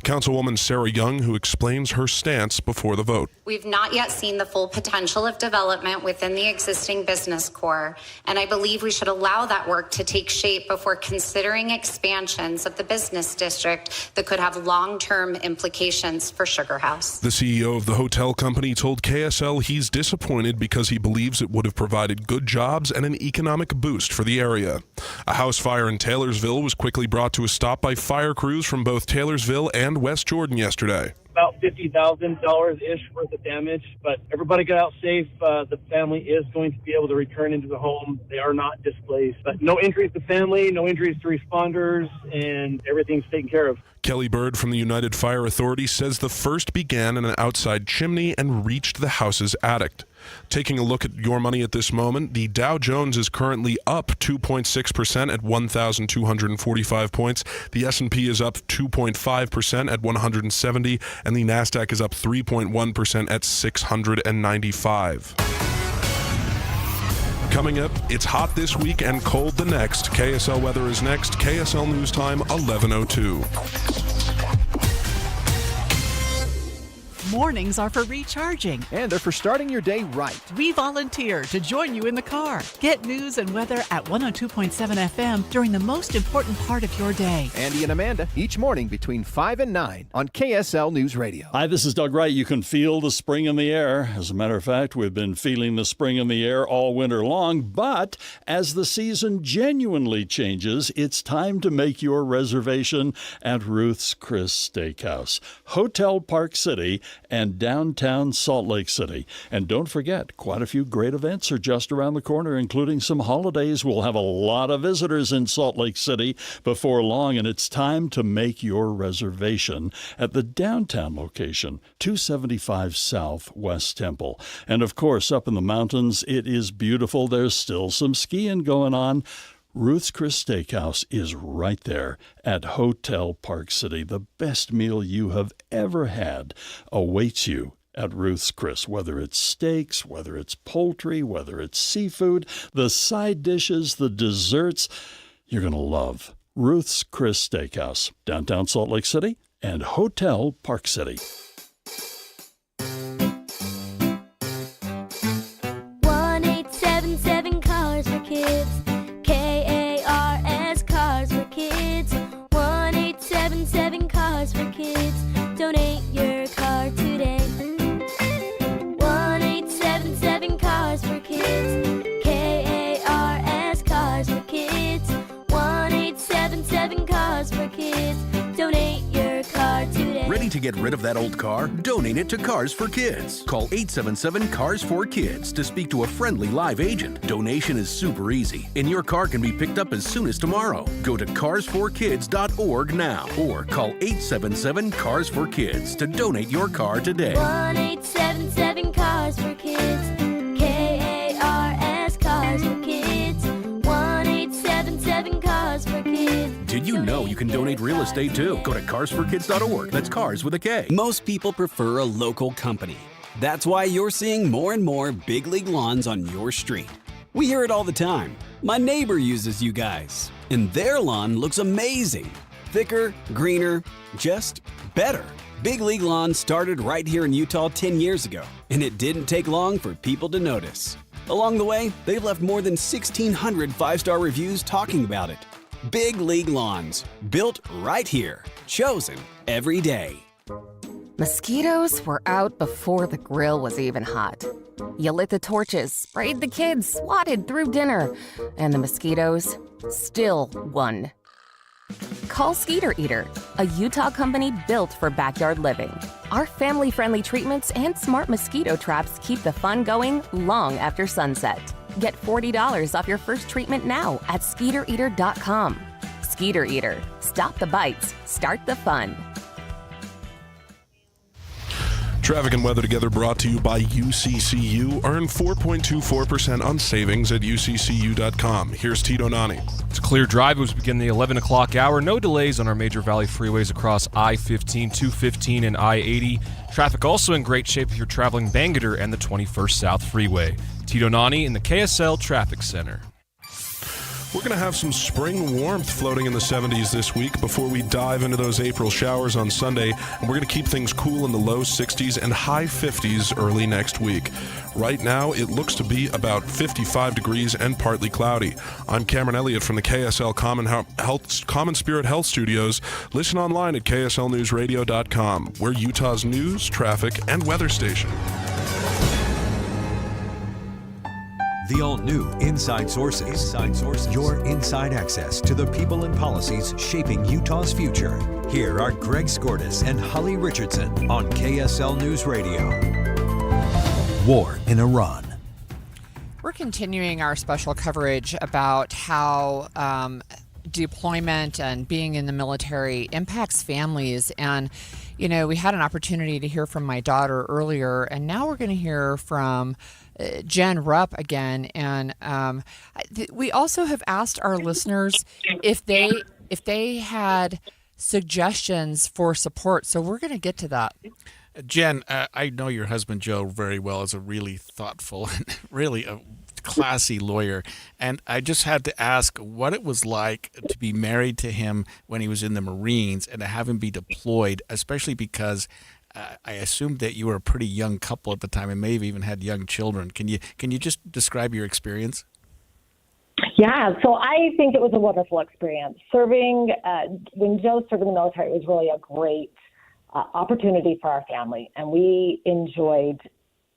S13: Councilwoman Sarah Young, who explains her stance before the vote.
S14: We've not yet seen the full potential of development within the existing business core, and I believe we should allow that work to take shape before considering expansions of the business district that could have long-term implications for Sugar House.
S13: The CEO of the hotel company told KSL he's disappointed because he believes it would have provided good jobs and an economic boost for the area. A house fire in Taylorsville was quickly brought to a stop by fire crews from both Taylorsville and West Jordan yesterday.
S21: About $50,000-ish worth of damage, but everybody got out safe. The family is going to be able to return into the home. They are not displaced. But no injuries to family, no injuries to responders, and everything's taken care of.
S13: Kelly Bird from the United Fire Authority says the first began in an outside chimney and reached the house's attic. Taking a look at your money at this moment, the Dow Jones is currently up 2.6% at 1,245 points. The S&P is up 2.5% at 170, and the Nasdaq is up 3.1% at 695. Coming up, it's hot this week and cold the next. KSL weather is next. KSL News Time, 11:02.
S16: Mornings are for recharging.
S23: And they're for starting your day right.
S16: We volunteer to join you in the car. Get news and weather at 102.7 FM during the most important part of your day.
S23: Andy and Amanda, each morning between 5 and 9 on KSL News Radio.
S24: Hi, this is Doug Wright. You can feel the spring in the air. As a matter of fact, we've been feeling the spring in the air all winter long. But as the season genuinely changes, it's time to make your reservation at Ruth's Chris Steakhouse, Hotel Park City, and downtown Salt Lake City. And don't forget, quite a few great events are just around the corner, including some holidays. We'll have a lot of visitors in Salt Lake City before long, and it's time to make your reservation at the downtown location, 275 South West Temple. And of course, up in the mountains, it is beautiful. There's still some skiing going on. Ruth's Chris Steakhouse is right there at Hotel Park City. The best meal you have ever had awaits you at Ruth's Chris, whether it's steaks, whether it's poultry, whether it's seafood, the side dishes, the desserts. You're going to love Ruth's Chris Steakhouse, downtown Salt Lake City and Hotel Park City.
S1: 1-877 Cars for Kids. KARS Cars for Kids. 1-877 Cars for Kids. Donate your car today. 1-877 Cars for Kids. KARS Cars for Kids. 1-877 Cars for Kids. Donate your car today.
S3: Ready to get rid of that old car? Donate it to Cars for Kids. Call 877 Cars for Kids to speak to a friendly live agent. Donation is super easy, and your car can be picked up as soon as tomorrow. Go to carsforkids.org now or call 877 Cars for Kids to donate your car today.
S1: 1-877 Cars for Kids. KARS Cars for Kids. 1-877 Cars for Kids.
S3: Did you know you can donate real estate too? Go to carsforkids.org. That's cars with a K.
S4: Most people prefer a local company. That's why you're seeing more and more Big League Lawns on your street. We hear it all the time. My neighbor uses you guys, and their lawn looks amazing. Thicker, greener, just better. Big League Lawns started right here in Utah 10 years ago, and it didn't take long for people to notice. Along the way, they've left more than 1,600 five-star reviews talking about it. Big League Lawns, built right here, chosen every day.
S5: Mosquitoes were out before the grill was even hot. You lit the torches, sprayed the kids, swatted through dinner, and the mosquitoes still won. Call Skeeter Eater, a Utah company built for backyard living. Our family-friendly treatments and smart mosquito traps keep the fun going long after sunset. Get $40 off your first treatment now at SkeeterEater.com. Skeeter Eater. Stop the bites. Start the fun.
S13: Traffic and weather together brought to you by UCCU. Earn 4.24% on savings at UCCU.com. Here's Tito Nani.
S9: It's a clear drive as we begin the 11 o'clock hour. No delays on our major valley freeways across I-15, 215, and I-80. Traffic also in great shape if you're traveling Bangerter and the 21st South Freeway. Tito Nani in the KSL Traffic Center.
S13: We're going to have some spring warmth floating in the 70s this week before we dive into those April showers on Sunday, and we're going to keep things cool in the low 60s and high 50s early next week. Right now, it looks to be about 55 degrees and partly cloudy. I'm Cameron Elliott from the KSL Common Spirit Health Studios. Listen online at kslnewsradio.com. We're Utah's news, traffic, and weather station.
S20: The all-new Inside Sources. Your inside access to the people and policies shaping Utah's future. Here are Greg Skordas and Holly Richardson on KSL News Radio. War in Iran.
S17: We're continuing our special coverage about how deployment and being in the military impacts families. And, you know, we had an opportunity to hear from my daughter earlier, and now we're going to hear from Jen Rupp again. And we also have asked our listeners if they had suggestions for support. So we're going to get to that.
S15: Jen, I know your husband Joe very well as a really thoughtful and really a classy lawyer. And I just had to ask what it was like to be married to him when he was in the Marines and to have him be deployed, especially because I assumed that you were a pretty young couple at the time and may have even had young children. Can you just describe your experience?
S22: Yeah, so I think it was a wonderful experience. Serving, when Joe served in the military, it was really a great opportunity for our family, and we enjoyed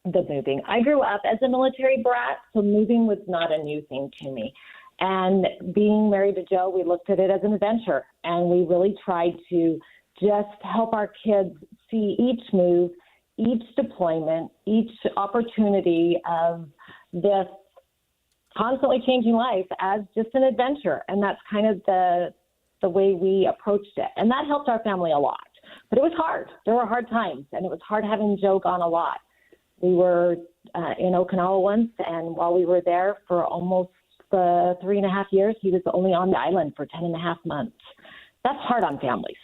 S22: the moving. I grew up as a military brat, so moving was not a new thing to me. And being married to Joe, we looked at it as an adventure, and we really tried to just help our kids see each move, each deployment, each opportunity of this constantly changing life as just an adventure. And that's kind of the way we approached it. And that helped our family a lot. But it was hard. There were hard times, and it was hard having Joe gone a lot. We were in Okinawa once, and while we were there for almost the 3.5 years, he was only on the island for 10.5 months. That's hard on families.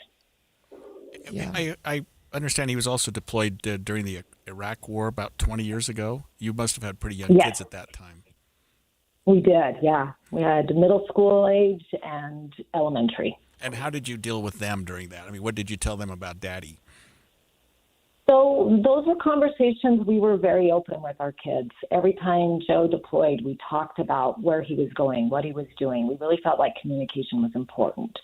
S17: Yeah.
S15: I understand he was also deployed during the Iraq War about 20 years ago. You must have had pretty young
S22: Yes.
S15: kids at that time.
S22: We did, yeah. We had middle school age and elementary.
S15: And how did you deal with them during that? I mean, what did you tell them about Daddy?
S22: So those were conversations we were very open with our kids. Every time Joe deployed, we talked about where he was going, what he was doing. We really felt like communication was important.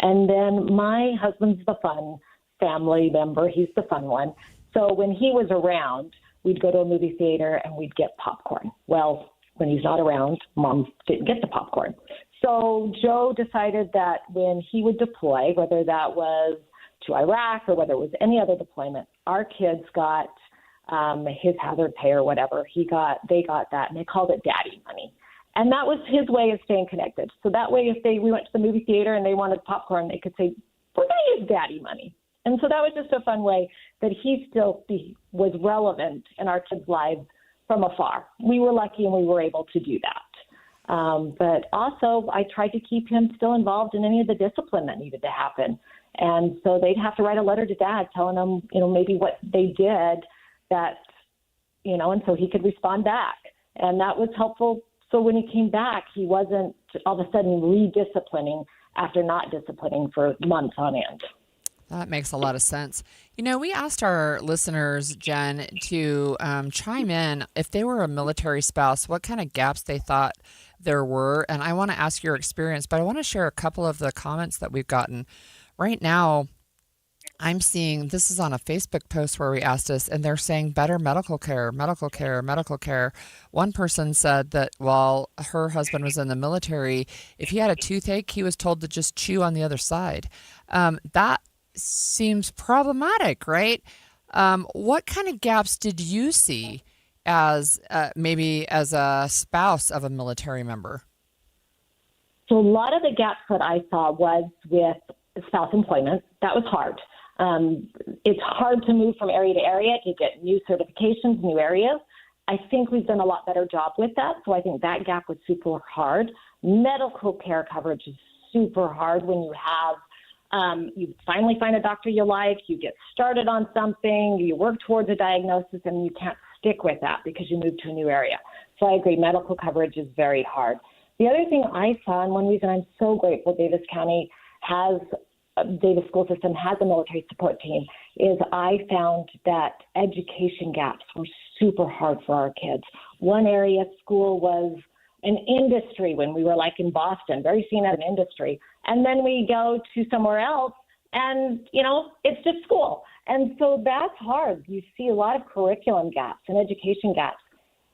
S22: And then my husband's the fun family member. He's the fun one. So when he was around, we'd go to a movie theater and we'd get popcorn. Well, when he's not around, Mom didn't get the popcorn. So Joe decided that when he would deploy, whether that was to Iraq or whether it was any other deployment, our kids got his hazard pay or whatever. They got that, and they called it daddy money. And that was his way of staying connected. So that way, if we went to the movie theater and they wanted popcorn, they could say, well, that is daddy money. And so that was just a fun way that he still was relevant in our kids' lives from afar. We were lucky and we were able to do that. But also, I tried to keep him still involved in any of the discipline that needed to happen. And so they'd have to write a letter to Dad telling him, maybe what they did that, and so he could respond back. And that was helpful. So when he came back, he wasn't all of a sudden redisciplining after not disciplining for months on end.
S17: That makes a lot of sense. We asked our listeners, Jen, to chime in if they were a military spouse, what kind of gaps they thought there were. And I want to ask your experience, but I want to share a couple of the comments that we've gotten. Right now, I'm seeing, this is on a Facebook post where we asked us, and they're saying better medical care. One person said that while her husband was in the military, if he had a toothache, he was told to just chew on the other side. That seems problematic, right? What kind of gaps did you see as maybe as a spouse of a military member?
S22: So a lot of the gaps that I saw was with spouse employment. That was hard. It's hard to move from area to area to get new certifications, new areas. I think we've done a lot better job with that. So I think that gap was super hard. Medical care coverage is super hard when you have you finally find a doctor you like, you get started on something, you work towards a diagnosis, and you can't stick with that because you moved to a new area. So I agree, medical coverage is very hard. The other thing I saw, and one reason I'm so grateful Davis School System has a military support team, is I found that education gaps were super hard for our kids. One area of school was an industry when we were like in Boston, very seen as an industry. And then we go to somewhere else and, it's just school. And so that's hard. You see a lot of curriculum gaps and education gaps.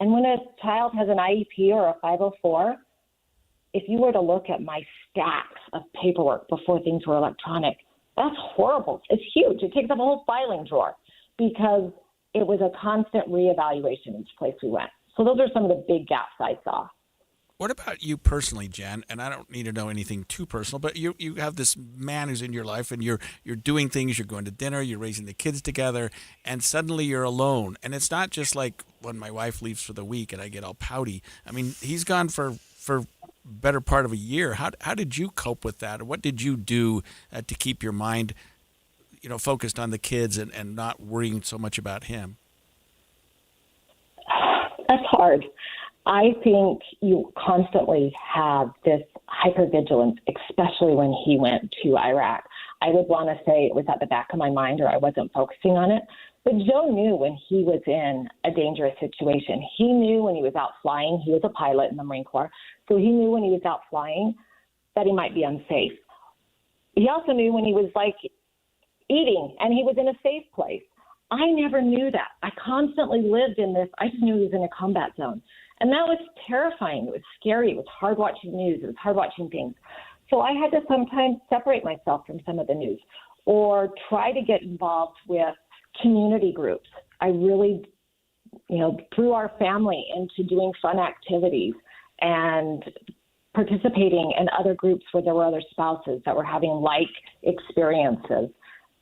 S22: And when a child has an IEP or a 504, if you were to look at my stacks of paperwork before things were electronic, that's horrible. It's huge. It takes up a whole filing drawer because it was a constant reevaluation each place we went. So those are some of the big gaps I saw.
S15: What about you personally, Jen? And I don't need to know anything too personal, but you have this man who's in your life, and you're doing things. You're going to dinner. You're raising the kids together, and suddenly you're alone. And it's not just like when my wife leaves for the week and I get all pouty. I mean, he's gone for better part of a year. How did you cope with that? Or what did you do to keep your mind, focused on the kids and not worrying so much about him?
S22: That's hard. I think you constantly have this hypervigilance, especially when he went to Iraq. I would want to say it was at the back of my mind or I wasn't focusing on it. But Joe knew when he was in a dangerous situation. He knew when he was out flying. He was a pilot in the Marine Corps. So he knew when he was out flying that he might be unsafe. He also knew when he was eating and he was in a safe place. I never knew that. I constantly lived in this. I just knew he was in a combat zone. And that was terrifying. It was scary. It was hard watching news. It was hard watching things. So I had to sometimes separate myself from some of the news or try to get involved with community groups. I really, threw our family into doing fun activities and participating in other groups where there were other spouses that were having like experiences.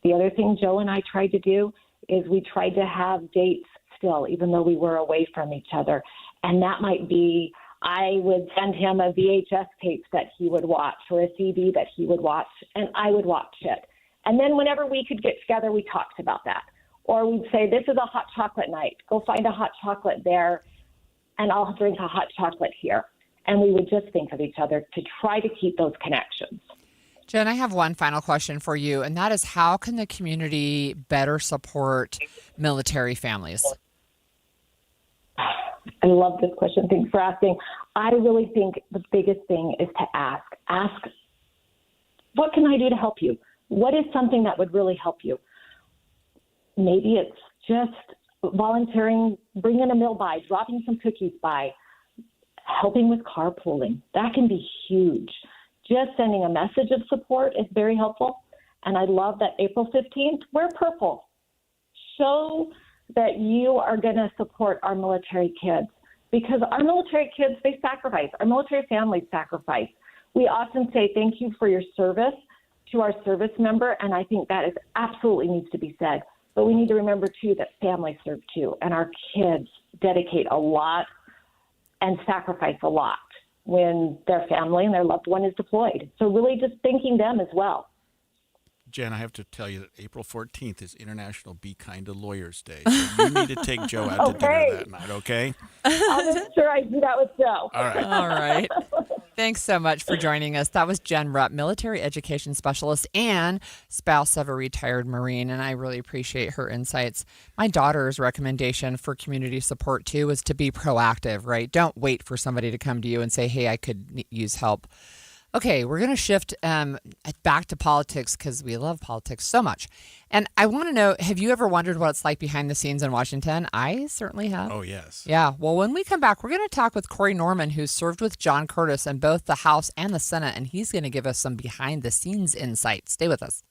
S22: The other thing Joe and I tried to do is we tried to have dates still, even though we were away from each other. And that might be I would send him a VHS tape that he would watch or a CD that he would watch, and I would watch it. And then whenever we could get together, we talked about that. Or we'd say, this is a hot chocolate night. Go find a hot chocolate there, and I'll drink a hot chocolate here. And we would just think of each other to try to keep those connections.
S17: Jen, I have one final question for you, and that is, how can the community better support military families?
S22: I love this question. Thanks for asking. I really think the biggest thing is to ask. Ask, what can I do to help you? What is something that would really help you? Maybe it's just volunteering, bringing a meal by, dropping some cookies by, helping with carpooling. That can be huge. Just sending a message of support is very helpful. And I love that April 15th, wear purple. Show that you are going to support our military kids, because our military kids, they sacrifice. Our military families sacrifice. We often say thank you for your service to our service member, and I think that is absolutely needs to be said. But we need to remember, too, that families serve, too, and our kids dedicate a lot and sacrifice a lot when their family and their loved one is deployed. So really just thanking them as well.
S15: Jen, I have to tell you that April 14th is International Be Kind to Lawyers Day. So you need to take Joe out to dinner that night, okay?
S22: I'll make sure I do that with Joe.
S15: All right.
S17: All right. Thanks so much for joining us. That was Jen Rupp, military education specialist and spouse of a retired Marine, and I really appreciate her insights. My daughter's recommendation for community support, too, is to be proactive, right? Don't wait for somebody to come to you and say, hey, I could use help. Okay, we're going to shift back to politics because we love politics so much. And I want to know, have you ever wondered what it's like behind the scenes in Washington? I certainly have.
S15: Oh, yes.
S17: Yeah. Well, when we come back, we're going to talk with Corey Norman, who served with John Curtis in both the House and the Senate, and he's going to give us some behind the scenes insight. Stay with us.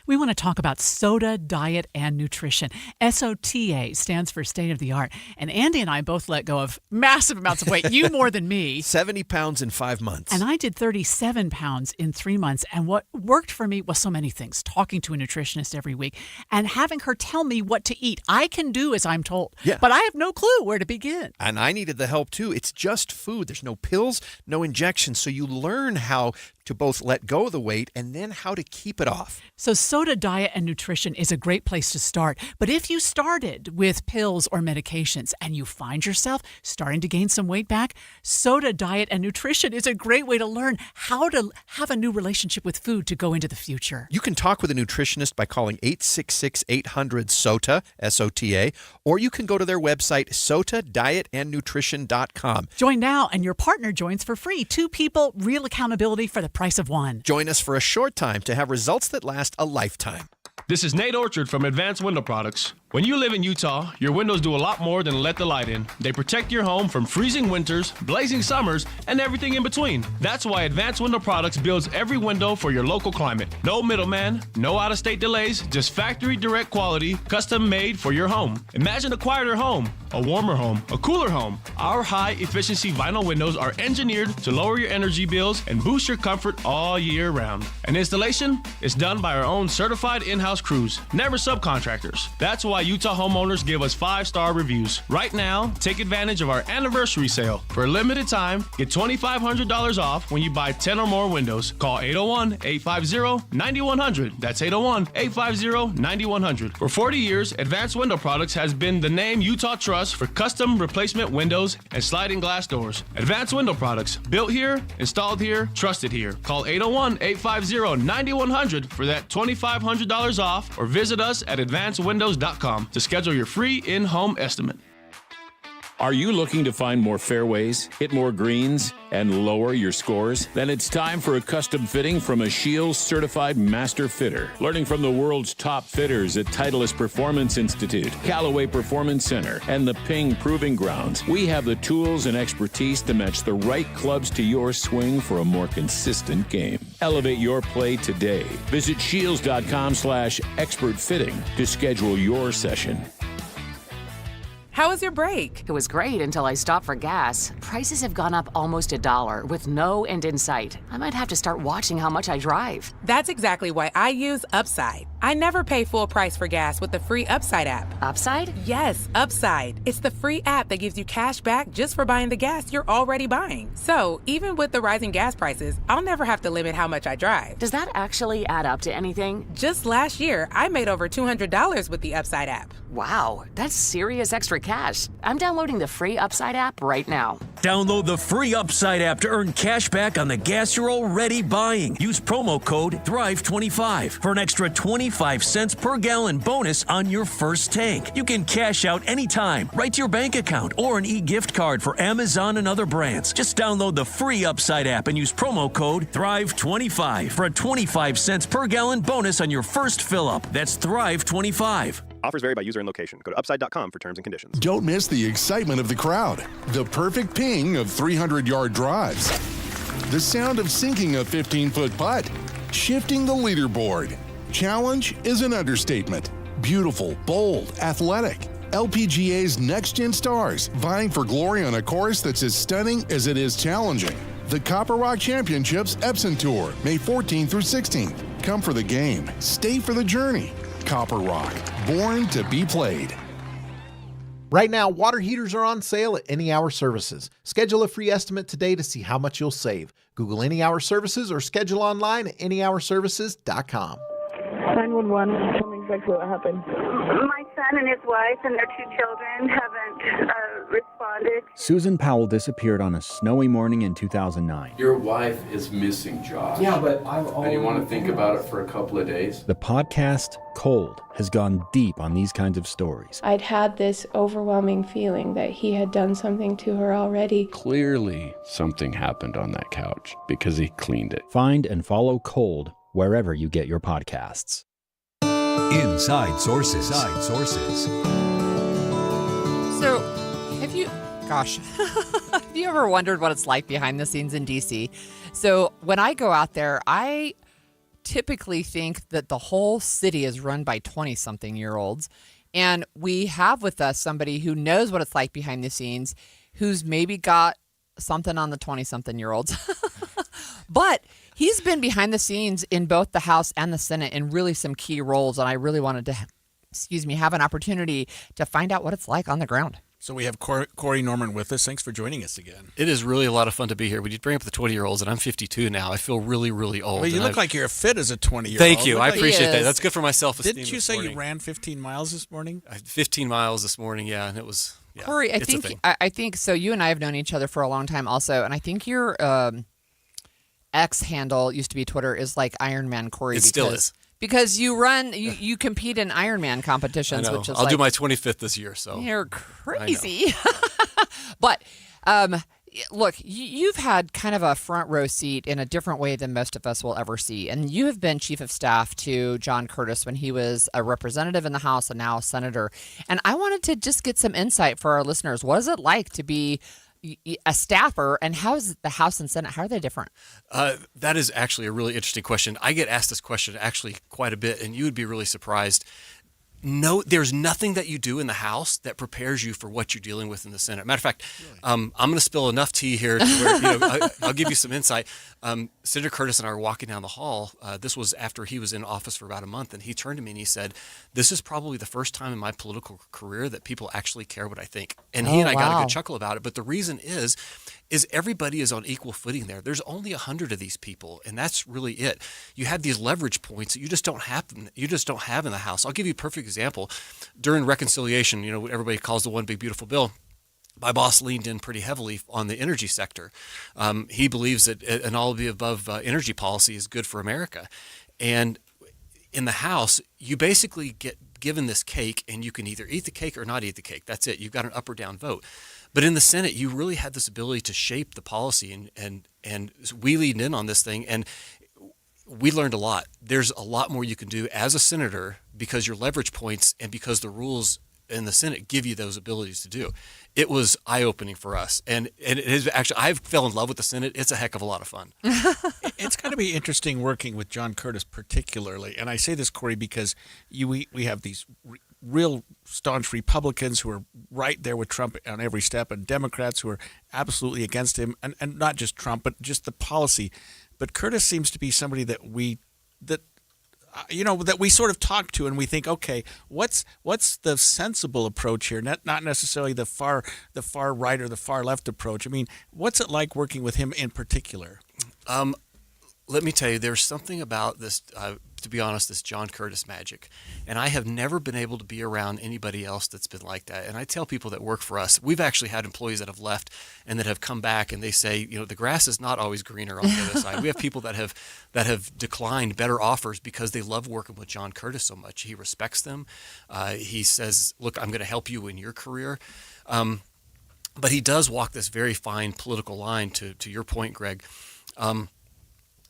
S16: We want to talk about SOTA Diet and Nutrition. SOTA stands for state of the art. And Andy and I both let go of massive amounts of weight. You more than me.
S6: 70 pounds in 5 months.
S16: And I did 37 pounds in 3 months. And what worked for me was so many things. Talking to a nutritionist every week and having her tell me what to eat. I can do as I'm told.
S6: Yeah.
S16: But I have no clue where to begin.
S6: And I needed the help too. It's just food. There's no pills, no injections. So you learn how to both let go of the weight and then how to keep it off.
S16: So SOTA Diet and Nutrition is a great place to start. But if you started with pills or medications and you find yourself starting to gain some weight back, SOTA Diet and Nutrition is a great way to learn how to have a new relationship with food to go into the future.
S6: You can talk with a nutritionist by calling 866-800-SOTA, S-O-T-A, or you can go to their website, SOTADietandNutrition.com.
S16: Join now and your partner joins for free. 2 people, real accountability for the price of 1.
S6: Join us for a short time to have results that last a lifetime.
S7: This is Nate Orchard from Advanced Window Products. When you live in Utah, your windows do a lot more than let the light in. They protect your home from freezing winters, blazing summers, and everything in between. That's why Advanced Window Products builds every window for your local climate. No middleman, no out-of-state delays, just factory direct quality, custom made for your home. Imagine a quieter home, a warmer home, a cooler home. Our high-efficiency vinyl windows are engineered to lower your energy bills and boost your comfort all year round. And installation is done by our own certified in-house crews, never subcontractors. That's why Utah homeowners give us 5-star reviews. Right now, take advantage of our anniversary sale. For a limited time, get $2,500 off when you buy 10 or more windows. Call 801-850-9100. That's 801-850-9100. For 40 years, Advanced Window Products has been the name Utah trusts for custom replacement windows and sliding glass doors. Advanced Window Products, built here, installed here, trusted here. Call 801-850-9100 for that $2,500 off, or visit us at advancedwindows.com to schedule your free in-home estimate.
S8: Are you looking to find more fairways, hit more greens, and lower your scores? Then it's time for a custom fitting from a Shields certified master fitter. Learning from the world's top fitters at Titleist Performance Institute, Callaway Performance Center, and the Ping Proving Grounds, we have the tools and expertise to match the right clubs to your swing for a more consistent game. Elevate your play today. Visit shields.com/expert fitting to schedule your session.
S10: How was your break?
S5: It was great until I stopped for gas. Prices have gone up almost $1 with no end in sight. I might have to start watching how much I drive.
S10: That's exactly why I use Upside. I never pay full price for gas with the free Upside app.
S5: Upside?
S10: Yes, Upside. It's the free app that gives you cash back just for buying the gas you're already buying. So, even with the rising gas prices, I'll never have to limit how much I drive.
S5: Does that actually add up to anything?
S10: Just last year, I made over $200 with the Upside app.
S5: Wow, that's serious extra cash. I'm downloading the free Upside app right now.
S12: Download the free Upside app to earn cash back on the gas you're already buying. Use promo code THRIVE25 for an extra 25 cents per gallon bonus on your first tank. You can cash out anytime, right to your bank account, or an e-gift card for Amazon and other brands. Just download the free Upside app and use promo code THRIVE25 for a 25 cents per gallon bonus on your first fill-up. That's THRIVE25.
S18: Offers vary by user and location. Go to upside.com for terms and conditions.
S13: Don't miss the excitement of the crowd, the perfect ping of 300-yard drives, the sound of sinking a 15-foot putt, shifting the leaderboard. Challenge is an understatement. Beautiful, bold, athletic. LPGA's next-gen stars vying for glory on a course that's as stunning as it is challenging. The Copper Rock Championships Epson Tour, May 14th through 16th. Come for the game. Stay for the journey. Copper Rock, born to be played.
S19: Right now, water heaters are on sale at Any Hour Services. Schedule a free estimate today to see how much you'll save. Google Any Hour Services or schedule online at anyhourservices.com.
S25: 911, tell me exactly what happened.
S26: My son and his wife and their 2 children haven't responded.
S27: Susan Powell disappeared on a snowy morning in 2009.
S28: Your wife is missing, Josh.
S27: Yeah, but
S28: And you want to think about it for a couple of days?
S27: The podcast, Cold, has gone deep on these kinds of stories.
S29: I'd had this overwhelming feeling that he had done something to her already.
S28: Clearly, something happened on that couch because he cleaned it.
S27: Find and follow Cold wherever you get your podcasts.
S20: Inside Sources. Inside Sources.
S17: So, have you ever wondered what it's like behind the scenes in DC? So, when I go out there, I typically think that the whole city is run by 20-something-year-olds. And we have with us somebody who knows what it's like behind the scenes, who's maybe got something on the 20-something-year-olds. But he's been behind the scenes in both the House and the Senate in really some key roles. And I really wanted to, have an opportunity to find out what it's like on the ground.
S15: So we have Corey Norman with us. Thanks for joining us again.
S30: It is really a lot of fun to be here. When you bring up the 20-year-olds, and I'm 52 now, I feel really, really old.
S15: Well, you look like you're fit as a 20-year-old.
S30: Thank you. I appreciate that. That's good for my self-esteem.
S15: Didn't you say you ran 15 miles this morning?
S30: 15 miles this morning, yeah, and it was. Yeah,
S17: Corey, I think so. You and I have known each other for a long time, also, and I think your X handle used to be Twitter is like Ironman Corey.
S30: It still is.
S17: Because you you compete in Ironman competitions,
S30: I know.
S17: which is
S30: I'll do my 25th this year. So
S17: you're crazy. But look, you've had kind of a front row seat in a different way than most of us will ever see, and you have been chief of staff to John Curtis when he was a representative in the House and now a senator. And I wanted to just get some insight for our listeners. What is it like to be a staffer, and how is the House and Senate, how are they different?
S30: That is actually a really interesting question. I get asked this question actually quite a bit, and you would be really surprised. No, there's nothing that you do in the House that prepares you for what you're dealing with in the Senate. Matter of fact, I'm going to spill enough tea here to where I'll give you some insight. Senator Curtis and I were walking down the hall. This was after he was in office for about a month, and he turned to me and he said, "This is probably the first time in my political career that people actually care what I think." And he and I got a good chuckle about it. But the reason is everybody is on equal footing there. There's only 100 of these people, and that's really it. You have these leverage points that you just don't have in the House. I'll give you a perfect example. During reconciliation, what everybody calls the one big beautiful bill, my boss leaned in pretty heavily on the energy sector. He believes that an all of the above energy policy is good for America. And in the House, you basically get given this cake, and you can either eat the cake or not eat the cake. That's it. You've got an up or down vote. But in the Senate, you really had this ability to shape the policy, and we leaned in on this thing, and we learned a lot. There's a lot more you can do as a senator because your leverage points and because the rules in the Senate give you those abilities to do. It was eye-opening for us, and it is actually, I fell in love with the Senate. It's a heck of a lot of fun.
S15: It's going to be interesting working with John Curtis particularly, and I say this, Corey, because we have these real staunch Republicans who are right there with Trump on every step, and Democrats who are absolutely against him, and not just Trump, but just the policy. But Curtis seems to be somebody that we sort of talk to, and we think, okay, what's the sensible approach here? Not necessarily the far right or the far left approach. I mean, what's it like working with him in particular?
S30: Let me tell you, there's something about this, to be honest, this John Curtis magic. And I have never been able to be around anybody else that's been like that. And I tell people that work for us, we've actually had employees that have left and that have come back and they say, the grass is not always greener on the other side. We have people that have declined better offers because they love working with John Curtis so much. He respects them. He says, look, I'm going to help you in your career. But he does walk this very fine political line, to your point, Greg.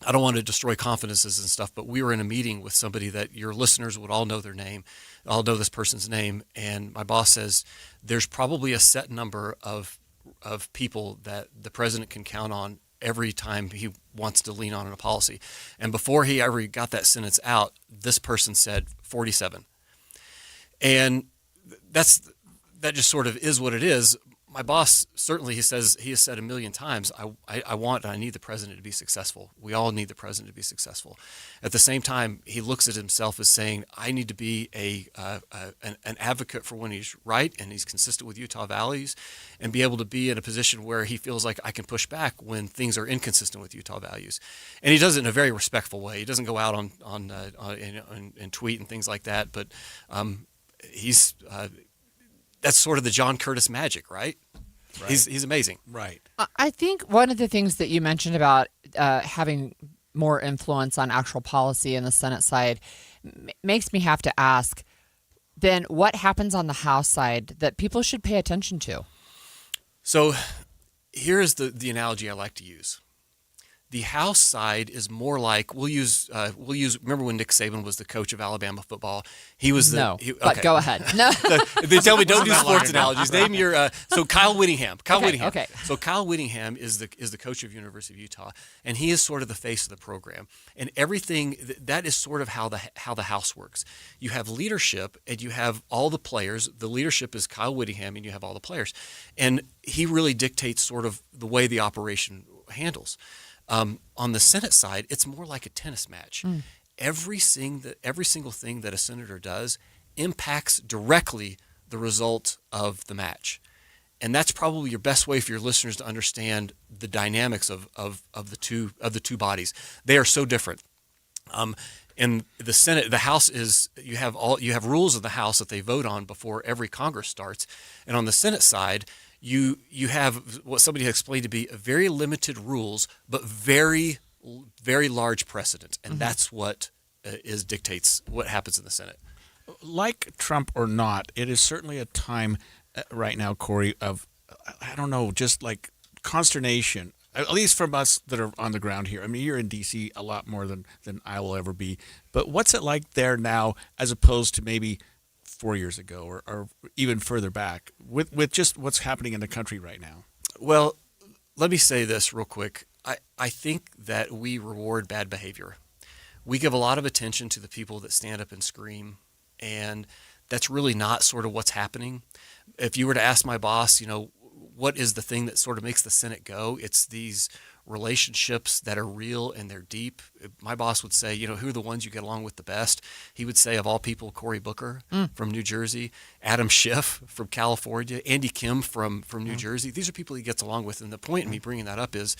S30: I don't want to destroy confidences and stuff, but we were in a meeting with somebody that your listeners would all know their name, all know this person's name, and my boss says there's probably a set number of people that the president can count on every time he wants to lean on in a policy. And before he ever got that sentence out, this person said 47. And that just sort of is what it is. My boss, certainly he has said a million times, I want and I need the president to be successful. We all need the president to be successful. At the same time, he looks at himself as saying, I need to be an advocate for when he's right and he's consistent with Utah values, and be able to be in a position where he feels like I can push back when things are inconsistent with Utah values. And he does it in a very respectful way. He doesn't go out and tweet and things like that, but he's... that's sort of the John Curtis magic, right? He's amazing.
S15: Right.
S17: I think one of the things that you mentioned about having more influence on actual policy in the Senate side makes me have to ask, then what happens on the House side that people should pay attention to?
S30: So here's the analogy I like to use. The House side is more like we'll use. Remember when Nick Saban was the coach of Alabama football? He was
S17: but go ahead. No,
S30: they tell me don't do sports analogies. Name your. So Kyle Whittingham. Whittingham.
S17: Okay.
S30: So Kyle Whittingham is the coach of University of Utah, and he is sort of the face of the program. And everything that is sort of how the House works. You have leadership, and you have all the players. The leadership is Kyle Whittingham, and you have all the players, and he really dictates sort of the way the operation handles. On the Senate side, it's more like a tennis match. Every single thing that a senator does impacts directly the result of the match. And that's probably your best way for your listeners to understand the dynamics of the two bodies. They are so different. In the Senate, the House you have rules of the House that they vote on before every Congress starts. And on the Senate side, you have what somebody has explained to be very limited rules, but very, very large precedent. And that's what dictates what happens in the Senate.
S15: Like Trump or not, it is certainly a time right now, Corey, of, I don't know, just like consternation, at least from us that are on the ground here. I mean, you're in D.C. a lot more than I will ever be. But what's it like there now as opposed to maybe 4 years ago or even further back with just what's happening in the country right now?
S30: Well, let me say this real quick. I think that we reward bad behavior. We give a lot of attention to the people that stand up and scream, and that's really not sort of what's happening. If you were to ask my boss, what is the thing that sort of makes the Senate go? It's these relationships that are real and they're deep. My boss would say, who are the ones you get along with the best? He would say, of all people, Cory Booker from New Jersey, Adam Schiff from California, Andy Kim from New Jersey. These are people he gets along with. And the point in me bringing that up is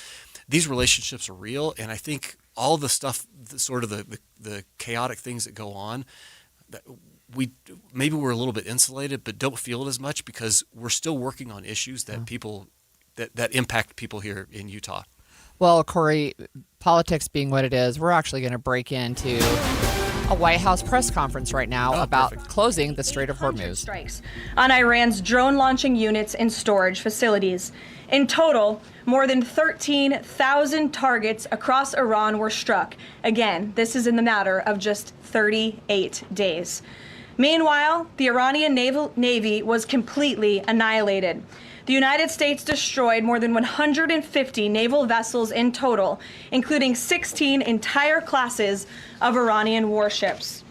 S30: these relationships are real. And I think all the stuff, sort of the chaotic things that go on, that maybe we're a little bit insulated, but don't feel it as much because we're still working on issues that people that impact people here in Utah.
S17: Well, Corey, politics being what it is, we're actually going to break into a White House press conference right now about closing the Strait of Hormuz.
S1: Strikes on Iran's drone launching units and storage facilities. In total, more than 13,000 targets across Iran were struck. Again, this is in the matter of just 38 days. Meanwhile, the Iranian Navy was completely annihilated. The United States destroyed more than 150 naval vessels in total, including 16 entire classes of Iranian warships.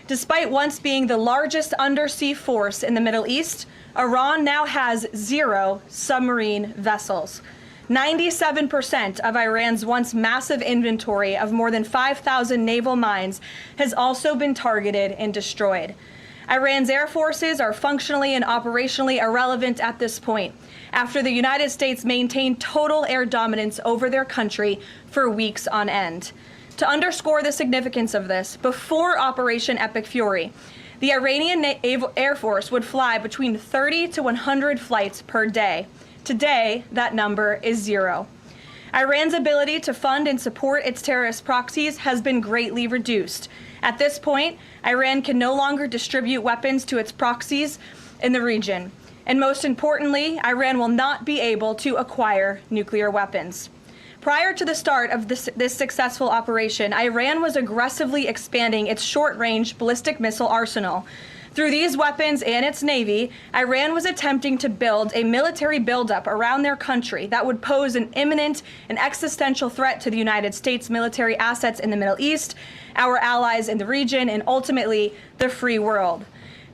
S1: Despite once being the largest undersea force in the Middle East, Iran now has 0 submarine vessels. 97% of Iran's once massive inventory of more than 5,000 naval mines has also been targeted and destroyed. Iran's air forces are functionally and operationally irrelevant at this point, after the United States maintained total air dominance over their country for weeks on end. To underscore the significance of this, before Operation Epic Fury, the Iranian Air Force would fly between 30 to 100 flights per day. Today, that number is 0. Iran's ability to fund and support its terrorist proxies has been greatly reduced. At this point, Iran can no longer distribute weapons to its proxies in the region. And most importantly, Iran will not be able to acquire nuclear weapons. Prior to the start of this successful operation, Iran was aggressively expanding its short-range ballistic missile arsenal. Through these weapons and its navy, Iran was attempting to build a military buildup around their country that would pose an imminent and existential threat to the United States military assets in the Middle East, our allies in the region, and ultimately the free world.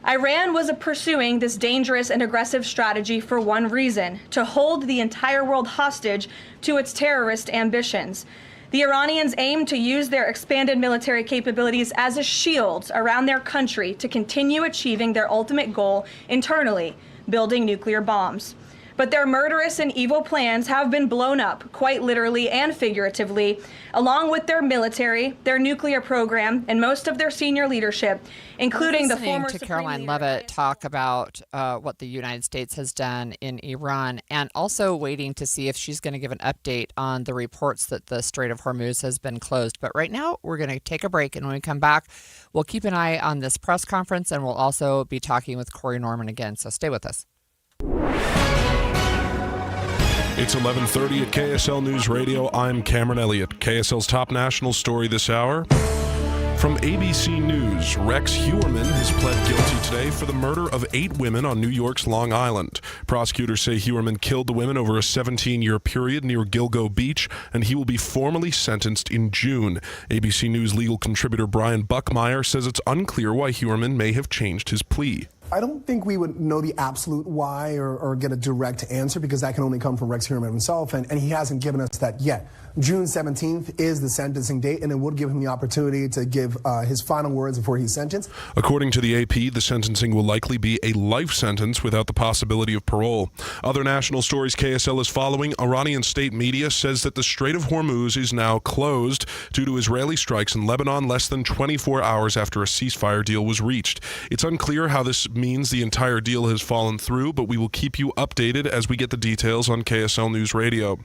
S1: Iran was pursuing this dangerous and aggressive strategy for one reason: to hold the entire world hostage to its terrorist ambitions. The Iranians aim to use their expanded military capabilities as a shield around their country to continue achieving their ultimate goal internally, building nuclear bombs. But their murderous and evil plans have been blown up, quite literally and figuratively, along with their military, their nuclear program, and most of their senior leadership, including the former
S17: to Caroline Leavitt talk about what the United States has done in Iran, and also waiting to see if she's going to give an update on the reports that the Strait of Hormuz has been closed. But right now, we're going to take a break, and when we come back, we'll keep an eye on this press conference, and we'll also be talking with Corey Norman again, so stay with us.
S13: It's 11:30 at KSL News Radio. I'm Cameron Elliott. KSL's top national story this hour. From ABC News, Rex Heuermann has pled guilty today for the murder of 8 women on New York's Long Island. Prosecutors say Heuermann killed the women over a 17-year period near Gilgo Beach, and he will be formally sentenced in June. ABC News legal contributor Brian Buckmeyer says it's unclear why Heuermann may have changed his plea.
S2: I don't think we would know the absolute why or get a direct answer, because that can only come from Rex Heuermann himself, and he hasn't given us that yet. June 17th is the sentencing date, and it would give him the opportunity to give his final words before he's sentenced.
S13: According to the AP, the sentencing will likely be a life sentence without the possibility of parole. Other national stories KSL is following. Iranian state media says that the Strait of Hormuz is now closed due to Israeli strikes in Lebanon less than 24 hours after a ceasefire deal was reached. It's unclear how this means the entire deal has fallen through, but we will keep you updated as we get the details on KSL News Radio.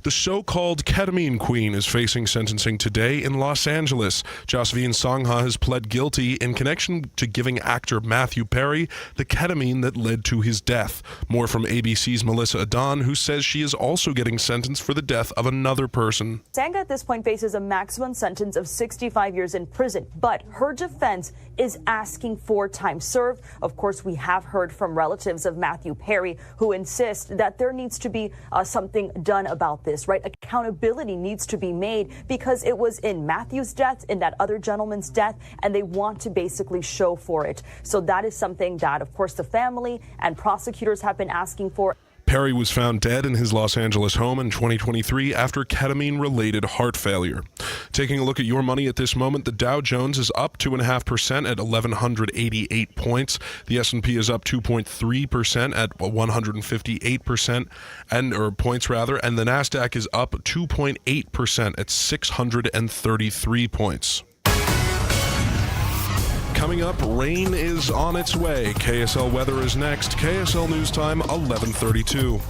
S13: The so-called ketamine queen is facing sentencing today in Los Angeles. Jasveen Sangha has pled guilty in connection to giving actor Matthew Perry the ketamine that led to his death. More from ABC's Melissa Adan, who says she is also getting sentenced for the death of another person.
S3: Sangha at this point faces a maximum sentence of 65 years in prison, but her defense is asking for time served. Of course, we have heard from relatives of Matthew Perry who insist that there needs to be something done about this, right? Accountability needs to be made, because it was in Matthew's death, in that other gentleman's death, and they want to basically show for it. So that is something that, of course, the family and prosecutors have been asking for.
S13: Perry was found dead in his Los Angeles home in 2023 after ketamine-related heart failure. Taking a look at your money at this moment, the Dow Jones is up 2.5% at 1,188 points. The S&P is up 2.3% at 158% points, and the Nasdaq is up 2.8% at 633 points. Coming up, rain is on its way. KSL weather is next. KSL News Time, 11:32.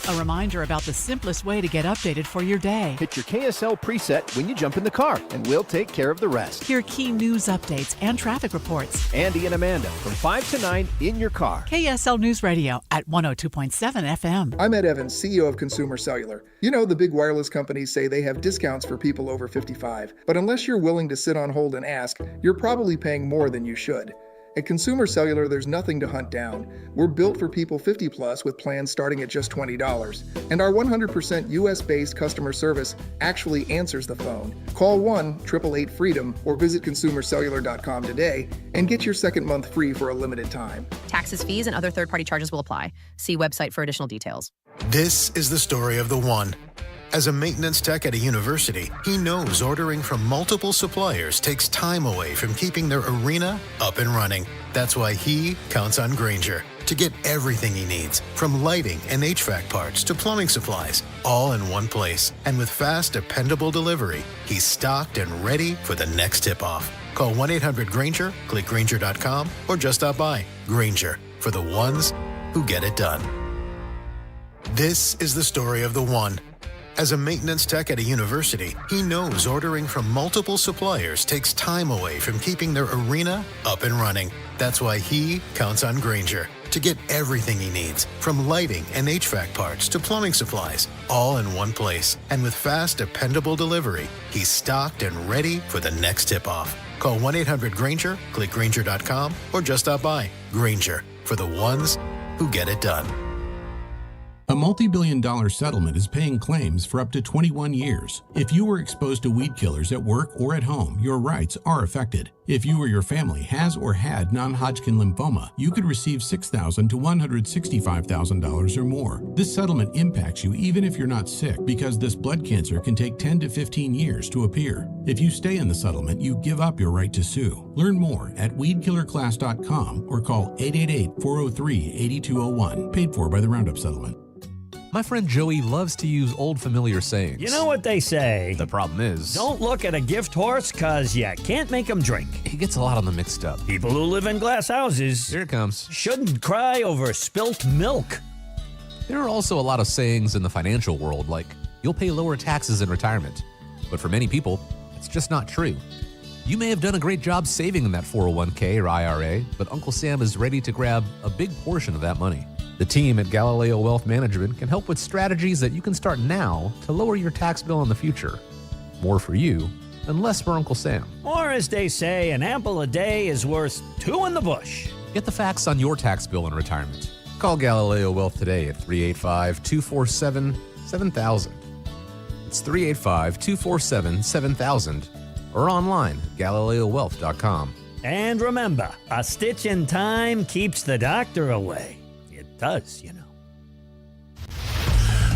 S16: A reminder about the simplest way to get updated for your day.
S4: Hit your KSL preset when you jump in the car, and we'll take care of the rest.
S16: Hear key news updates and traffic reports.
S4: Andy and Amanda from 5 to 9 in your car.
S16: KSL News Radio at 102.7 FM.
S9: I'm Ed Evans, CEO of Consumer Cellular. You know, the big wireless companies say they have discounts for people over 55. But unless you're willing to sit on hold and ask, you're probably paying more than you should. At Consumer Cellular, there's nothing to hunt down. We're built for people 50 plus with plans starting at just $20. And our 100% US-based customer service actually answers the phone. Call 1-888-FREEDOM or visit consumercellular.com today and get your second month free for a limited time.
S6: Taxes, fees, and other third-party charges will apply. See website for additional details.
S7: This is the story of the one. As a maintenance tech at a university, he knows ordering from multiple suppliers takes time away from keeping their arena up and running. That's why he counts on Grainger to get everything he needs, from lighting and HVAC parts to plumbing supplies, all in one place. And with fast, dependable delivery, he's stocked and ready for the next tip-off. Call 1-800-GRAINGER, click Grainger.com, or just stop by. Grainger, for the ones who get it done. This is the story of the one. As a maintenance tech at a university, he knows ordering from multiple suppliers takes time away from keeping their arena up and running. That's why he counts on Grainger to get everything he needs, from lighting and HVAC parts to plumbing supplies, all in one place. And with fast, dependable delivery, he's stocked and ready for the next tip-off. Call 1-800-GRAINGER, click Grainger.com, or just stop by. Grainger, for the ones who get it done.
S8: A multi-billion-dollar settlement is paying claims for up to 21 years. If you were exposed to weed killers at work or at home, your rights are affected. If you or your family has or had non-Hodgkin lymphoma, you could receive $6,000 to $165,000 or more. This settlement impacts you even if you're not sick, because this blood cancer can take 10 to 15 years to appear. If you stay in the settlement, you give up your right to sue. Learn more at weedkillerclass.com or call 888-403-8201. Paid for by the Roundup Settlement.
S10: My friend Joey loves to use old familiar sayings.
S11: You know what they say?
S10: The problem is,
S11: don't look at a gift horse, cause you can't make them drink.
S10: He gets a lot on the mixed up.
S11: People who live in glass houses,
S10: here it comes,
S11: shouldn't cry over spilt milk.
S10: There are also a lot of sayings in the financial world, like, you'll pay lower taxes in retirement. But for many people, it's just not true. You may have done a great job saving in that 401k or IRA, but Uncle Sam is ready to grab a big portion of that money. The team at Galileo Wealth Management can help with strategies that you can start now to lower your tax bill in the future. More for you and less for Uncle Sam.
S11: Or as they say, an apple a day is worth two in the bush.
S10: Get the facts on your tax bill in retirement. Call Galileo Wealth today at 385-247-7000. It's 385-247-7000 or online at GalileoWealth.com.
S11: And remember, a stitch in time keeps the doctor away. Does, you know.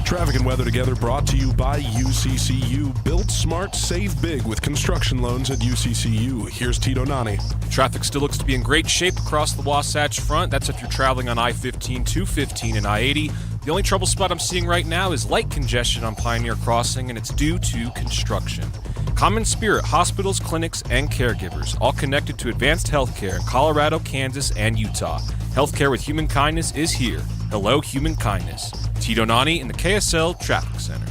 S13: Traffic and weather together brought to you by UCCU. Build smart, save big with construction loans at UCCU. Here's Tito Nani.
S14: Traffic still looks to be in great shape across the Wasatch Front. That's if you're traveling on I-15, 215, and I-80. The only trouble spot I'm seeing right now is light congestion on Pioneer Crossing, and it's due to construction. Common Spirit Hospitals, Clinics, and Caregivers, all connected to advanced healthcare in Colorado, Kansas, and Utah. Healthcare with human kindness is here. Hello, human kindness. Tito Nani in the KSL Traffic Center.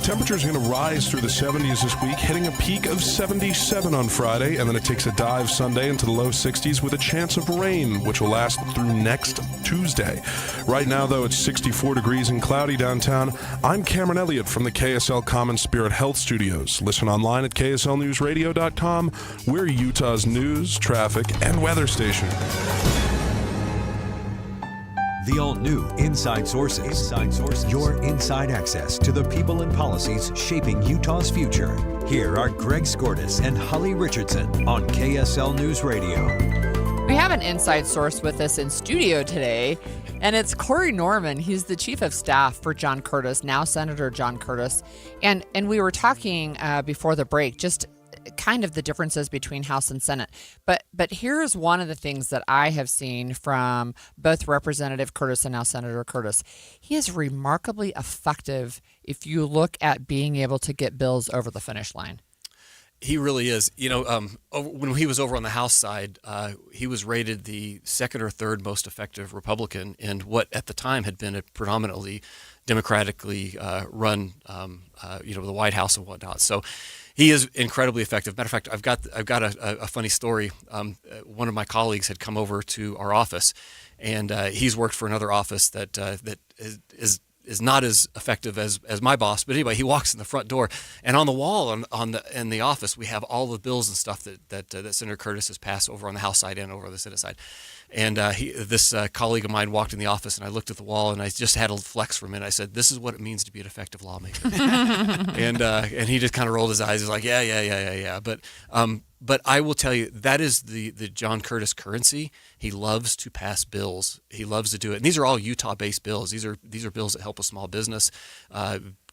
S13: Temperatures are going to rise through the 70s this week, hitting a peak of 77 on Friday, and then it takes a dive Sunday into the low 60s with a chance of rain, which will last through next Tuesday. Right now, though, it's 64 degrees and cloudy downtown. I'm Cameron Elliott from the KSL Common Spirit Health Studios. Listen online at KSLNewsRadio.com. We're Utah's news, traffic, and weather station.
S20: The all-new Inside Sources. Your inside access to the people and policies shaping Utah's future. Here are Greg Skordas and Holly Richardson on KSL News Radio.
S17: We have an inside source with us in studio today, and it's Corey Norman. He's the chief of staff for John Curtis, now Senator John Curtis. And we were talking before the break, just kind of the differences between House and Senate. But here's one of the things that I have seen from both Representative Curtis and now Senator Curtis. He is remarkably effective if you look at being able to get bills over the finish line.
S30: He really is. You know, when he was over on the House side, he was rated the second or third most effective Republican in what at the time had been a predominantly democratically run, the White House and whatnot. So he is incredibly effective. Matter of fact, I've got a funny story. One of my colleagues had come over to our office, and he's worked for another office that is is not as effective as my boss. But anyway, he walks in the front door, and on the wall in the office, we have all the bills and stuff that Senator Curtis has passed over on the House side and over on the Senate side. And this colleague of mine walked in the office, and I looked at the wall, and I just had a flex for a minute. I said, "This is what it means to be an effective lawmaker." and he just kind of rolled his eyes. He's like, "Yeah." But I will tell you, that is the John Curtis currency. He loves to pass bills. He loves to do it. And these are all Utah-based bills. These are bills that help a small business,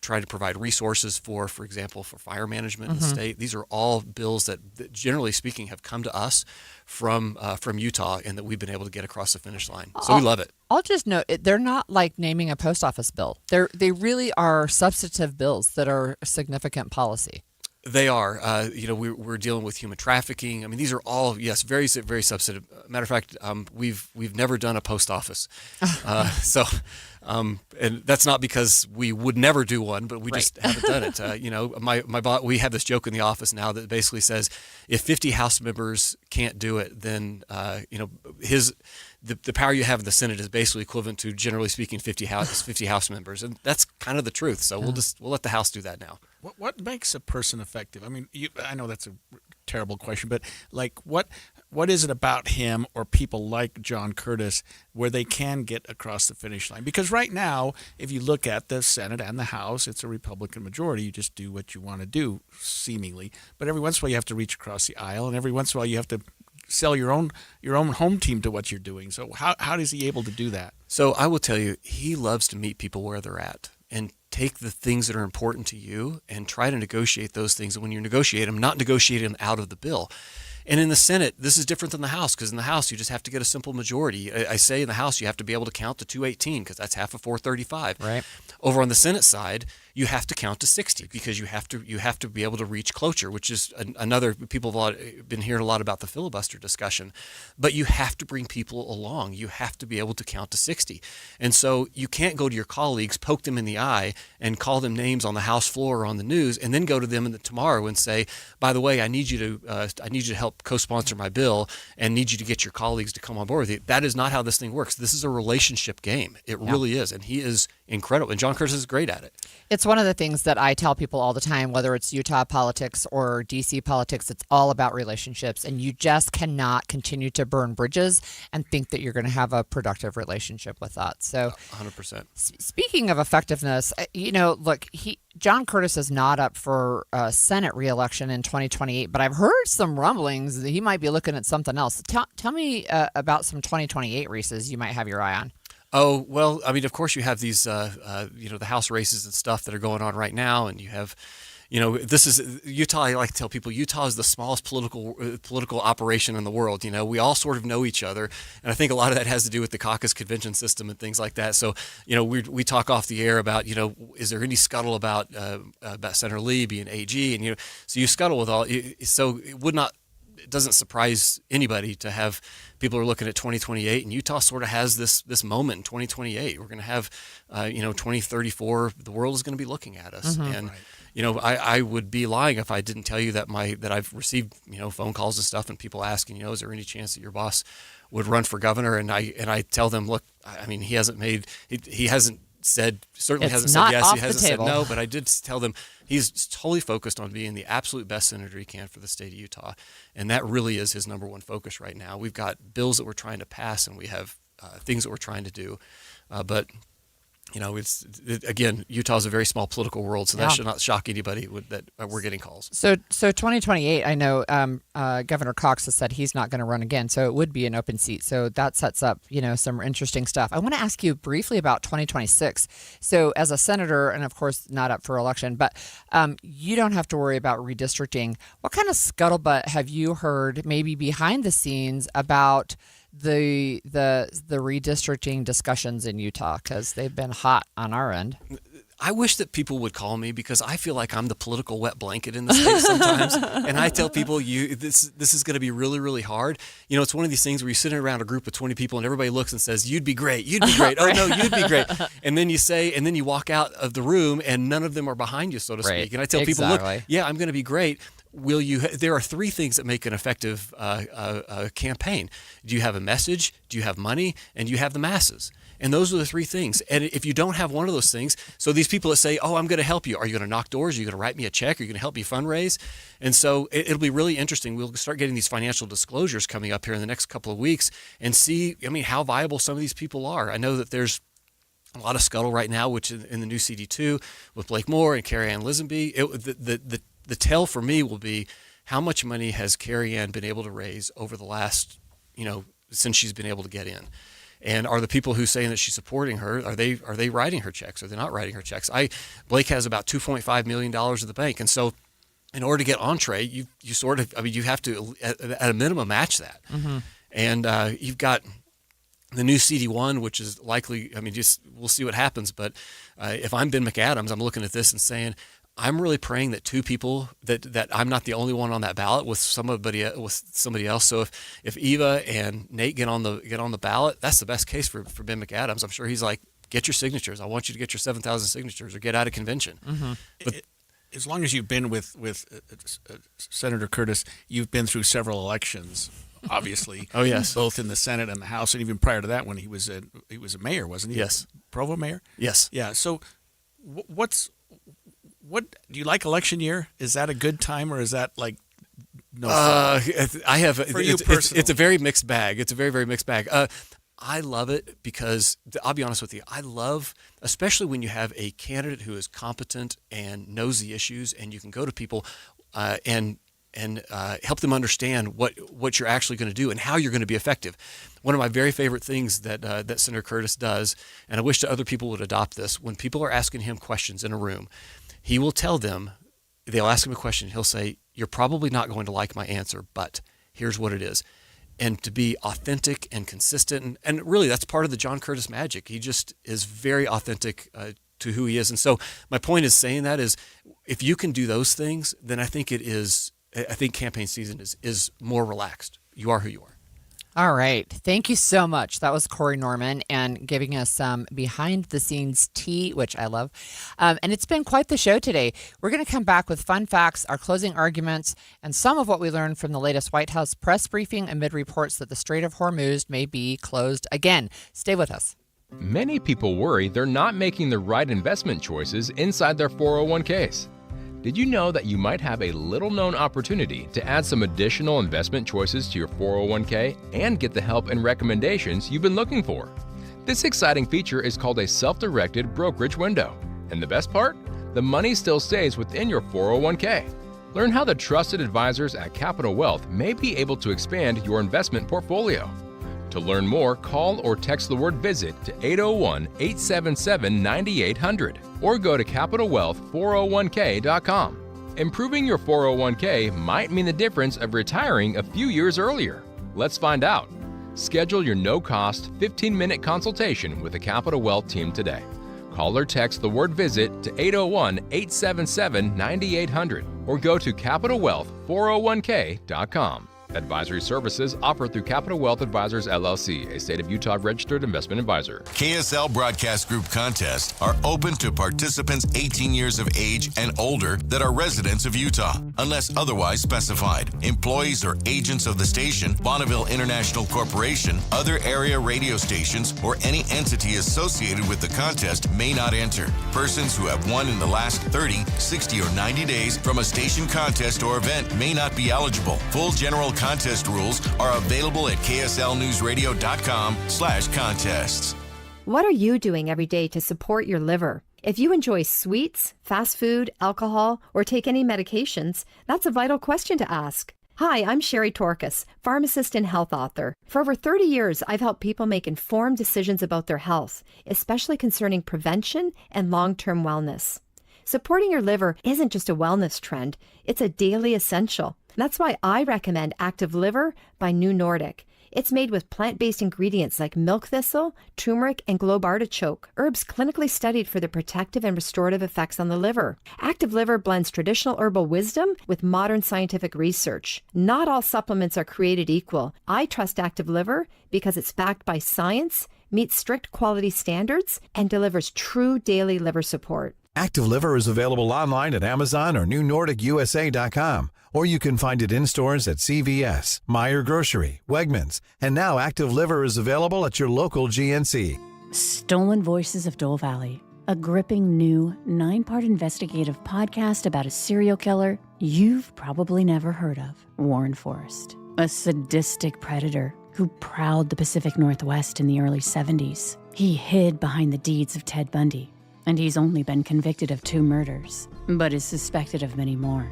S30: try to provide resources for example, for fire management in the state. These are all bills that generally speaking, have come to us from Utah, and that we've been able to get across the finish line. So we love it.
S17: I'll just note, they're not like naming a post office bill. They really are substantive bills that are significant policy.
S30: They are. We're dealing with human trafficking. I mean, these are all, very, very substantive. Matter of fact, we've never done a post office. And that's not because we would never do one, but we just haven't done it. We have this joke in the office now that basically says, if 50 House members can't do it, then the power you have in the Senate is basically equivalent to, generally speaking, 50 House members, and that's kind of the truth. So we'll let the House do that now.
S15: What makes a person effective? I mean, I know that's a terrible question, but like what is it about him or people like John Curtis where they can get across the finish line? Because right now, if you look at the Senate and the House, it's a Republican majority. You just do what you want to do, seemingly. But every once in a while, you have to reach across the aisle, and every once in a while, you have to sell your own home team to what you're doing. So how is he able to do that?
S30: So I will tell you, he loves to meet people where they're at and take the things that are important to you and try to negotiate those things. And when you negotiate them, not negotiate them out of the bill. And in the Senate, this is different than the House, because in the House, you just have to get a simple majority. I say in the House, you have to be able to count to 218, because that's half of 435.
S17: Right.
S30: Over on the Senate side, you have to count to 60, because you have to be able to reach cloture, which is another. People have been hearing a lot about the filibuster discussion, but you have to bring people along. You have to be able to count to 60, and so you can't go to your colleagues, poke them in the eye, and call them names on the House floor or on the news, and then go to them tomorrow and say, "By the way, I need you to help co-sponsor my bill, and need you to get your colleagues to come on board with you." That is not how this thing works. This is a relationship game. It really is, and he is incredible, and John Curtis is great at it.
S17: It's one of the things that I tell people all the time, whether it's Utah politics or DC politics, it's all about relationships, and you just cannot continue to burn bridges and think that you're going to have a productive relationship with that. So
S30: 100%.
S17: Speaking of effectiveness, look, John Curtis is not up for Senate reelection in 2028, but I've heard some rumblings that he might be looking at something else. Tell me about some 2028 races you might have your eye on.
S30: Oh, well, I mean, of course you have these, the House races and stuff that are going on right now, and you have, this is Utah. I like to tell people Utah is the smallest political operation in the world. We all sort of know each other, and I think a lot of that has to do with the caucus convention system and things like that. So, we talk off the air about, is there any scuttle about Senator Lee being AG, and so you scuttle with all. So it doesn't surprise anybody to have people are looking at 2028, and Utah sort of has this moment in 2028. We're going to have, 2034. The world is going to be looking at us, and I would be lying if I didn't tell you that I've received phone calls and stuff, and people asking, is there any chance that your boss would run for governor? And I tell them, look, I mean, he hasn't said yes, he hasn't said no, but I did tell them he's totally focused on being the absolute best senator he can for the state of Utah, and that really is his number one focus right now. We've got bills that we're trying to pass, and we have things that we're trying to do, but again, Utah's a very small political world, so that should not shock anybody that we're getting calls.
S17: So 2028, I know Governor Cox has said he's not going to run again, so it would be an open seat. So that sets up, some interesting stuff. I want to ask you briefly about 2026. So as a senator, and of course not up for election, but you don't have to worry about redistricting. What kind of scuttlebutt have you heard, maybe behind the scenes, about the redistricting discussions in Utah, because they've been hot on our end?
S30: I wish that people would call me, because I feel like I'm the political wet blanket in the state sometimes. And I tell people, this is going to be really, really hard. It's one of these things where you're sitting around a group of 20 people and everybody looks and says, "You'd be great. You'd be great. Oh no, you'd be great." And then you walk out of the room and none of them are behind you, so to speak. And I tell people, look, yeah, I'm going to be great. there are three things that make an effective campaign. Do you have a message? Do you have money? And do you have the masses? And those are the three things. And if you don't have one of those things, so these people that say, oh, I'm going to help you. Are you going to knock doors? Are you going to write me a check? Are you going to help me fundraise? And so it'll be really interesting. We'll start getting these financial disclosures coming up here in the next couple of weeks and see, how viable some of these people are. I know that there's a lot of scuttle right now, which in the new CD2 with Blake Moore and Carrie Ann Lisenby, the tell for me will be how much money has Carrie Ann been able to raise over the last, since she's been able to get in. And are the people who saying that she's supporting her, are they writing her checks? Are they not writing her checks? Blake has about $2.5 million in the bank. And so in order to get entree, you have to, at a minimum, match that. Mm-hmm. And you've got the new CD1, which is likely, we'll see what happens. But if I'm Ben McAdams, I'm looking at this and saying, I'm really praying that two people, that I'm not the only one on that ballot with somebody else. So if Eva and Nate get on the ballot, that's the best case for Ben McAdams. I'm sure he's like, get your signatures. I want you to get your 7,000 signatures or get out of convention. Mm-hmm.
S15: But as long as you've been with Senator Curtis, you've been through several elections. Obviously,
S30: oh yes,
S15: both in the Senate and the House, and even prior to that, when he was a mayor, wasn't he?
S30: Yes,
S15: Provo mayor.
S30: Yes,
S15: yeah. So, what do you like election year? Is that a good time, or is that like no?
S30: I have
S15: for you personally.
S30: It's a very mixed bag. It's a very, very mixed bag. I love it because I'll be honest with you. I love, especially when you have a candidate who is competent and knows the issues, and you can go to people and help them understand what you're actually going to do and how you're going to be effective. One of my very favorite things that Senator Curtis does, and I wish that other people would adopt this, when people are asking him questions in a room, he will tell them, they'll ask him a question, he'll say, you're probably not going to like my answer, but here's what it is. And to be authentic and consistent, and really that's part of the John Curtis magic. He just is very authentic to who he is. And so my point is saying that is, if you can do those things, then I think campaign season is more relaxed. You are who you are.
S17: All right. Thank you so much. That was Corey Norman and giving us some behind-the-scenes tea, which I love. And it's been quite the show today. We're going to come back with fun facts, our closing arguments, and some of what we learned from the latest White House press briefing amid reports that the Strait of Hormuz may be closed again. Stay with us.
S5: Many people worry they're not making the right investment choices inside their 401ks. Did you know that you might have a little-known opportunity to add some additional investment choices to your 401k and get the help and recommendations you've been looking for? This exciting feature is called a self-directed brokerage window. And the best part? The money still stays within your 401k. Learn how the trusted advisors at Capital Wealth may be able to expand your investment portfolio. To learn more, call or text the word VISIT to 801-877-9800 or go to CapitalWealth401k.com. Improving your 401k might mean the difference of retiring a few years earlier. Let's find out. Schedule your no-cost 15-minute consultation with the Capital Wealth team today. Call or text the word VISIT to 801-877-9800 or go to CapitalWealth401k.com. Advisory services offered through Capital Wealth Advisors, LLC, a state of Utah registered investment advisor.
S12: KSL Broadcast Group contests are open to participants 18 years of age and older that are residents of Utah, unless otherwise specified. Employees or agents of the station, Bonneville International Corporation, other area radio stations, or any entity associated with the contest may not enter. Persons who have won in the last 30, 60, or 90 days from a station contest or event may not be eligible. Full general contest rules are available at kslnewsradio.com/contests.
S18: What are you doing every day to support your liver? If you enjoy sweets, fast food, alcohol, or take any medications, that's a vital question to ask. Hi, I'm Sherry Torkas, pharmacist and health author. For over 30 years, I've helped people make informed decisions about their health, especially concerning prevention and long-term wellness. Supporting your liver isn't just a wellness trend, it's a daily essential. That's why I recommend Active Liver by New Nordic. It's made with plant-based ingredients like milk thistle, turmeric, and globe artichoke, herbs clinically studied for their protective and restorative effects on the liver. Active Liver blends traditional herbal wisdom with modern scientific research. Not all supplements are created equal. I trust Active Liver because it's backed by science, meets strict quality standards, and delivers true daily liver support.
S19: Active Liver is available online at Amazon or NewNordicUSA.com, or you can find it in stores at CVS, Meijer Grocery, Wegmans, and now Active Liver is available at your local GNC.
S21: Stolen Voices of Dole Valley, a gripping new 9-part investigative podcast about a serial killer you've probably never heard of, Warren Forrest, a sadistic predator who prowled the Pacific Northwest in the early 70s. He hid behind the deeds of Ted Bundy, and he's only been convicted of 2 murders, but is suspected of many more.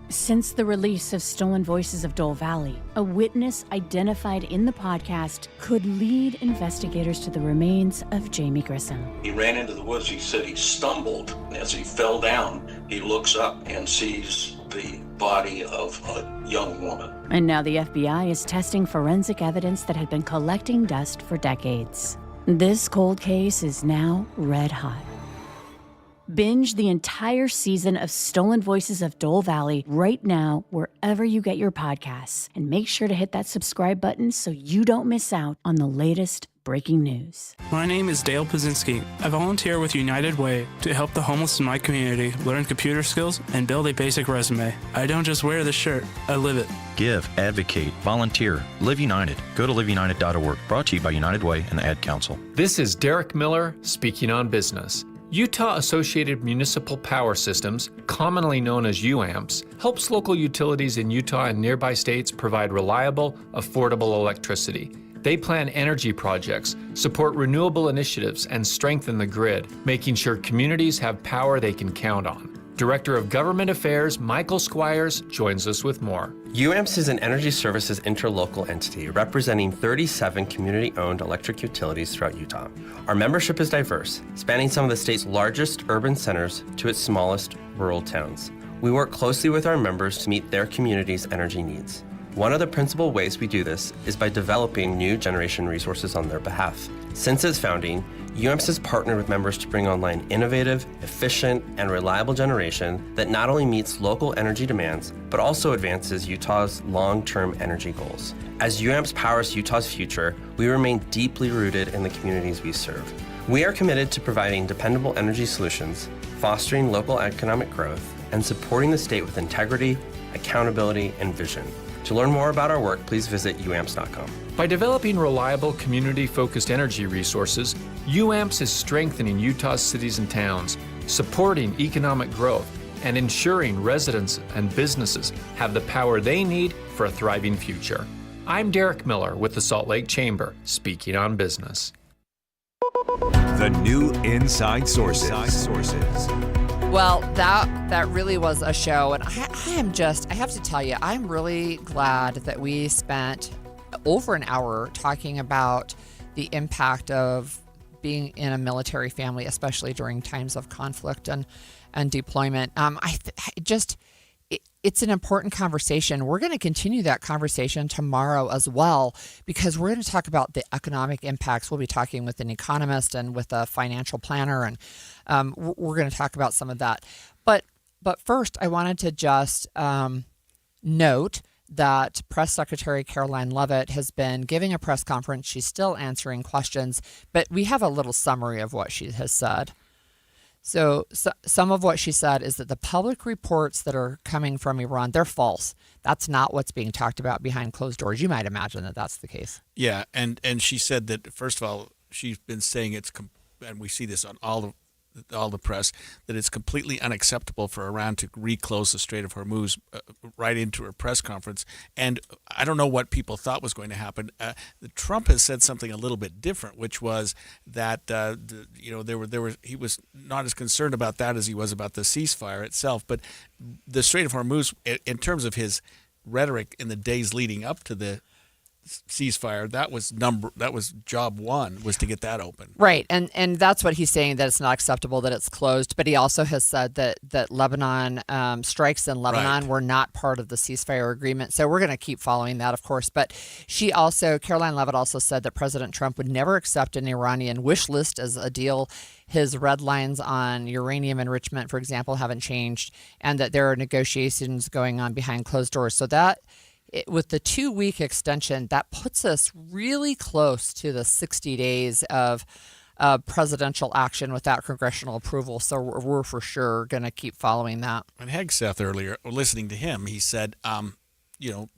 S21: Since the release of Stolen Voices of Dole Valley, a witness identified in the podcast could lead investigators to the remains of Jamie Grissom.
S22: He ran into the woods. He said he stumbled. As he fell down, he looks up and sees the body of a young woman.
S21: And now the FBI is testing forensic evidence that had been collecting dust for decades. This cold case is now red hot. Binge the entire season of Stolen Voices of Dole Valley right now, wherever you get your podcasts. And make sure to hit that subscribe button so you don't miss out on the latest breaking news.
S23: My name is Dale Pazinski. I volunteer with United Way to help the homeless in my community learn computer skills and build a basic resume. I don't just wear the shirt, I live it.
S24: Give, advocate, volunteer, Live United. Go to liveunited.org. Brought to you by United Way and the Ad Council.
S25: This is Derek Miller speaking on business. Utah Associated Municipal Power Systems, commonly known as UAMPS, helps local utilities in Utah and nearby states provide reliable, affordable electricity. They plan energy projects, support renewable initiatives, and strengthen the grid, making sure communities have power they can count on. Director of Government Affairs Michael Squires joins us with more.
S26: UAMPS is an energy services interlocal entity representing 37 community-owned electric utilities throughout Utah. Our membership is diverse, spanning some of the state's largest urban centers to its smallest rural towns. We work closely with our members to meet their community's energy needs. One of the principal ways we do this is by developing new generation resources on their behalf. Since its founding, UAMPS has partnered with members to bring online innovative, efficient, and reliable generation that not only meets local energy demands, but also advances Utah's long-term energy goals. As UAMPS powers Utah's future, we remain deeply rooted in the communities we serve. We are committed to providing dependable energy solutions, fostering local economic growth, and supporting the state with integrity, accountability, and vision. To learn more about our work, please visit uamps.com.
S25: By developing reliable, community-focused energy resources, UAMPS is strengthening Utah's cities and towns, supporting economic growth, and ensuring residents and businesses have the power they need for a thriving future. I'm Derek Miller with the Salt Lake Chamber, speaking on business.
S20: The new Inside Sources.
S17: Well, that really was a show, and I have to tell you, I'm really glad that we spent over an hour talking about the impact of being in a military family, especially during times of conflict and deployment. It's an important conversation. We're going to continue that conversation tomorrow as well, because we're going to talk about the economic impacts. We'll be talking with an economist and with a financial planner, and we're going to talk about some of that. But first, I wanted to just note that Press Secretary Caroline Leavitt has been giving a press conference. She's still answering questions, but we have a little summary of what she has said. So some of what she said is that the public reports that are coming from Iran, they're false. That's not what's being talked about behind closed doors. You might imagine that that's the case.
S15: Yeah, and she said that, first of all, she's been saying and we see this on all the press, that it's completely unacceptable for Iran to reclose the Strait of Hormuz right into her press conference. And I don't know what people thought was going to happen. Trump has said something a little bit different, which was that he was not as concerned about that as he was about the ceasefire itself. But the Strait of Hormuz, in terms of his rhetoric in the days leading up to the ceasefire, that was job one, was to get that open.
S17: Right, and that's what he's saying, that it's not acceptable that it's closed. But he also has said that Lebanon, strikes in Lebanon were not part of the ceasefire agreement. So we're going to keep following that, of course. But Caroline Leavitt also said that President Trump would never accept an Iranian wish list as a deal. His red lines on uranium enrichment, for example, haven't changed, and that there are negotiations going on behind closed doors. So with the 2-week extension, that puts us really close to the 60 days of presidential action without congressional approval. So we're for sure going to keep following that.
S15: And Hegseth earlier, listening to him, he said,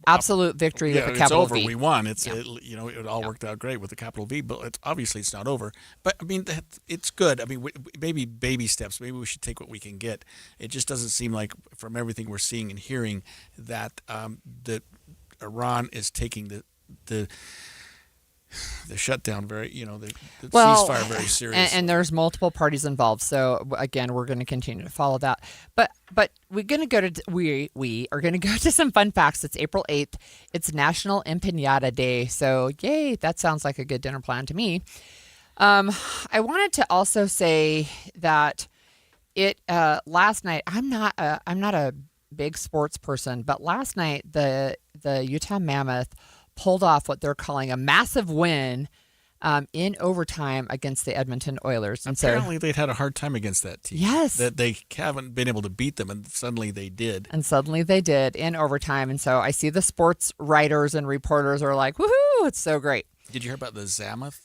S17: absolute victory with a capital
S15: V. It's over.
S17: V.
S15: We won. It all worked out great with the capital V, but obviously it's not over. But I mean, it's good. I mean, maybe baby steps. Maybe we should take what we can get. It just doesn't seem like, from everything we're seeing and hearing, that that Iran is taking the shutdown the ceasefire very seriously.
S17: And there's multiple parties involved. So again, we're going to continue to follow that. But we're going to go to we are going to go to some fun facts. It's April 8th. It's National Empanada Day. So yay, that sounds like a good dinner plan to me. I wanted to also say that last night, I'm not a big sports person, but last night the Utah Mammoth pulled off what they're calling a massive win in overtime against the Edmonton Oilers. And
S15: apparently they'd had a hard time against that team.
S17: Yes.
S15: That they haven't been able to beat them, and suddenly they did.
S17: And suddenly they did in overtime. And so I see the sports writers and reporters are like, woohoo, it's so great.
S15: Did you hear about the Zamoth?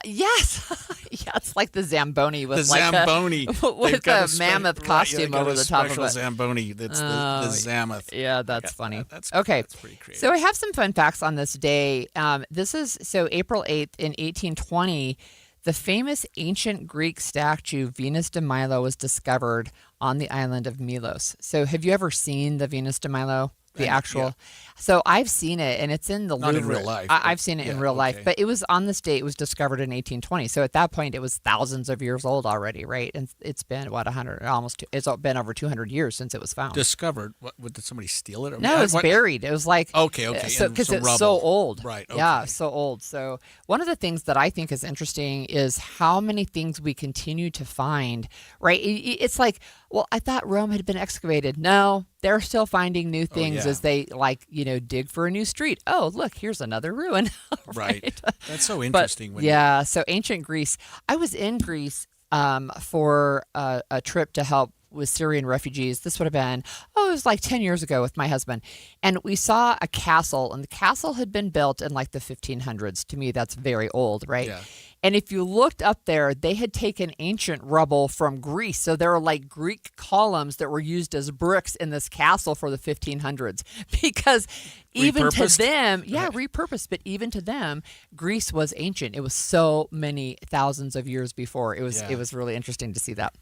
S17: Yes. Yeah, it's like the Zamboni with
S15: the Zamboni.
S17: With a mammoth costume over the top of it.
S15: Special Zamboni. That's the Zamoth.
S17: Yeah, that's funny.
S15: That's pretty creative.
S17: So I have some fun facts on this day. This is April 8th in 1820. The famous ancient Greek statue Venus de Milo was discovered on the island of Milos. So have you ever seen the Venus de Milo? The actual. Yeah. So I've seen it, and it's in the Louvre.
S15: Not in real life.
S17: I've seen it in real life, but it was on this date. It was discovered in 1820. So at that point, it was thousands of years old already, right? And it's been it's been over 200 years since it was found.
S15: Discovered? What? Did somebody steal it?
S17: No, it was buried. It was like
S15: okay,
S17: So because it's so old,
S15: right? Okay.
S17: Yeah, so old. So one of the things that I think is interesting is how many things we continue to find. Right? It's like, well, I thought Rome had been excavated. No, they're still finding new things as they dig for a new street. Oh, look, here's another ruin.
S15: Right. That's so interesting.
S17: So ancient Greece. I was in Greece for a trip to help with Syrian refugees. This would have been, it was like 10 years ago with my husband. And we saw a castle, and the castle had been built in like the 1500s. To me, that's very old, right?
S15: Yeah.
S17: And if you looked up there, they had taken ancient rubble from Greece. So there were like Greek columns that were used as bricks in this castle for the 1500s. Because even to them, repurposed, but even to them, Greece was ancient. It was so many thousands of years before. It was really interesting to see that.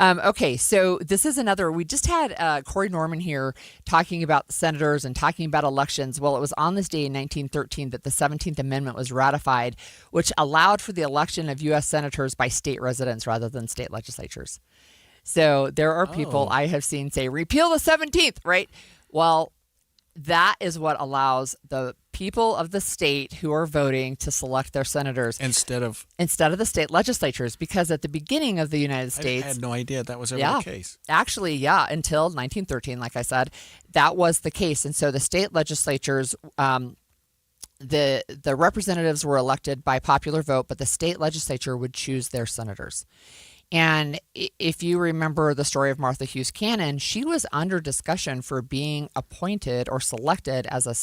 S17: Okay, so this is another. We just had Corey Norman here talking about senators and talking about elections. Well, it was on this day in 1913 that the 17th Amendment was ratified, which allowed for the election of U.S. senators by state residents rather than state legislatures. So there are people I have seen say, repeal the 17th, right? Well, that is what allows the people of the state who are voting to select their senators
S15: instead of
S17: the state legislatures, because at the beginning of the United States,
S15: I had no idea that was ever the case.
S17: Actually, until 1913, like I said, that was the case. And so the state legislatures, the representatives were elected by popular vote, but the state legislature would choose their senators. And if you remember the story of Martha Hughes Cannon, she was under discussion for being appointed or selected as a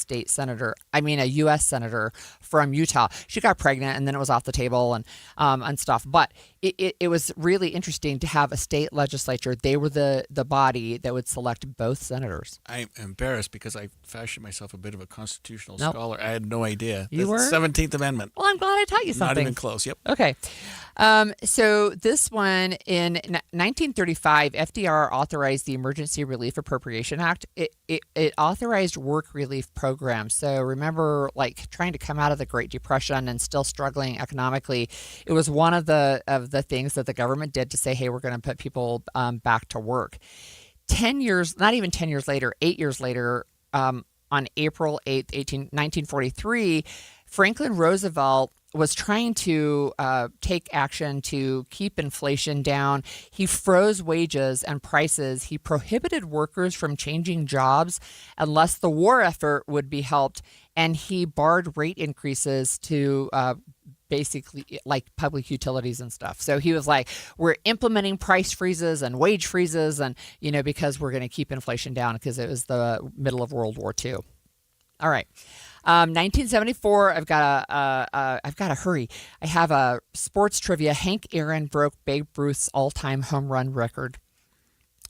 S17: a U.S. senator from Utah. She got pregnant, and then it was off the table and stuff. But it was really interesting to have a state legislature. They were the body that would select both senators.
S15: I'm embarrassed because I fashioned myself a bit of a constitutional scholar. I had no idea.
S17: You were?
S15: 17th Amendment.
S17: Well, I'm glad I taught you something.
S15: Not even close. Yep.
S17: Okay. So this one, in 1935, FDR authorized the Emergency Relief Appropriation Act. It authorized work relief programs. So remember, like trying to come out of the Great Depression and still struggling economically. It was one of the things that the government did to say, hey, we're going to put people back to work. 10 years, not even 10 years later, 8 years later, on April 8th, 1943, Franklin Roosevelt was trying to take action to keep inflation down. He froze wages and prices. He prohibited workers from changing jobs unless the war effort would be helped. And he barred rate increases to basically like public utilities and stuff. So he was like, we're implementing price freezes and wage freezes and, because we're going to keep inflation down because it was the middle of World War II. All right. 1974. I've got to hurry. I have a sports trivia. Hank Aaron broke Babe Ruth's all-time home run record,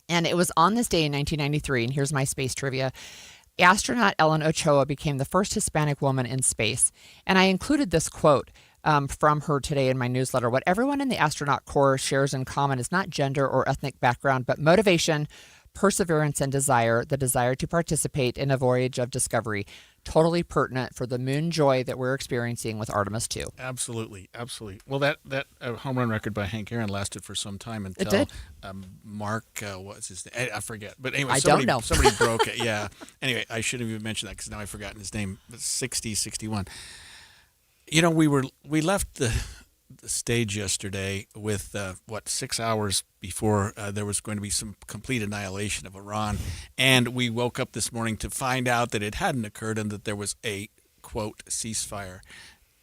S17: and it was on this day in 1993. And here's my space trivia. Astronaut Ellen Ochoa became the first Hispanic woman in space, and I included this quote from her today in my newsletter. What everyone in the astronaut corps shares in common is not gender or ethnic background, but motivation, perseverance, and desire, the desire to participate in a voyage of discovery. Totally pertinent for the moon joy that we're experiencing with Artemis 2.
S15: Absolutely. Well, that home run record by Hank Aaron lasted for some time until
S17: it did.
S15: Mark, what's his name? I forget. But anyway,
S17: don't know.
S15: Somebody broke it. Yeah. Anyway, I shouldn't have even mentioned that because now I've forgotten his name. 61. You know, we left the stage yesterday with 6 hours before there was going to be some complete annihilation of Iran, and we woke up this morning to find out that it hadn't occurred and that there was a quote ceasefire.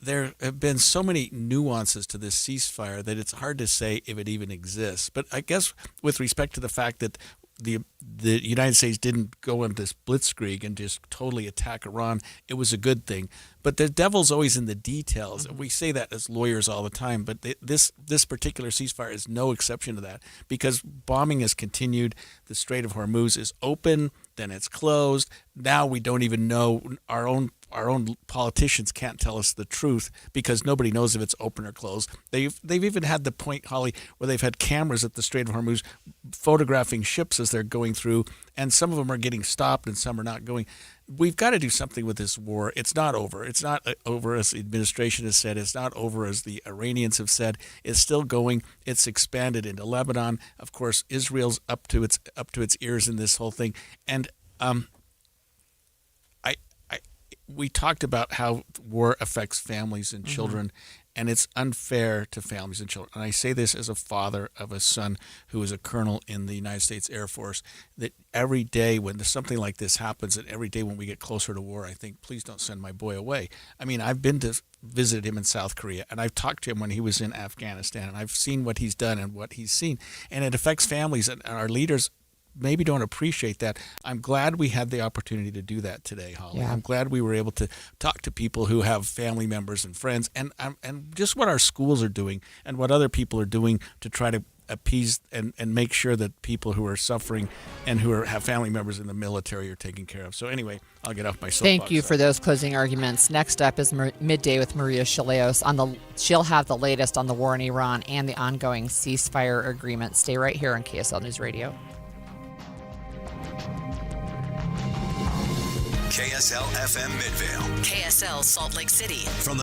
S15: There have been so many nuances to this ceasefire that it's hard to say if it even exists. But I guess with respect to the fact that the United States didn't go on this blitzkrieg and just totally attack Iran, it was a good thing. But the devil's always in the details. We say that as lawyers all the time, but this particular ceasefire is no exception to that, because bombing has continued. The Strait of Hormuz is open, then it's closed. Now we don't even know. Our own politicians can't tell us the truth because nobody knows if it's open or closed. They've even had the point, Holly, where they've had cameras at the Strait of Hormuz photographing ships as they're going through, and some of them are getting stopped and some are not going. We've got to do something with this war. It's not over. It's not over as the administration has said. It's not over as the Iranians have said. It's still going. It's expanded into Lebanon. Of course, Israel's up to its ears in this whole thing. And we talked about how war affects families and children, and it's unfair to families and children. And I say this as a father of a son who is a colonel in the United States Air Force, that every day when something like this happens, and every day when we get closer to war, I think, please don't send my boy away. I mean, I've been to visit him in South Korea, and I've talked to him when he was in Afghanistan, and I've seen what he's done and what he's seen. And it affects families, and our leaders maybe don't appreciate that. I'm glad we had the opportunity to do that today, Holly.
S17: Yeah.
S15: I'm glad we were able to talk to people who have family members and friends, and just what our schools are doing and what other people are doing to try to appease and make sure that people who are suffering and who have family members in the military are taken care of. So anyway, I'll get off my soapbox.
S17: Thank you for those closing arguments. Next up is Midday with Maria Shilaos. She'll have the latest on the war in Iran and the ongoing ceasefire agreement. Stay right here on KSL News Radio.
S20: KSL FM Midvale.
S1: KSL Salt Lake City.
S20: From the